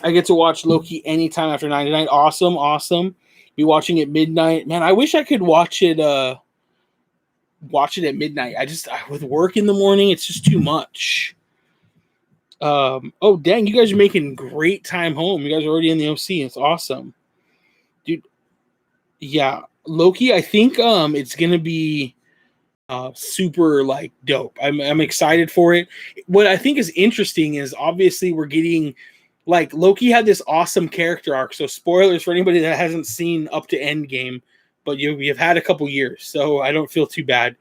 I get to watch Loki anytime after 9 tonight. Awesome. Be watching at midnight. Man, I wish I could watch it at midnight. With work in the morning, it's just too much. Oh dang, you guys are making great time home. You guys are already in the OC. It's awesome. Dude. Yeah, Loki, I think it's gonna be super dope. I'm excited for it. What I think is interesting is obviously we're getting Loki had this awesome character arc. So spoilers for anybody that hasn't seen up to Endgame, but you've had a couple years, so I don't feel too bad.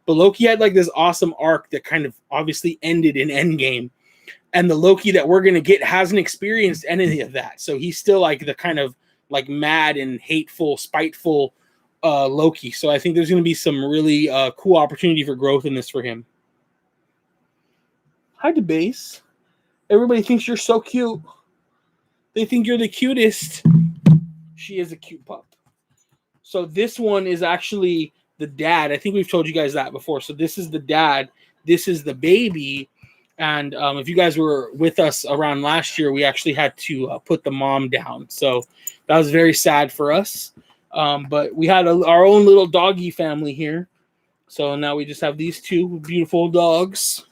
But Loki had this awesome arc that kind of obviously ended in Endgame. And the Loki that we're going to get hasn't experienced any of that. So he's still the kind of mad and hateful, spiteful Loki. So I think there's going to be some really cool opportunity for growth in this for him. Hi, DeBase. Everybody thinks you're so cute. They think you're the cutest. She is a cute pup. So this one is actually the dad. I think we've told you guys that before. So this is the dad. This is the baby. And if you guys were with us around last year, we actually had to put the mom down. So that was very sad for us. But we had our own little doggy family here. So now we just have these 2 beautiful dogs.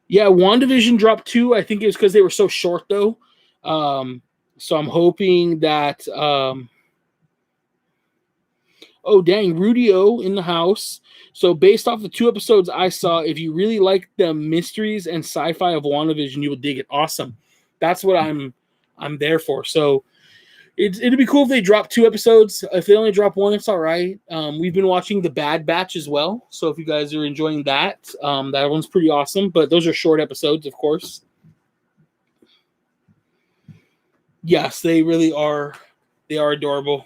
Yeah, WandaVision dropped 2. I think it was because they were so short, though. So I'm hoping that... Oh, dang, Rudio in the house. So based off the 2 episodes I saw, if you really like the mysteries and sci-fi of WandaVision, you will dig it. Awesome. That's what I'm there for. So it'd be cool if they drop 2 episodes. If they only drop 1, it's all right. We've been watching The Bad Batch as well. So if you guys are enjoying that, that one's pretty awesome. But those are short episodes, of course. Yes, they really are. They are adorable.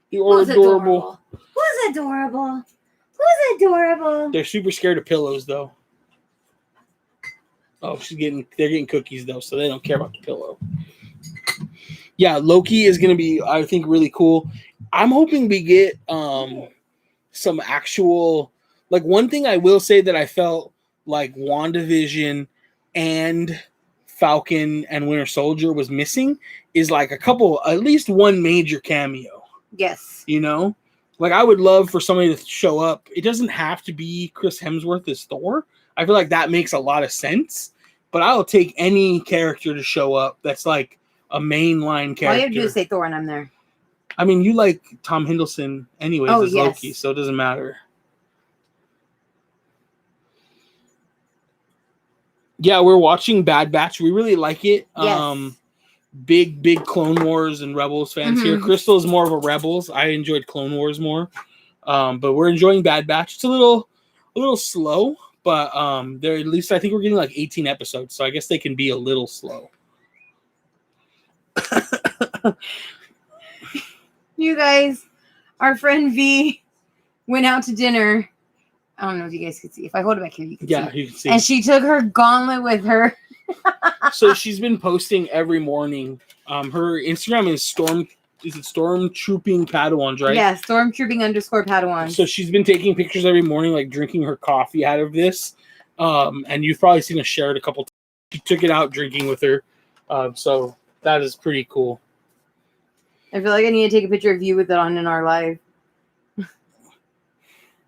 Who's adorable? Who's adorable? Who's adorable? They're super scared of pillows, though. Oh, they're getting cookies, though, so they don't care about the pillow. Yeah, Loki is going to be, I think, really cool. I'm hoping we get some actual... one thing I will say that I felt like WandaVision and Falcon and Winter Soldier was missing is at least one major cameo. Yes. You know? I would love for somebody to show up. It doesn't have to be Chris Hemsworth as Thor. I feel like that makes a lot of sense. But I'll take any character to show up that's a mainline character. All you have to do is say Thor and I'm there. I mean, you like Tom Hiddleston anyways as Loki, so it doesn't matter. Yeah, we're watching Bad Batch. We really like it. Yes. Big Clone Wars and Rebels fans here. Crystal is more of a Rebels. I enjoyed Clone Wars more. But we're enjoying Bad Batch. It's a little slow, but they're at least I think we're getting 18 episodes, so I guess they can be a little slow. You guys, Our friend V went out to dinner. I don't know if you guys could see. If I hold it back here, you can see. Yeah, you can see. And she took her gauntlet with her. So she's been posting every morning. Her Instagram is Stormtrooping Padawans, right? Yeah, Stormtrooping_Padawans. So she's been taking pictures every morning, like drinking her coffee out of this. And you've probably seen us share it a couple times. She took it out drinking with her. So that is pretty cool. I feel like I need to take a picture of you with it on in our live.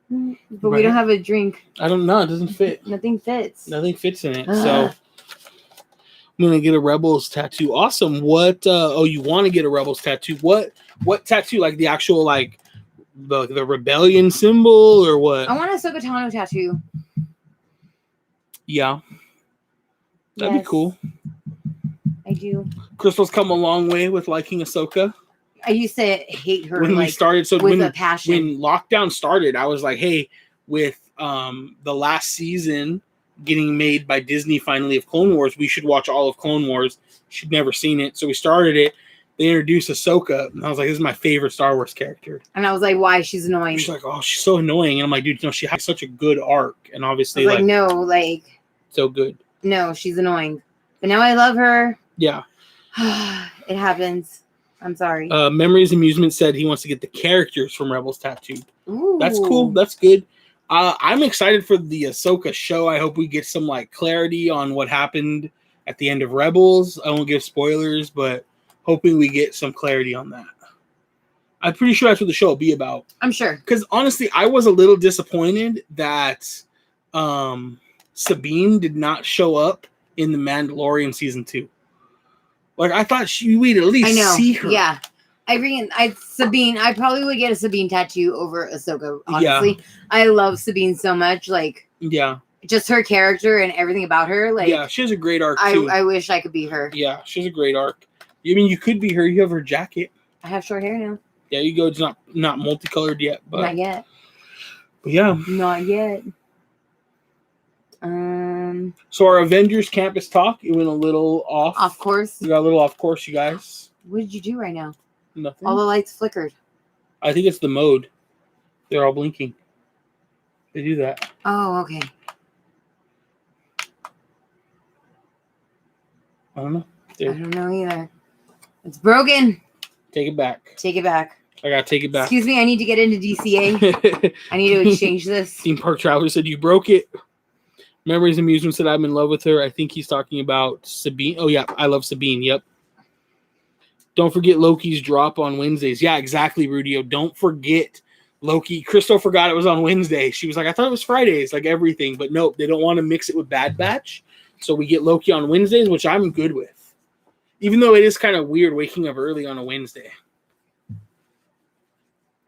But we don't have a drink. I don't know. It doesn't fit. Nothing fits. Nothing fits in it. So I'm going to get a Rebels tattoo. Awesome. What? You want to get a Rebels tattoo? What tattoo? Like the actual, like the rebellion symbol or what? I want a Ahsoka Tano tattoo. Yeah. That'd be cool. I do. Crystal's come a long way with liking Ahsoka. I used to hate her when we started. So with a passion. When lockdown started, I was like, hey, with the last season getting made by Disney finally of Clone Wars, we should watch all of Clone Wars. She'd never seen it. So we started it. They introduced Ahsoka. And I was like, this is my favorite Star Wars character. And I was like, why? She's annoying. She's like, oh, she's so annoying. And I'm like, dude, no, she has such a good arc. And obviously, I was no, like. So good. No, she's annoying. But now I love her. Yeah. It happens. I'm sorry. Memories Amusement said he wants to get the characters from Rebels tattooed. Ooh. That's cool. That's good. I'm excited for the Ahsoka show. I hope we get some like clarity on what happened at the end of Rebels. I won't give spoilers, but hoping we get some clarity on that. I'm pretty sure that's what the show will be about. I'm sure. Because honestly, I was a little disappointed that Sabine did not show up in The Mandalorian season 2. Like, I thought we'd at least see her. Yeah. Sabine, I probably would get a Sabine tattoo over Ahsoka, honestly. Yeah. I love Sabine so much. Like, yeah. Just her character and everything about her. Like, yeah, she has a great arc, too. I wish I could be her. Yeah, she has a great arc. I mean, you could be her. You have her jacket. I have short hair now. Yeah, you go. It's not multicolored yet. But, not yet. But yeah. Not yet. So our Avengers Campus talk, it went a little off. Off course. We got a little off course, you guys. What did you do right now? Nothing. All the lights flickered. I think it's the mode. They're all blinking. They do that. Oh, okay. I don't know. I don't know either. It's broken. Take it back. Take it back. I gotta take it back. Excuse me, I need to get into DCA. I need to exchange this. Theme Park Traveler said you broke it. Memories Amusement said I'm in love with her. I think he's talking about Sabine. Oh yeah, I love Sabine. Yep. Don't forget Loki's drop on Wednesdays. Yeah, exactly, Rudio. Don't forget Loki. Crystal forgot it was on Wednesday. She was like, I thought it was Fridays, like everything. But nope, they don't want to mix it with Bad Batch. So we get Loki on Wednesdays, which I'm good with. Even though it is kind of weird waking up early on a Wednesday.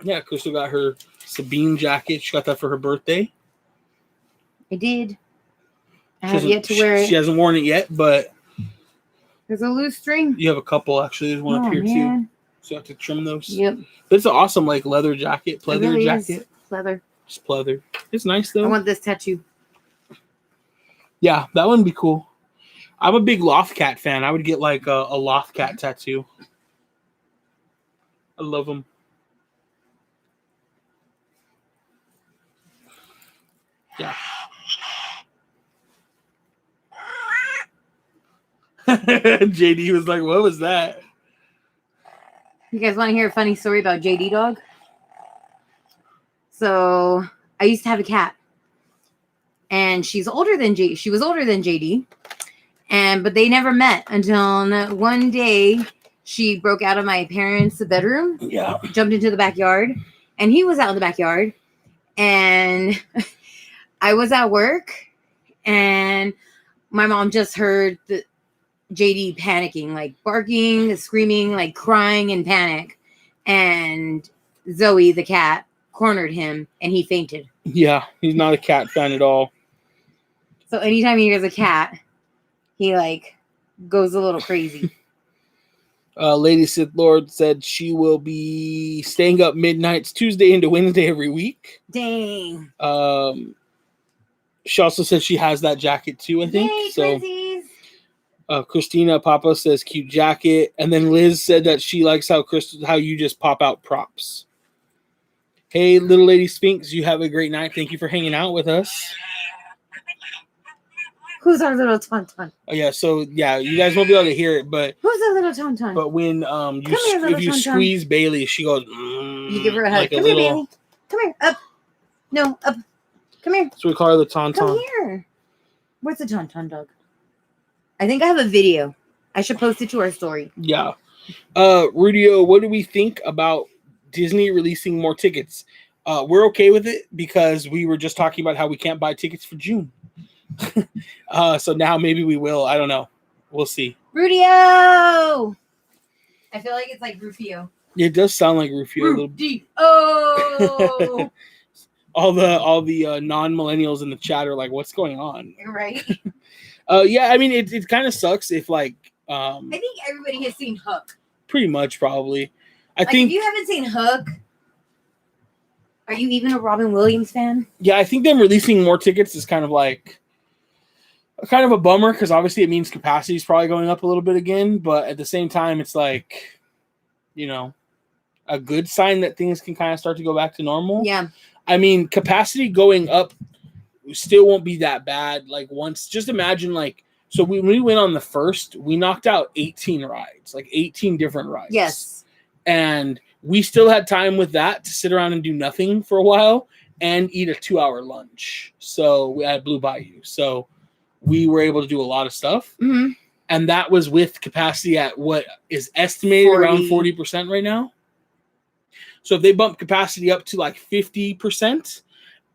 Yeah, Crystal got her Sabine jacket. She got that for her birthday. I did. I have yet to wear it. She hasn't worn it yet, but... There's a loose string. You have a couple, actually. There's one up here, too. So you have to trim those. Yep. But it's an awesome, like, leather jacket. Pleather really jacket. Leather. Just pleather. It's nice, though. I want this tattoo. Yeah, that one would be cool. I'm a big Lothcat fan. I would get, like, a Lothcat tattoo. I love them. Yeah. JD was like, what was that? You guys want to hear a funny story about JD dog? So I used to have a cat. And she was older than JD. But they never met until one day she broke out of my parents' bedroom. Yeah. Jumped into the backyard. And he was out in the backyard. And I was at work. And my mom just heard the JD panicking, like barking, screaming, like crying in panic. And Zoe, the cat, cornered him and he fainted. Yeah, he's not a cat fan at all. So anytime he hears a cat, he like goes a little crazy. Lady Sith Lord said she will be staying up midnights Tuesday into Wednesday every week. Dang. She also said she has that jacket too, I think. Yay, so crazies. Christina Papa says cute jacket. And then Liz said that she likes how you just pop out props. Hey, little lady Sphinx, you have a great night. Thank you for hanging out with us. Who's our little tauntaun? Oh yeah, so yeah, you guys won't be able to hear it, but who's our little tauntaun? But when if you squeeze Bailey, she goes. You give her a hug. Come here, Bailey. Come here. Up. No, up. Come here. So we call her the tauntaun. Come here. Where's the tauntaun dog? I think I have a video. I should post it to our story. Yeah. Rudio, what do we think about Disney releasing more tickets? We're okay with it because we were just talking about how we can't buy tickets for June. So now maybe we will. I don't know. We'll see. Rudio! I feel like it's like Rufio. It does sound like Rufio. Oh! all the non-millennials in the chat are like, what's going on? Right? Yeah, I mean, it kind of sucks if like... I think everybody has seen Hook. Pretty much, probably. I think if you haven't seen Hook, are you even a Robin Williams fan? Yeah, I think them releasing more tickets is kind of a bummer because obviously it means capacity is probably going up a little bit again, but at the same time, it's like, a good sign that things can kind of start to go back to normal. Yeah. I mean, capacity going up still won't be that bad. Like just imagine so when we went on the first, we knocked out 18 rides, 18 different rides. Yes. And we still had time with that to sit around and do nothing for a while and eat a 2-hour lunch. So we had Blue Bayou. So we were able to do a lot of stuff. Mm-hmm. And that was with capacity at what is estimated around 40% right now. So if they bump capacity up to 50%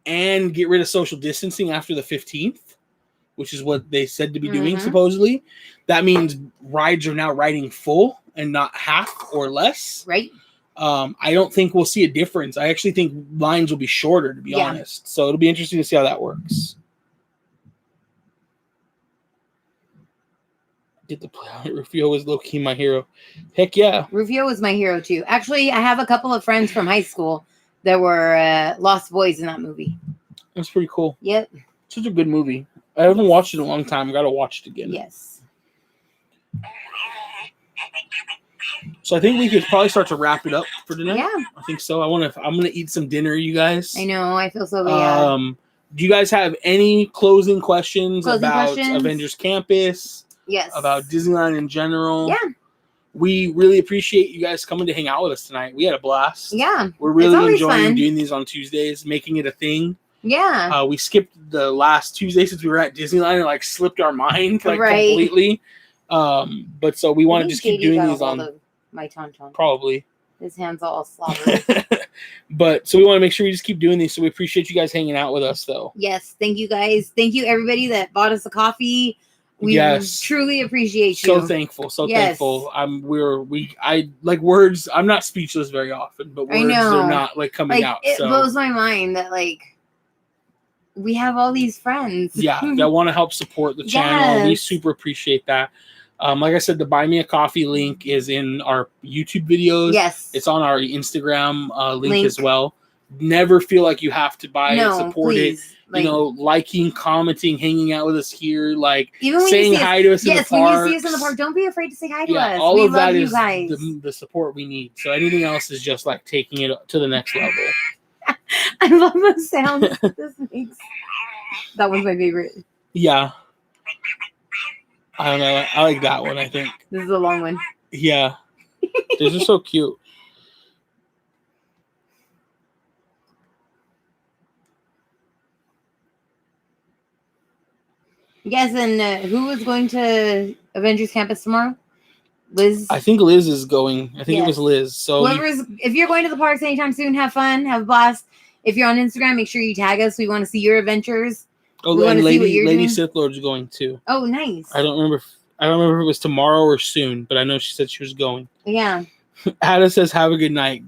and get rid of social distancing after the 15th, which is what they said to be doing supposedly, that means rides are now riding full and not half or less. Right. I don't think we'll see a difference. I actually think lines will be shorter, to be honest. So it'll be interesting to see how that works. Did the play Rufio was low-key my hero. Heck yeah. Rufio was my hero too. Actually, I have a couple of friends from high school that were lost boys in that movie. That's pretty cool. Yep. Such a good movie. I haven't watched it in a long time. I got to watch it again. Yes. So I think we could probably start to wrap it up for tonight. Yeah. I think so. I'm gonna eat some dinner, you guys. I know. I feel so bad. Do you guys have any closing questions about Avengers Campus? Yes. About Disneyland in general? Yeah. We really appreciate you guys coming to hang out with us tonight. We had a blast. Yeah. We're really enjoying doing these on Tuesdays, making it a thing. Yeah. We skipped the last Tuesday since we were at Disneyland and slipped our mind completely. But so we want to just keep doing these on my tauntaun. Probably. His hands all slobbery. But so we want to make sure we just keep doing these. So we appreciate you guys hanging out with us, though. Yes, thank you guys. Thank you everybody that bought us a coffee. We truly appreciate you. So thankful, thankful. I like words. I'm not speechless very often, but words are not coming out. It blows my mind that we have all these friends. Yeah, that want to help support the channel. We super appreciate that. Like I said, the Buy Me a Coffee link is in our YouTube videos. Yes. It's on our Instagram link as well. Never feel like you have to buy it, support it. Liking, commenting, hanging out with us here, even when saying hi to us in the park. Yes, when you see us in the park, don't be afraid to say hi to us. All of that is the support we need. So anything else is just taking it to the next level. I love the sound this makes. That one's my favorite. Yeah. I don't know. I like that one, I think. This is a long one. Yeah. These are so cute. Yes, and who is going to Avengers Campus tomorrow? Liz? I think Liz is going. I think it was Liz. So if you're going to the parks anytime soon, have fun, have a blast. If you're on Instagram, make sure you tag us. We want to see your adventures. Oh, and Lady Sith Lord's going too. Oh, nice. I don't remember if it was tomorrow or soon, but I know she said she was going. Yeah. Ada says, "Have a good night."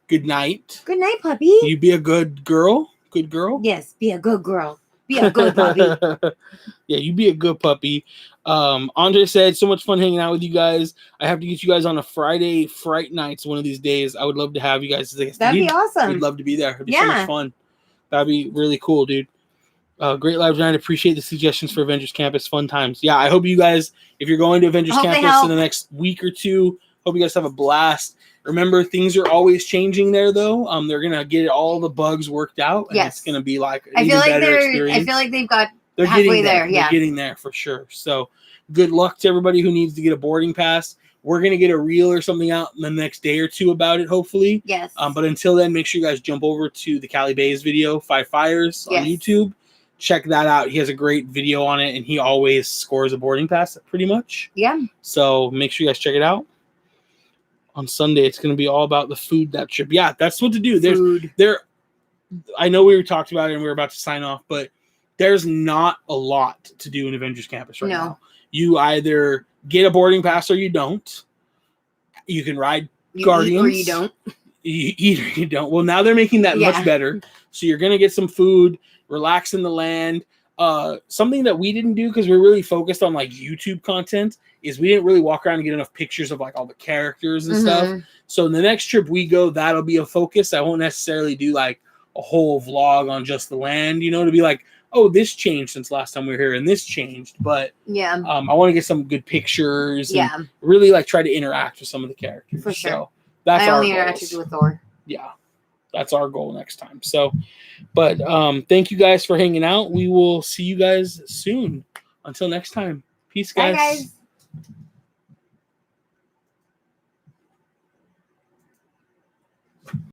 Good night. Good night, puppy. You be a good girl. Good girl. Yes, be a good girl. Be a good puppy. Yeah, you be a good puppy. Andre said, so much fun hanging out with you guys. I have to get you guys on a Friday Fright Nights one of these days. I would love to have you guys. That'd be awesome. We'd love to be there. It'd be so much fun. That'd be really cool, dude. Great live tonight. Appreciate the suggestions for Avengers Campus. Fun times. Yeah, I hope you guys, if you're going to Avengers Campus in the next week or two, hope you guys have a blast. Remember, things are always changing there, though. They're gonna get all the bugs worked out, and it's gonna be like an even better experience. I feel like they've got they're halfway getting there. Yeah, they're getting there for sure. So, good luck to everybody who needs to get a boarding pass. We're gonna get a reel or something out in the next day or two about it, hopefully. Yes. But until then, make sure you guys jump over to the Cali Bays video, 5 Fires on YouTube. Check that out. He has a great video on it, and he always scores a boarding pass, pretty much. Yeah. So make sure you guys check it out. On Sunday, it's going to be all about the food that trip. Yeah, that's what to do. I know we talked about it and we were about to sign off, but there's not a lot to do in Avengers Campus right now. You either get a boarding pass or you don't. You can ride Guardians. Or you don't. You don't. Well, now they're making that much better. So you're going to get some food, relax in the land. Something that we didn't do because we're really focused on like YouTube content is we didn't really walk around and get enough pictures of like all the characters and stuff. So the next trip we go, that'll be a focus. I won't necessarily do like a whole vlog on just the land, to be like, oh, this changed since last time we were here and this changed. But I want to get some good pictures and really like try to interact with some of the characters. For sure. So that's our goals. I only interacted with Thor. Yeah. That's our goal next time. So, but thank you guys for hanging out. We will see you guys soon. Until next time. Peace, guys. Bye, guys.